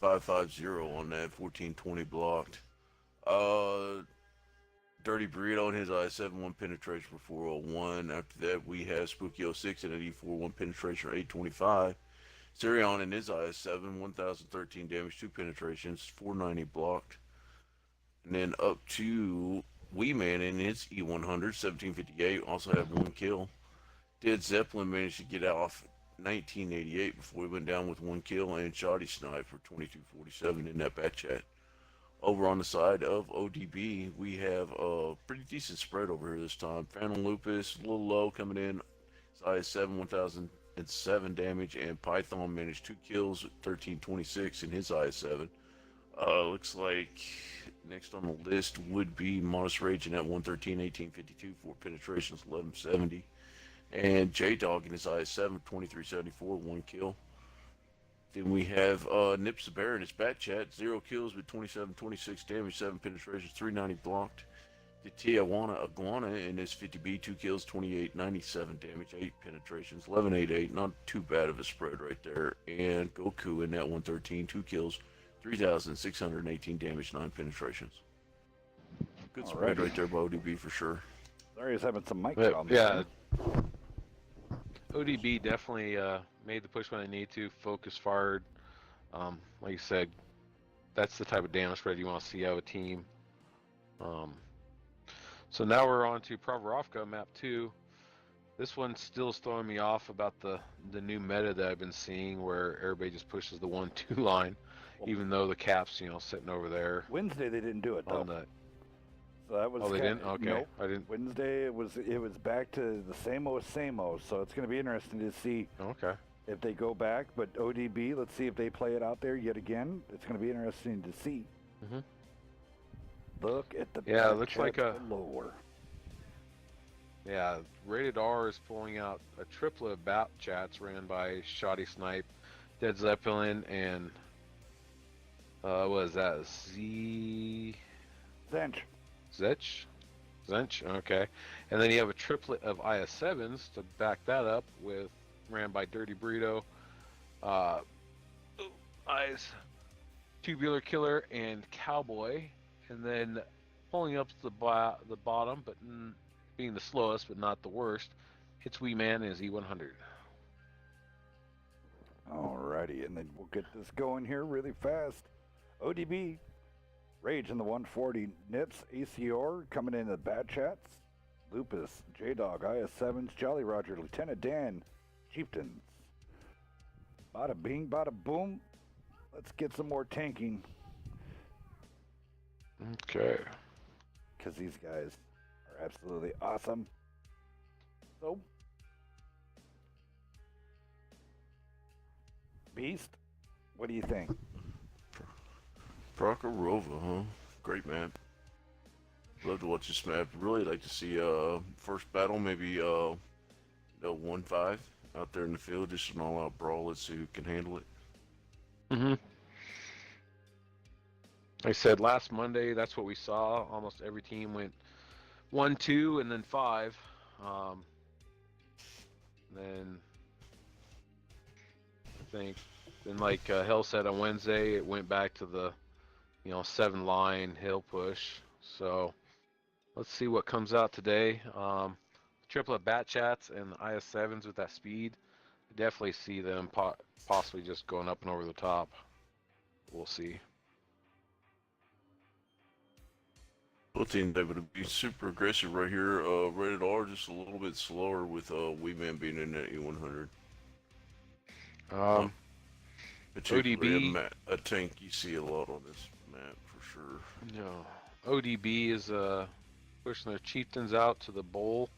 550 on that, 1420 blocked. Dirty Burrito and his IS-7, 1 penetration for 401. After that, we have Spooky 06 and an E4, 1 penetration for 825. Sirion and his IS-7, 1013 damage, 2 penetrations, 490 blocked. And then up to Wee Man and his E100, 1758, also had 1 kill. Dead Zeppelin managed to get off 1988 before he went down with 1 kill, and Shoddy Snipe for 2247 in that Bat Chat. Over on the side of ODB, we have a pretty decent spread over here this time. Phantom Lupus, a little low coming in. Size 7, 1007 damage, and Python managed 2 kills, 1326 in his IS-7. Looks like next on the list would be Modest Rage in at 113, 1852, 4 penetrations, 1170. And J-Dog in his IS-7, 2374, 1 kill. Then we have Nips the Bear in his Bat Chat, 0 kills with 2726 damage, 7 penetrations, 390 blocked. The Tijuana Iguana in his 50B, 2 kills, 2897 damage, 8 penetrations, 1188. Not too bad of a spread right there. And Goku in that 113, 2 kills, 3618 damage, 9 penetrations. Good spread right there by ODB for sure. Sorry, he's having some mic But, problems. yeah, ODB definitely made the push when they need to. Focus fired. Like you said, that's the type of damage spread you want to see out of a team. So now we're on to Pravorovka, map 2. This one still is throwing me off about the new meta that I've been seeing, where everybody just pushes the 1-2 line, even though the cap's sitting over there. Wednesday they didn't do it though. On the So that was. Oh, they kinda, didn't? Okay. Nope. I didn't. Wednesday it was back to the same old. So it's going to be interesting to see Okay. if they go back. But ODB, let's see if they play it out there yet again. It's going to be interesting to see. Mhm. Look at the Yeah, it looks like a lower. Yeah, Rated R is pulling out a triplet of bat chats ran by Shoddy Snipe, Dead Zeppelin, and what is that? Zench. Zench, okay. And then you have a triplet of IS-7s to back that up with ran by Dirty Burrito, Eyes, Tubular Killer, and Cowboy. And then pulling up to the bottom, but being the slowest but not the worst, Hits Wee Man is E100. Alrighty, and then we'll get this going here really fast. ODB, Rage in the 140, Nips, ACR coming in the Bad Chats, Lupus, J-Dog, IS-7s, Jolly Roger, Lieutenant Dan, Chieftains. Bada bing, bada boom. Let's get some more tanking. Okay. Because these guys are absolutely awesome. So, Beast, what do you think? Prokharova, huh? Great map. Love to watch this map. Really like to see first battle, maybe 1-5 out there in the field, just an all-out brawl. Let's see who can handle it. Like I said last Monday, that's what we saw. Almost every team went 1-2 and then 5. Then I think, then like Hill said on Wednesday, it went back to the 7-line hill push. So let's see what comes out today. Triplet bat chats and the IS-7s with that speed. I definitely see them possibly just going up and over the top. We'll see. Both teams able to be super aggressive right here. Rated R just a little bit slower with Wee Man being in that E100. ODB, a tank you see a lot on this map for sure. no. ODB is pushing their chieftains out to the bowl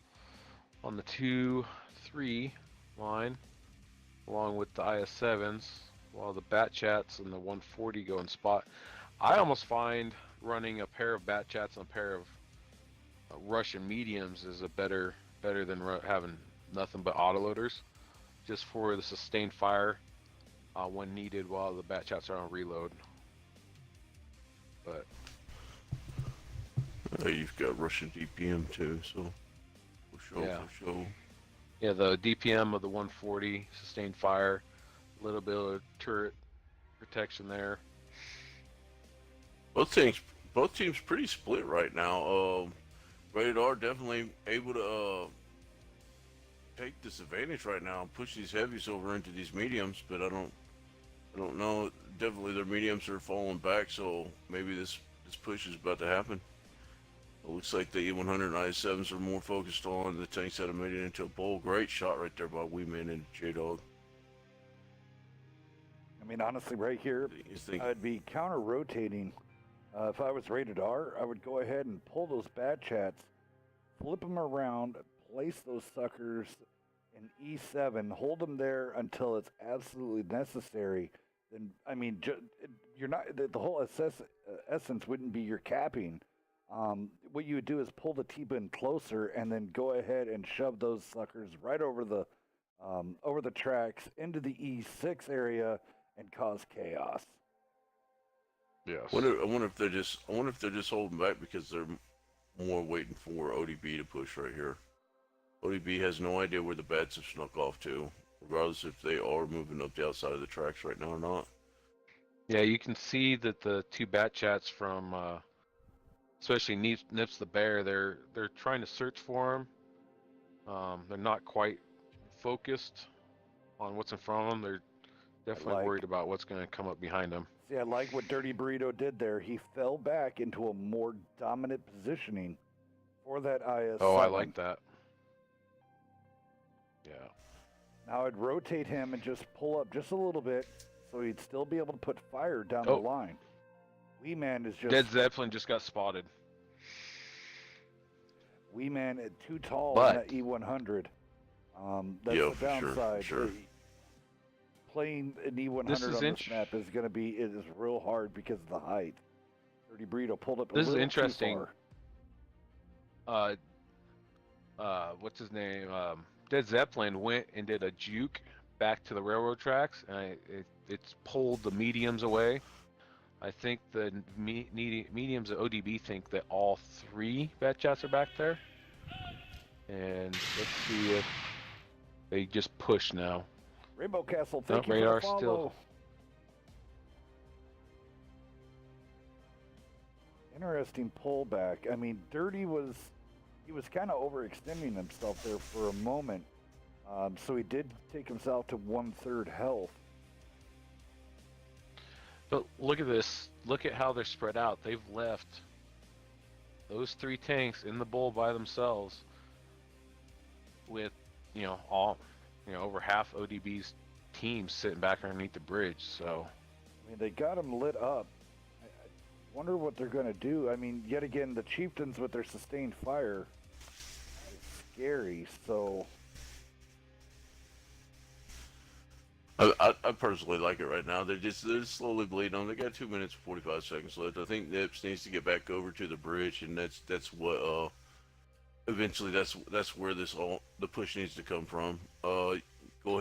on the 2-3 line, along with the IS-7s, while the bat chats and the 140 go in spot. I almost find running a pair of bat chats and a pair of Russian mediums is a better than having nothing but autoloaders, just for the sustained fire when needed while the bat chats are on reload. But You've got Russian DPM too, so for sure. Yeah, the DPM of the 140 sustained fire, a little bit of turret protection there. Both teams pretty split right now. Rated R definitely able to take this advantage right now and push these heavies over into these mediums, but I don't know. Definitely their mediums are falling back, so maybe this push is about to happen. It looks like the E100 and IS-7s are more focused on the tanks that have made it into a bowl. Great shot right there by Wee Man and J-Dog. I mean, honestly, right here, I'd be counter-rotating. If I was Rated R, I would go ahead and pull those bad chats, flip them around, place those suckers in E7, hold them there until it's absolutely necessary. Then, I mean, you're not, the whole essence wouldn't be your capping. What you would do is pull the T-Bin in closer and then go ahead and shove those suckers right over the tracks into the E6 area and cause chaos. Yes. I wonder if they're just holding back because they're more waiting for ODB to push right here. ODB has no idea where the bats have snuck off to, regardless if they are moving up the outside of the tracks right now or not. Yeah, you can see that the two bat chats from, especially Nips the Bear, they're trying to search for him. They're not quite focused on what's in front of them. They're definitely worried about what's going to come up behind them. See, I like what Dirty Burrito did there. He fell back into a more dominant positioning for that IS-7. Oh, I like that. Yeah. Now I'd rotate him and just pull up just a little bit so he'd still be able to put fire down the line. Wee Man is just... Dead Zeppelin just got spotted. Wee Man at too tall But- on that E100. That's Yeah, the for sure, downside. sure. Playing an E100 This is on this map is going to be real hard because of the height. Dirty Burrito pulled up a This is little interesting. too far. What's his name? Led Zeppelin went and did a juke back to the railroad tracks, and it's pulled the mediums away. I think the mediums at ODB think that all 3 bat chats are back there. And let's see if they just push now. Rainbow Castle, No, thank you for radar the follow. still- Interesting pullback. I mean, Dirty was kind of overextending himself there for a moment. So he did take himself to 1/3 health. But look at this. Look at how they're spread out. They've left those 3 tanks in the bowl by themselves with, over half ODB's team sitting back underneath the bridge. So, I mean, they got them lit up. I wonder what they're going to do. I mean, yet again, the Chieftains with their sustained fire is scary. So, I personally like it right now. They're slowly bleeding on. They got 2 minutes and 45 seconds left. I think Nips needs to get back over to the bridge, and that's what eventually that's where the push needs to come from. Go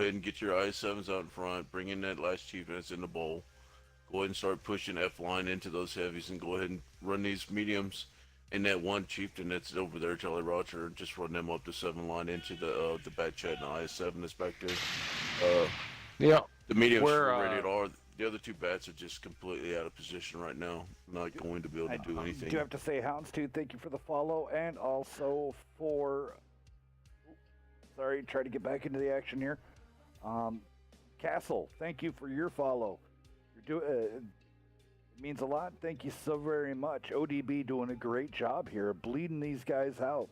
ahead and get your IS-7s out in front. Bring in that last chief that's in the bowl. Go ahead and start pushing F line into those heavies, and go ahead and run these mediums. And that one chieftain that's over there, Jolly Roger, just run them up to 7 line into the bat chat and the IS-7 that's back there. yeah. The mediums Where, are rated R. The other 2 bats are just completely out of position right now. Not going to be able to do anything. I do have to say, Houndstooth, thank you for the follow, and also for... Sorry, try to get back into the action here. Castle, thank you for your follow. It means a lot. Thank you so very much. ODB doing a great job here, bleeding these guys out.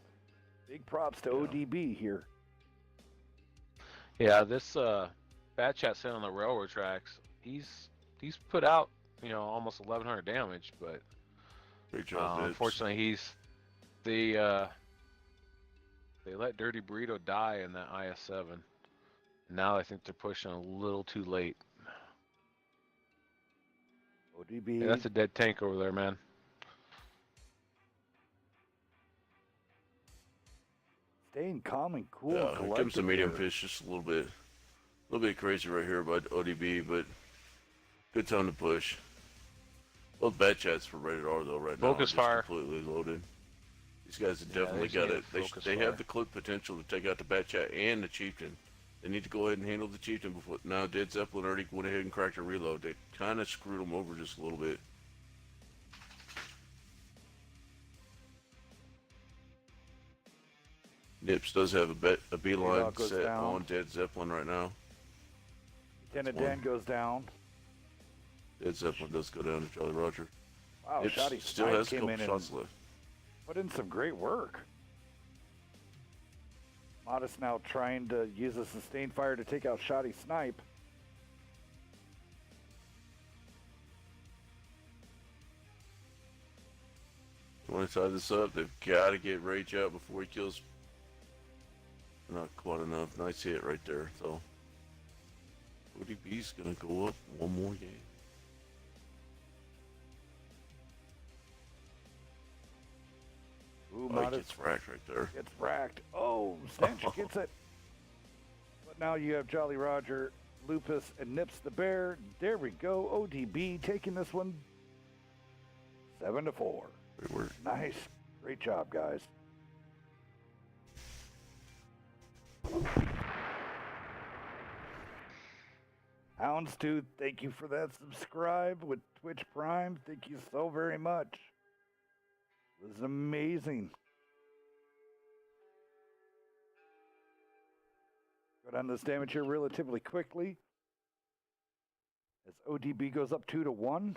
Big props to ODB here. Yeah, this bat chat sitting on the railroad tracks, he's put out, almost 1,100 damage, but Great job, Nips. unfortunately they let Dirty Burrito die in that IS-7. Now I think they're pushing a little too late. ODB. Yeah, that's a dead tank over there, man. Staying calm and cool. Yeah, and here comes the collected medium here. fish, just a little bit crazy right here by ODB, but good time to push. Both bat chats for rated R though right now. Focus are just fire. Completely loaded. These guys have Yeah, definitely they got need it. to focus They fire. have the clip potential to take out the bat chat and the chieftain. They need to go ahead and handle the chieftain before. Now, Led Zeppelin already went ahead and cracked a reload. They kind of screwed them over just a little bit. Nips does have a beeline Dog goes set down. on Led Zeppelin right now. Lieutenant one. Dan goes down. Led Zeppelin does go down to Jolly Roger. Wow, Nips Shotty still Snipe has a came couple in shots and left. put in some great work. Modest now trying to use a sustained fire to take out Shotty Snipe. Want to tie this up? They've got to get Rage out before he kills. Not quite enough. Nice hit right there. So ODB's gonna go up one more game. Ooh, Oh, he Modest gets racked right there. gets racked. Oh, Stench gets it. But now you have Jolly Roger, Lupus, and Nips the Bear. There we go. ODB taking this one 7-4. Great work. Nice. Great job, guys. Houndstooth, thank you for that subscribe with Twitch Prime. Thank you so very much. It was amazing. Go down this damage here relatively quickly. As ODB goes up 2-1.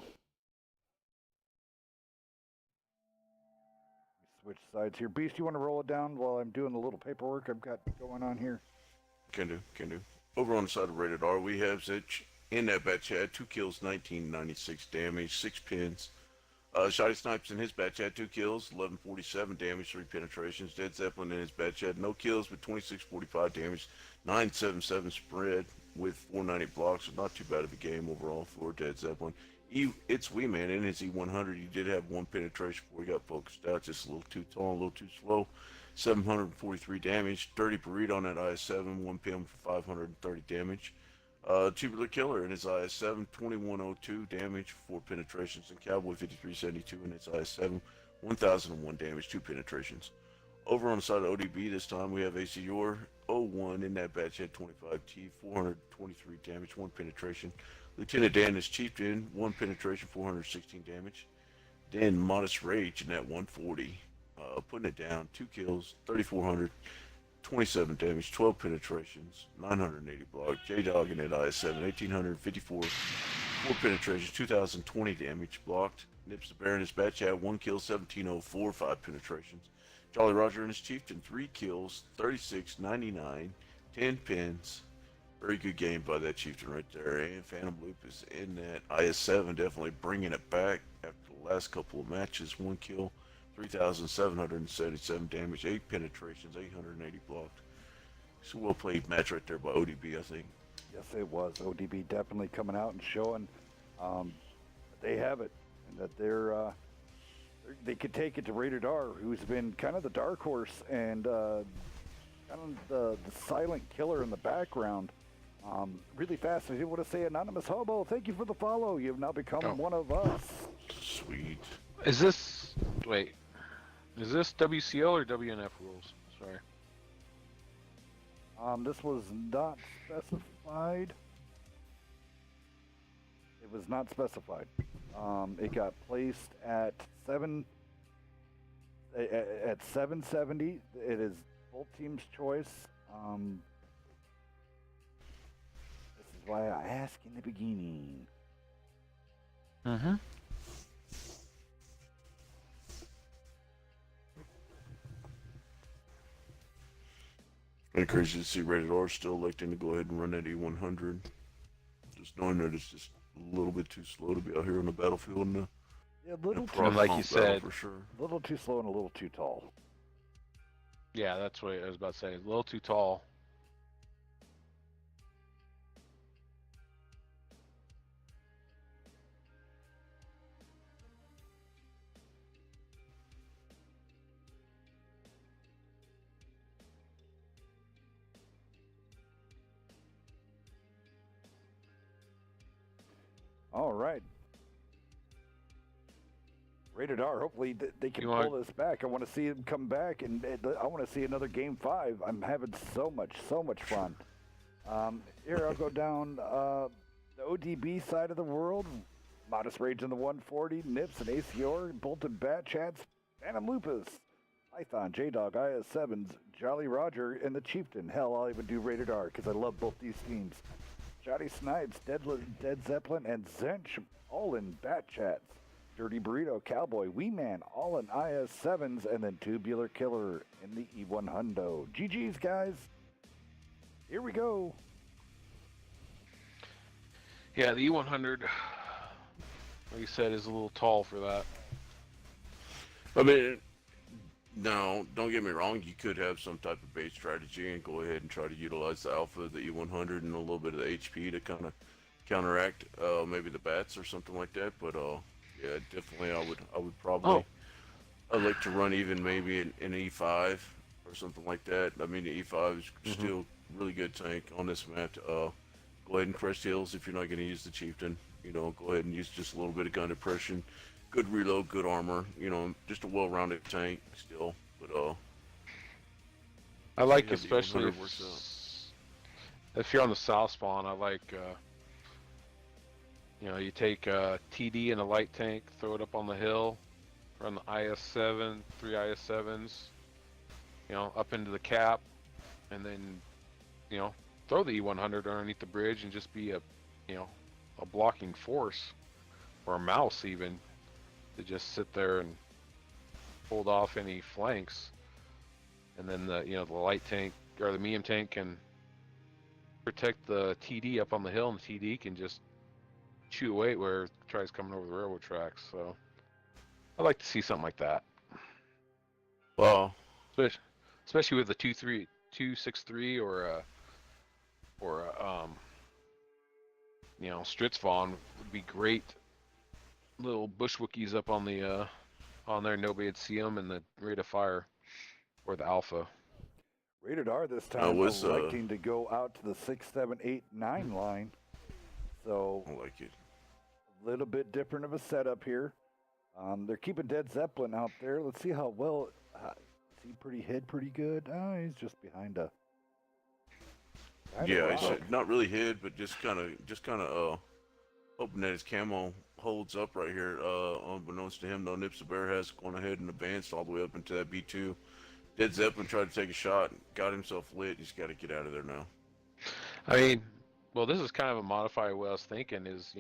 Switch sides here. Beast, you want to roll it down while I'm doing the little paperwork I've got going on here? Can do. Over on the side of Rated R, we have Zitch in that bat chat. 2 kills, 1996 damage, 6 pins. Shoddy Snipes in his batch had 2 kills, 1147 damage, 3 penetrations. Dead Zeppelin in his batch had no kills, but 2645 damage, 977 spread with 490 blocks. So not too bad of a game overall for Dead Zeppelin. It's Wee Man in his E100. He did have 1 penetration before he got focused out, just a little too tall, a little too slow. 743 damage. Dirty Burrito on that IS-7, 1 PM for 530 damage. Tubular Killer in his IS-7, 2102 damage, 4 penetrations, and Cowboy 5372 in his IS-7, 1001 damage, 2 penetrations. Over on the side of ODB this time, we have AC Yor, 01 in that batch, had 25T, 423 damage, 1 penetration. Lieutenant Dan is Chieftain, 1 penetration, 416 damage. Dan Modest Rage in that 140, putting it down, 2 kills, 3400. 27 damage, 12 penetrations, 980 block. J-Dog in that IS-7, 1854, 4 penetrations, 2020 damage blocked. Nips the Bear in his batch had 1 kill, 1704, 5 penetrations. Jolly Roger and his Chieftain, 3 kills, 3699, 10 pins. Very good game by that Chieftain right there. And Phantom Lupus in that IS-7, definitely bringing it back after the last couple of matches. 1 kill, 3,777 damage, 8 penetrations, 880 blocked. It's a well-played match right there by ODB, I think. Yes, it was. ODB definitely coming out and showing that they have it, and that they could take it to Rated R, who's been kind of the dark horse and kind of the silent killer in the background. Really fast, I did want to say, Anonymous Hobo, thank you for the follow. You've now become one of us. Sweet. Is this... Wait. Is this WCL or WNF rules? Sorry. This was not specified. It was not specified. It got placed at 770. It is both teams' choice. This is why I asked in the beginning. Mm-hmm. Kind of crazy to see Rated R still electing to go ahead and run that E100. Just knowing that it's just a little bit too slow to be out here on the battlefield. And Yeah, a little too, And like you said, for sure. a little too slow and a little too tall. Yeah, that's what I was about to say. A little too tall. All right. Rated R. Hopefully they can You pull want- this back. I want to see him come back, and I want to see another Game 5. I'm having so much fun. Here, I'll go down the ODB side of the world. Modest Rage in the 140, Nips and ACR, Bolton Bat Chats, Phantom Lupus, Python, J-Dog, IS-7s, Jolly Roger, and the Chieftain. Hell, I'll even do Rated R because I love both these teams. Jotty Snipes, Dead Zeppelin, and Zench, all in Bat Chats. Dirty Burrito, Cowboy, Wee Man, all in IS-7s, and then Tubular Killer in the E100. GG's, guys. Here we go. Yeah, the E100, like you said, is a little tall for that. I mean, no, don't get me wrong. You could have some type of bait strategy and go ahead and try to utilize the alpha, the E100, and a little bit of the HP to kind of counteract maybe the bats or something like that. But yeah, definitely, I would probably. I'd like to run even maybe an E5 or something like that. I mean, the E5 is still really good tank on this map. Go ahead and crest hills if you're not going to use the Chieftain. You know, go ahead and use just a little bit of gun depression. Good reload, good armor. You know, just a well-rounded tank still. But I like, yeah, the especially E100 works if you're on the south spawn, I like, you know, you take TD in a light tank, throw it up on the hill, run the IS-7, 3 IS-7s, you know, up into the cap, and then, you know, throw the E100 underneath the bridge and just be a, you know, a blocking force, or a mouse even, to just sit there and hold off any flanks. And then the, you know, the light tank or the medium tank can protect the TD up on the hill, and the TD can just chew away where it tries coming over the railroad tracks. So I'd like to see something like that, Well, especially with the 263 or Stritzvon would be great. Little bush Wookiees up on the on there, nobody'd see them in the rate of fire or the alpha. Rated R this time electing to go out to the 6, 7, 8, 9 line. So I like it. A little bit different of a setup here. They're keeping Dead Zeppelin out there. Let's see how well. Is he pretty good? Oh, he's just behind a. Yeah, he's not really hid, but just kind of hoping that his camo holds up right here. Unbeknownst to him, though, Nipsa Bear has gone ahead and advanced all the way up into that B2. Dead Zeppelin tried to take a shot, got himself lit. He's got to get out of there now. I mean, well, this is kind of a modifier. What I was thinking is,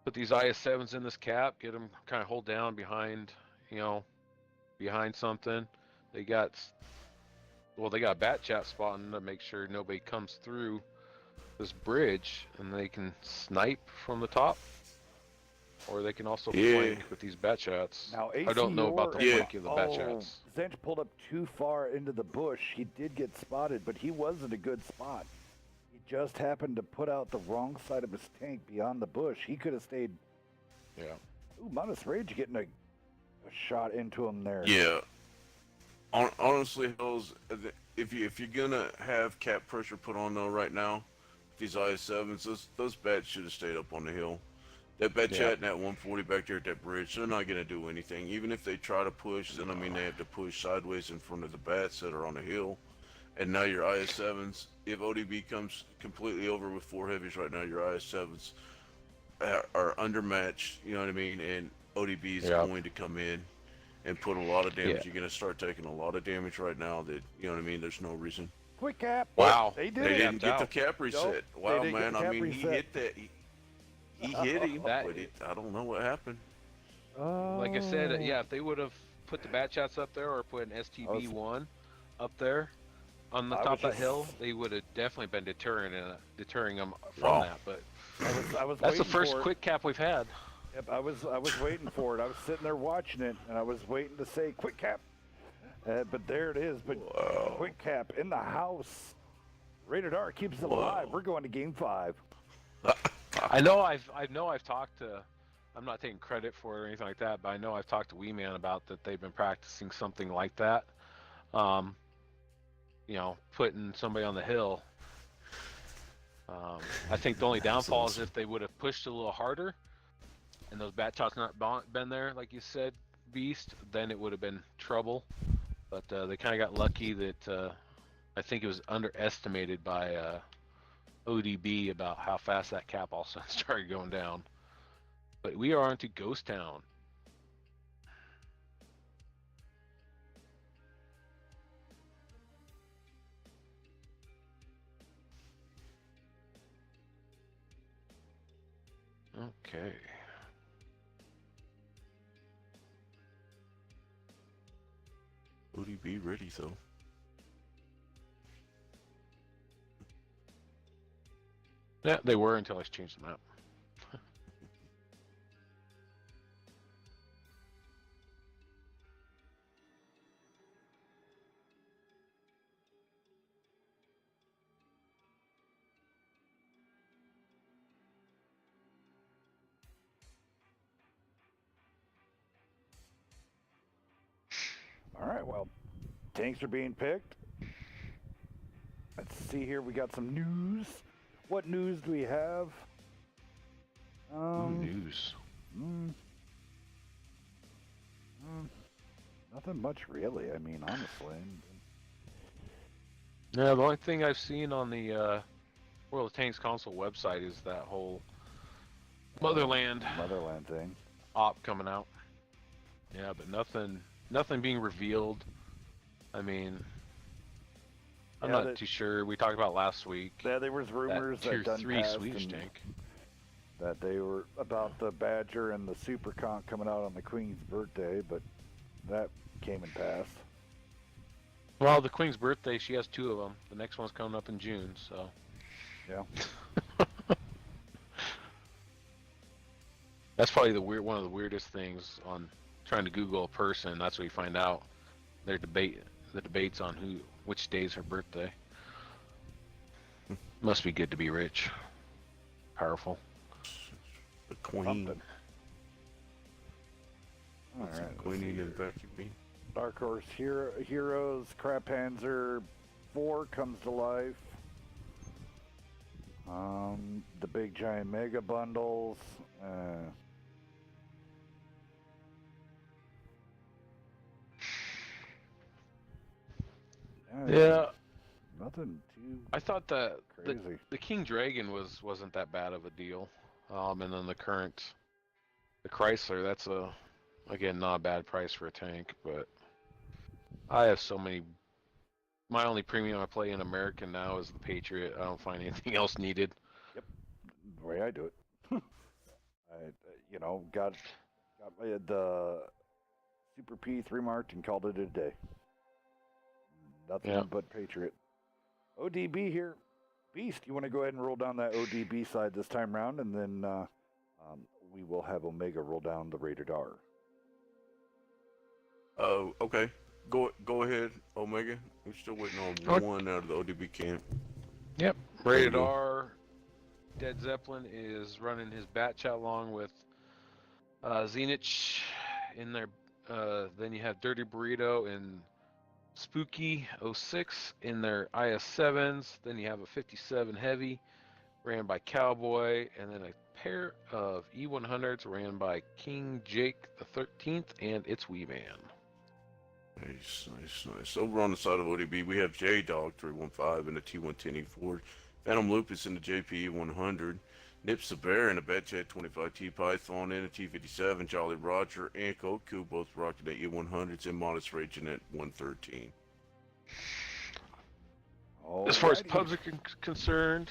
put these IS-7s in this cap, get them kind of hold down behind, behind something. They got bat chat spotting to make sure nobody comes through this bridge, and they can snipe from the top, or they can also flank with these bat chats. Now, I don't know about the flanking of the bat chats. Zench pulled up too far into the bush. He did get spotted, but he wasn't a good spot. He just happened to put out the wrong side of his tank beyond the bush. He could have stayed. Yeah. Ooh, Modest Rage getting a shot into him there. Yeah. Honestly, Hills, if you're gonna have cap pressure put on though right now, these IS-7s, those bats should have stayed up on the hill. That bat chat and that 140 back there at that bridge, they're not gonna do anything. Even if they try to push, then they have to push sideways in front of the bats that are on the hill. And now your IS-7s, if ODB comes completely over with 4 heavies right now, your IS-7s are undermatched. You know what I mean? And ODB is going to come in and put a lot of damage. You're going to start taking a lot of damage right now that, you know what I mean, there's no reason. Quick cap. Wow. They didn't get the cap reset. Nope. Wow, man. I mean, he hit that. He hit him, but I don't know what happened. Like I said, if they would have put the bat chats up there or put an STB-1 up there on the top of that hill, they would have definitely been deterring them from that. But I was that's the first quick cap we've had. Yep, I was waiting for it. I was sitting there watching it, and I was waiting to say quick cap. But there it is. But quick cap in the house. Rated R keeps it alive. We're going to game 5. I know I've talked to. I'm not taking credit for it or anything like that, but I know I've talked to Wee Man about that. They've been practicing something like that. Putting somebody on the hill. I think the only downfall is if they would have pushed a little harder, and those bat shots not been there, like you said, Beast, then it would have been trouble. But they kind of got lucky that I think it was underestimated by ODB about how fast that cap also started going down. But we are onto Ghost Town. Okay. ODB ready though. Yeah, they were until I changed the map. All right, well, tanks are being picked. Let's see here. We got some news. What news do we have? News. Nothing much, really. I mean, honestly. Yeah, the only thing I've seen on the World of Tanks console website is that whole Motherland thing. op coming out. Yeah, but nothing being revealed. I mean, I'm not too sure. We talked about last week. Yeah, there was rumors that Tier 3 Swedish tank. That they were about the Badger and the Super Conch coming out on the Queen's birthday, but that came and passed. Well, the Queen's birthday, she has 2 of them. The next one's coming up in June, so. Yeah. That's probably one of the weirdest things on trying to Google a person. That's what you find out. The debates on which day's her birthday. Must be good to be rich, powerful. The queen. Something. All What's right. the queen in vacuum bean? Dark Horse Heroes, Crap Panzer 4 comes to life. The big giant mega bundles. Yeah. Nothing too I thought that crazy. the King Dragon wasn't that bad of a deal. And then the Chrysler, that's again not a bad price for a tank, but I have so many. My only premium I play in American now is the Patriot. I don't find anything else needed. Yep, the way I do it. Got the Super P3 marked and called it a day. Nothing but Patriot. ODB here. Beast, you want to go ahead and roll down that ODB side this time round, and then we will have Omega roll down the Rated R. Oh, okay. Go ahead, Omega. We're still waiting on one out of the ODB camp. Yep. Rated R. Dead Zeppelin is running his batch out along with Zenich in there. Then you have Dirty Burrito and Spooky 06 in their IS-7s. Then you have a 57 Heavy ran by Cowboy, and then a pair of E100s ran by King Jake the 13th and its Wee Man. Nice. Over on the side of ODB, we have J-Dog 315 and the T110E Ford, Phantom Lupus in the JPE 100, Nips the Bear in the Batchat 25 T-Python and the T57, Jolly Roger and Goku both rocking the E100s and Modest Raging at 113. As far as pubs are concerned,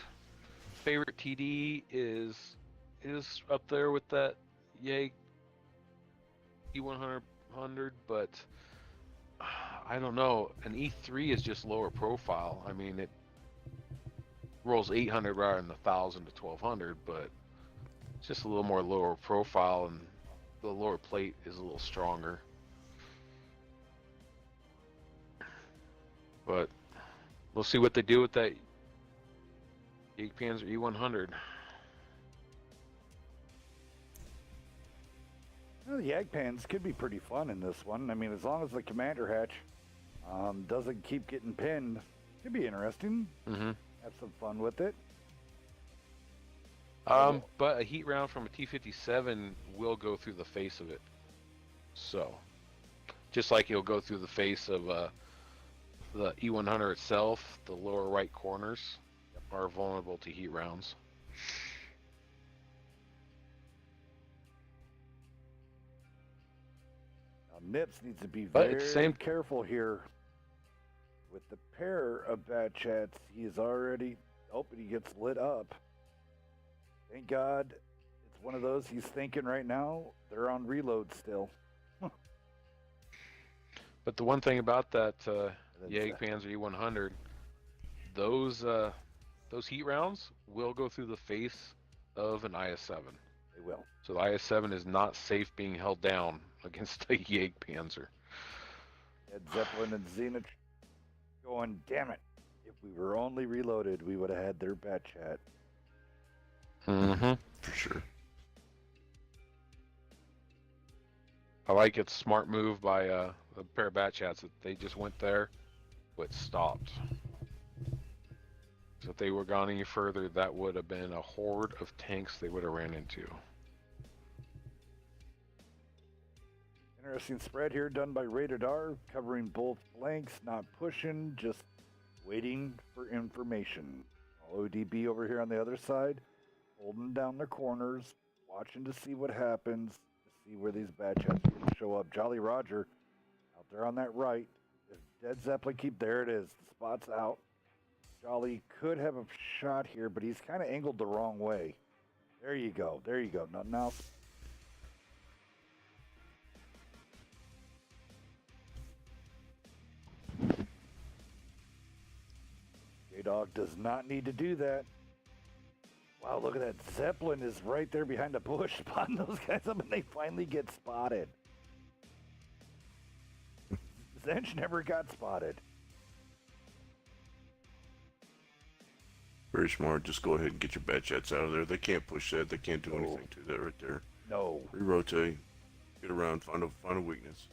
favorite TD is up there with that Yay E100, but I don't know. An E3 is just lower profile. I mean, it rolls 800 rather than 1,000 to 1,200, but it's just a little more lower profile, and the lower plate is a little stronger. But we'll see what they do with that Panzer E100. Well, the Jagdpans could be pretty fun in this one. I mean, as long as the commander hatch doesn't keep getting pinned, could be interesting. Mm-hmm. Have some fun with it. But a heat round from a T-57 will go through the face of it. So, just like it'll go through the face of the E100 itself, the lower right corners are vulnerable to heat rounds. Nips needs to be very But careful here with the pair of bad chats. He is already he gets lit up. Thank God it's one of those he's thinking right now. They're on reload still. But the one thing about that Jagdpanzer E100, those heat rounds will go through the face of an IS-7. They will. So the IS-7 is not safe being held down against a Jagdpanzer. Ed Zeppelin and Zenith going, damn it. If we were only reloaded, we would have had their bat chat. Mm-hmm. For sure. I like it's a smart move by a pair of bat chats that they just went there, but stopped. So if they were gone any further, that would have been a horde of tanks they would have ran into. Interesting spread here done by Rated R, covering both flanks, not pushing, just waiting for information. ODB over here on the other side, holding down their corners, watching to see what happens, to see where these bad chats show up. Jolly Roger out there on that right. If Dead Zeppelin there it is. The spot's out. Jolly could have a shot here, but he's kind of angled the wrong way. There you go. Now J-Dog does not need to do that. Wow, look at that. Zeppelin is right there behind the bush, spotting those guys up, and they finally get spotted. Zench never got spotted. Very smart. Just go ahead and get your bad jets out of there. They can't push that. They can't do anything to that right there. No. Re-rotate. Get around. Find a weakness.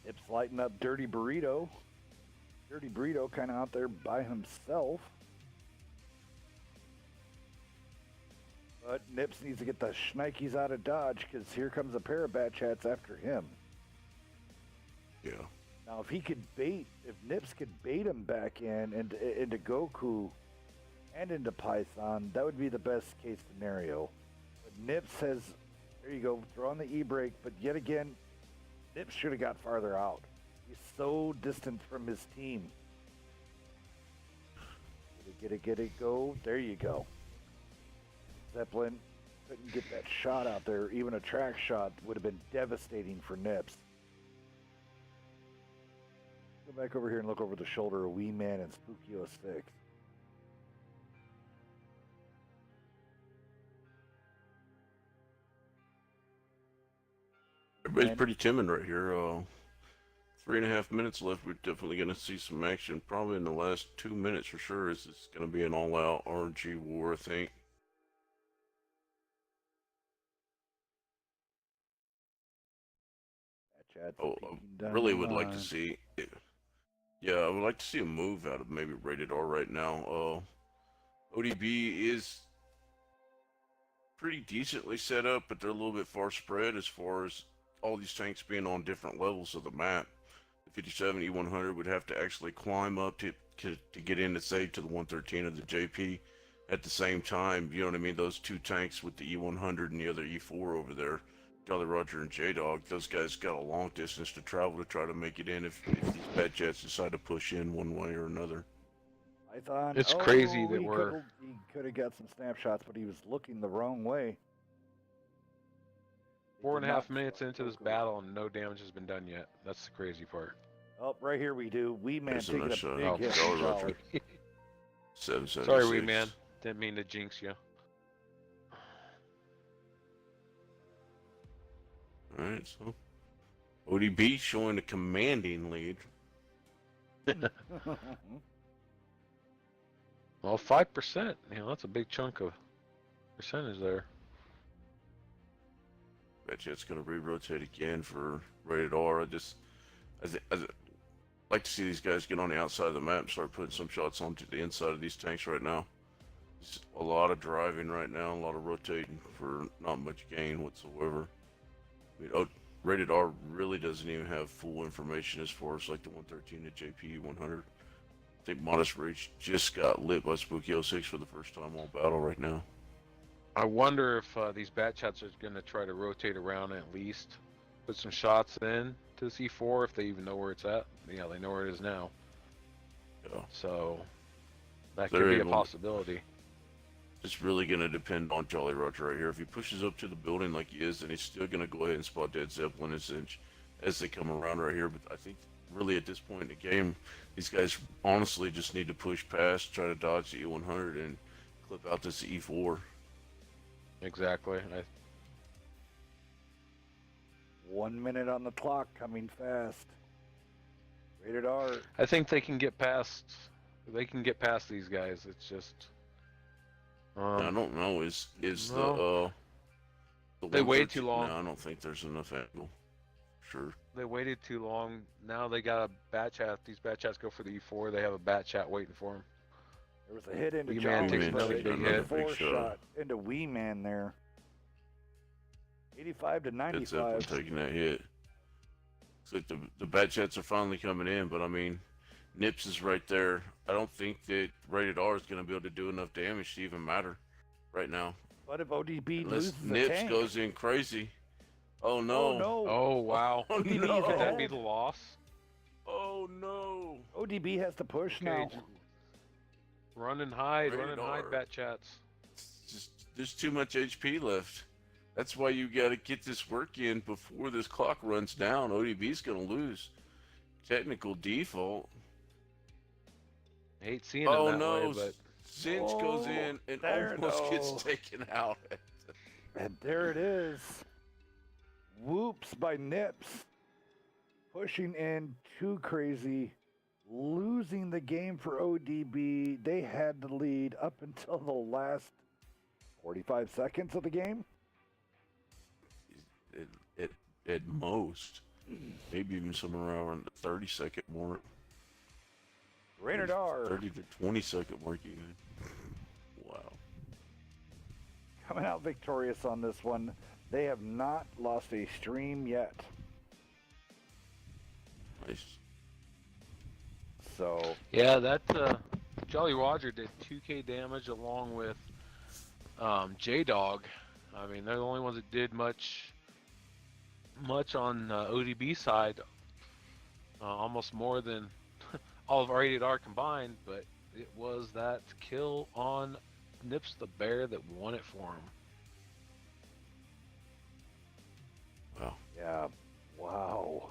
Nips lighting up Dirty Burrito. Dirty Burrito kind of out there by himself. But Nips needs to get the shnikes out of Dodge because here comes a pair of Bat Chats after him. Yeah. Now, if Nips could bait him back into Goku and into Python, that would be the best case scenario. But Nips has, there you go, throw on the E-brake, but yet again, Nips should have got farther out. He's so distant from his team. Get it, go. There you go. Zeppelin couldn't get that shot out there. Even a track shot would have been devastating for Nips. Go back over here and look over the shoulder of Wee Man and Spooky 06. Everybody's pretty timid right here. 3.5 minutes left. We're definitely going to see some action. Probably in the last 2 minutes for sure. It's going to be an all-out RNG war, I think. Oh, I really would like to see it. Yeah, I would like to see a move out of maybe Rated R right now. ODB is pretty decently set up, but they're a little bit far spread as far as all these tanks being on different levels of the map. The 57 E100 would have to actually climb up to get in to say to the 113 of the JP at the same time. You know what I mean? Those two tanks with the E100 and the other E4 over there, Jolly Roger and J-Dog, those guys got a long distance to travel to try to make it in if these bad jets decide to push in one way or another. Python, It's crazy that he could have got some snapshots, but he was looking the wrong way. 4.5 minutes into this battle and no damage has been done yet. That's the crazy part. Oh, right here we do. Wee Man There's taking a another shot. big Oh, hit. Jolly from Roger. Jolly. 776. Sorry, Wee Man. Didn't mean to jinx you. Alright, so ODB showing a commanding lead. Well, 5%. That's a big chunk of percentage there. Bet you it's going to re-rotate again for Rated R. I'd like to see these guys get on the outside of the map and start putting some shots onto the inside of these tanks right now. It's a lot of driving right now, a lot of rotating for not much gain whatsoever. I mean, Rated R really doesn't even have full information as far as like the 113 to JP 100. I think Modest Reach just got lit by Spooky 06 for the first time all battle right now. I wonder if these bat chats are going to try to rotate around and at least put some shots in to the C4 if they even know where it's at. Yeah, they know where it is now. Yeah. So that could be a possibility. It's really going to depend on Jolly Roger right here. If he pushes up to the building like he is, then he's still going to go ahead and spot Dead Zeppelin and Zinch as they come around right here. But I think really at this point in the game, these guys honestly just need to push past, try to dodge the E100 and clip out this E4. Exactly. 1 minute on the clock, coming fast. Rated R. I think they can get past. They can get past these guys. It's just. I don't know. Is no. the They waited 113 too long. No, I don't think there's enough angle. Sure. They waited too long. Now they got a bat chat. These bat chats go for the E4. They have a bat chat waiting for them. There was a hit into Wee Jolly. Man takes another but big a hit. four Big shot into Wee Man there. 85 to Dead Zeppelin 95. taking that hit. Looks like the bad jets are finally coming in, but I mean, Nips is right there. I don't think that Rated R is going to be able to do enough damage to even matter right now. But if ODB Unless loses the Nips tank, goes in crazy. Oh no. Oh no. Oh wow! Oh, Could no. that be the loss? Oh no. ODB has to push Okay, now. run and hide, run Rated and hide, R. bat chats. It's just there's too much HP left. That's why you got to get this work in before this clock runs down. ODB's going to lose. Technical default. I hate seeing Oh it that no. way, but Zinch goes in and almost gets taken out. And there it is. Whoops by Nips. Pushing in too crazy. Losing the game for ODB. They had the lead up until the last 45 seconds of the game. At most. Maybe even somewhere around the 30-second mark. Raynard R. 30 to 20-second mark even. Wow. Coming out victorious on this one. They have not lost a stream yet. Nice. So Yeah, that Jolly Roger did 2k damage along with J-Dog. I mean, they're the only ones that did much on ODB side. Almost more than all of Rated R combined, but it was that kill on Nips the Bear that won it for him. Wow. yeah, wow.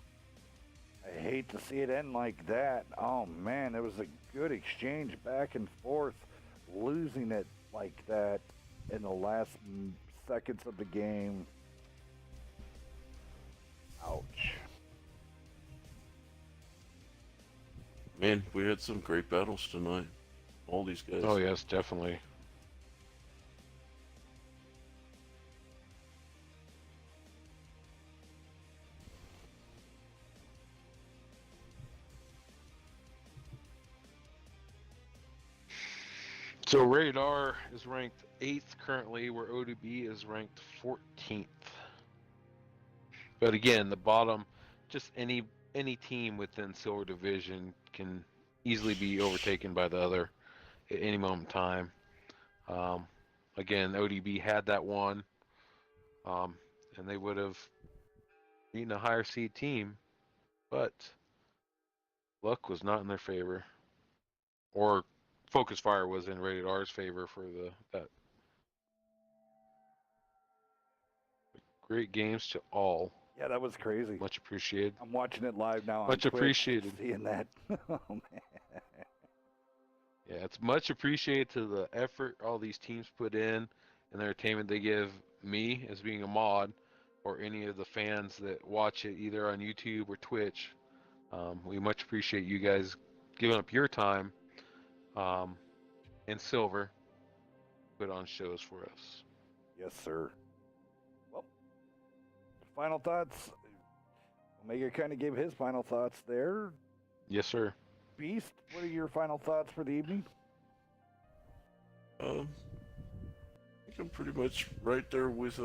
I hate to see it end like that. Oh man, it was a good exchange back and forth. Losing it like that in the last seconds of the game. Ouch. Man, we had some great battles tonight. All these guys. Oh yes, definitely. So Rated R is ranked 8th currently, where ODB is ranked 14th. But again, the bottom, just any team within Silver Division can easily be overtaken by the other at any moment in time. Again, ODB had that one, and they would have beaten a higher seed team, but luck was not in their favor, or Focus Fire was in Rated R's favor for that. Great games to all. Yeah, that was crazy. Much appreciated. I'm watching it live now on Much Twitch, appreciated. seeing that. Oh, man. Yeah, it's much appreciated to the effort all these teams put in and the entertainment they give me as being a mod, or any of the fans that watch it either on YouTube or Twitch. We much appreciate you guys giving up your time and silver put on shows for us. Yes, sir. Well, final thoughts. Omega kind of gave his final thoughts there. Yes, sir. Beast, what are your final thoughts for the evening? I think I'm pretty much right there with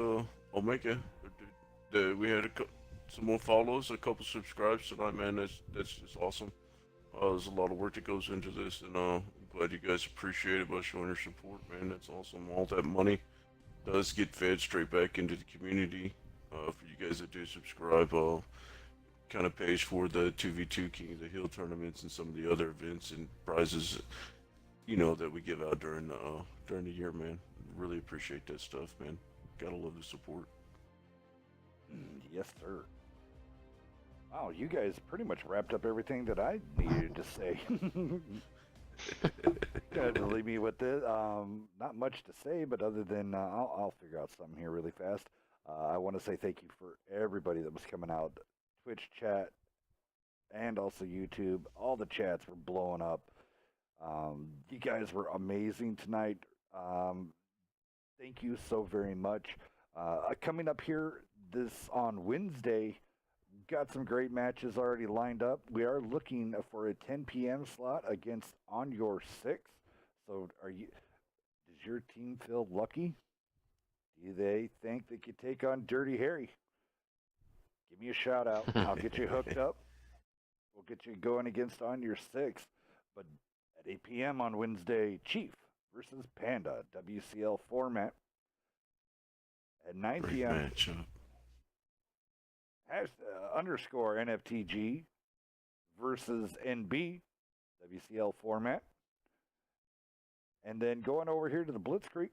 Omega. We had some more follows, a couple subscribes tonight, man. That's just awesome. There's a lot of work that goes into this, and I'm glad you guys appreciate it by showing your support, man. That's awesome. All that money does get fed straight back into the community. For you guys that do subscribe, kind of pays for the 2v2 King of the Hill tournaments and some of the other events and prizes, that we give out during the year, man. Really appreciate that stuff, man. Gotta love the support. Yes, sir. Wow, you guys pretty much wrapped up everything that I needed to say. Gotta leave me with this. Not much to say, but other than I'll figure out something here really fast. I want to say thank you for everybody that was coming out. Twitch chat and also YouTube. All the chats were blowing up. You guys were amazing tonight. Thank you so very much. Coming up here on Wednesday, got some great matches already lined up. We are looking for a 10 p.m. slot against On Your 6. So does your team feel lucky? Do they think they could take on Dirty Harry? Give me a shout out. I'll get you hooked up. We'll get you going against On Your 6. But at 8 p.m. on Wednesday, Chief versus Panda, WCL format. At 9 p.m. Underscore NFTG versus NB, WCL format. And then going over here to the Blitzkrieg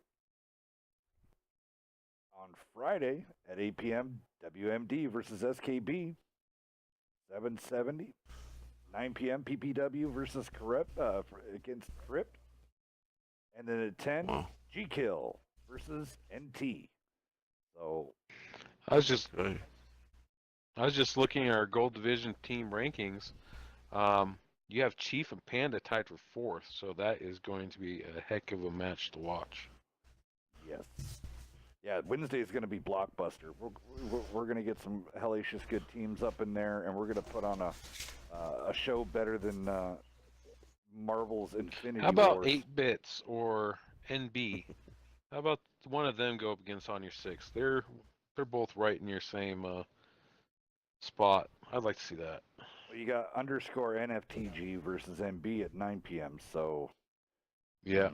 on Friday at 8 p.m., WMD versus SKB, 770. 9 p.m., PPW versus against Crypt. And then at 10, Wow. G-Kill versus NT. So, I was just Okay. looking at our Gold Division team rankings. You have Chief and Panda tied for 4th, so that is going to be a heck of a match to watch. yes. Yeah, Wednesday is going to be blockbuster. We're going to get some hellacious good teams up in there, and we're going to put on a show better than Marvel's Infinity How about Wars. 8-Bits or NB? How about one of them go up against On Your 6? They're both right in your same spot. I'd like to see that. Well, you got underscore NFTG versus MB at 9 p.m. So Yeah.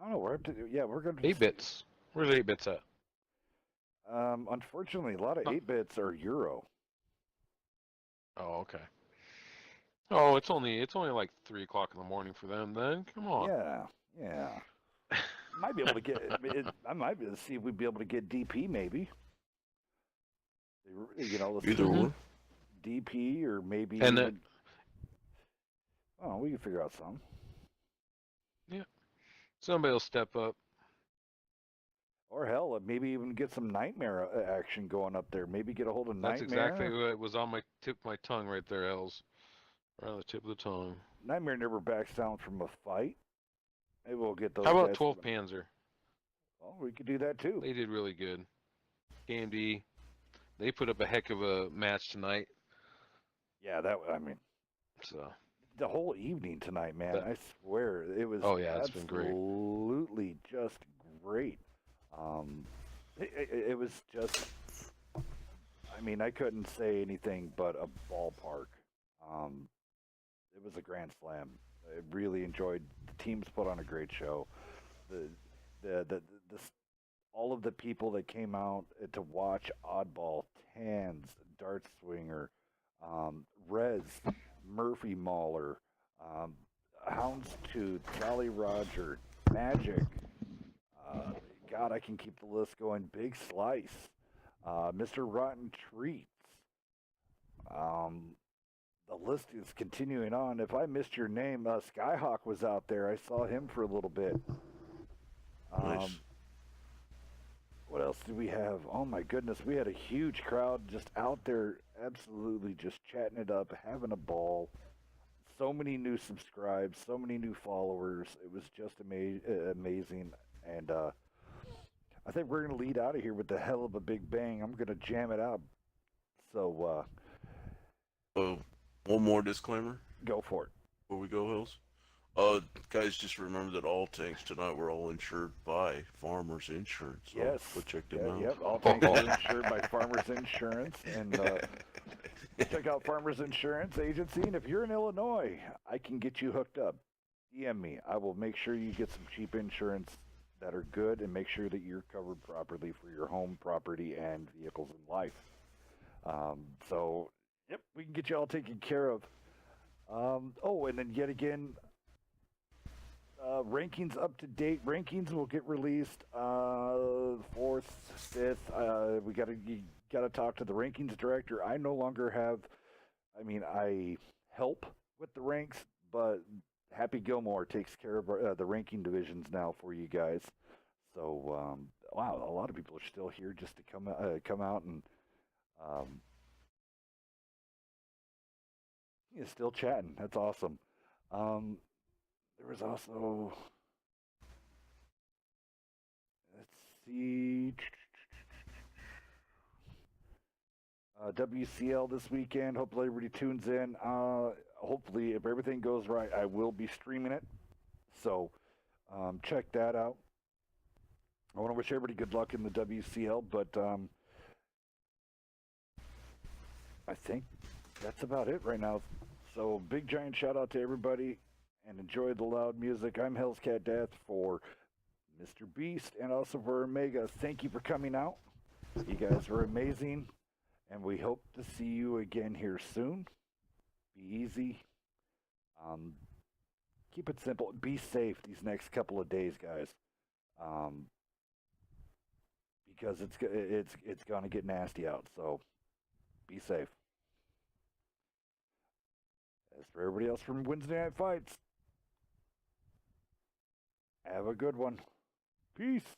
I don't know. We're up to we're going to 8-Bits. Where's 8-Bits at? Unfortunately, a lot of 8-bits are Euro. Oh, okay. Oh, it's only like 3 o'clock in the morning for them. Then come on. Yeah. Might be able to get. I might be able to see if we'd be able to get DP maybe. You know, let's Either or. DP or maybe. And even, we can figure out something. Somebody will step up. Or hell, maybe even get some Nightmare action going up there. Maybe get a hold of That's Nightmare. exactly what was on my tip of my tongue right there, Els. Right on the tip of the tongue. Nightmare never backs down from a fight. Maybe we'll get those. How about guys 12 Panzer? Well, we could do that too. They did really good. KMD, they put up a heck of a match tonight. Yeah, I mean, So the whole evening tonight, man. I swear it was. Oh, yeah, it's been great. Absolutely just great. It was just. I mean, I couldn't say anything but a ballpark. It was a grand slam. I really enjoyed. The teams put on a great show. All of the people that came out to watch Oddball, Tans, Dart Swinger, Rez, Murphy Mauler, Houndstooth, Jolly Roger, Magic. God, I can keep the list going. Big Slice, Mr. Rotten Treats. The list is continuing on. If I missed your name, Skyhawk was out there. I saw him for a little bit. Nice. What else do we have? Oh my goodness, we had a huge crowd just out there, absolutely just chatting it up, having a ball. So many new subscribes, so many new followers. It was just amazing. And I think we're going to lead out of here with the hell of a big bang. I'm going to jam it out. So, one more disclaimer go for it. before we go, Hills. Guys, just remember that all tanks tonight were all insured by Farmers Insurance. So Yes. go check them out. Yep, all tanks are insured by Farmers Insurance. And check out Farmers Insurance Agency. And if you're in Illinois, I can get you hooked up. DM me. I will make sure you get some cheap insurance that are good and make sure that you're covered properly for your home, property, and vehicles in life. So, yep, we can get you all taken care of. And then yet again, rankings up to date. Rankings will get released 4th, 5th. We gotta talk to the rankings director. I no longer have. I help with the ranks, but Happy Gilmore takes care of the ranking divisions now for you guys. So wow, a lot of people are still here just to come out and still chatting. That's awesome. There was also, let's see, WCL this weekend. Hopefully everybody tunes in. Hopefully, if everything goes right, I will be streaming it. So check that out. I want to wish everybody good luck in the WCL, but I think that's about it right now. So big giant shout out to everybody. And enjoy the loud music. I'm Hell's Cat Death for Mr. Beast and also for Omega. Thank you for coming out. You guys were amazing. And we hope to see you again here soon. Be easy. Keep it simple. Be safe these next couple of days, guys. Because it's going to get nasty out. So be safe. As for everybody else from Wednesday Night Fights, Have a good one. Peace.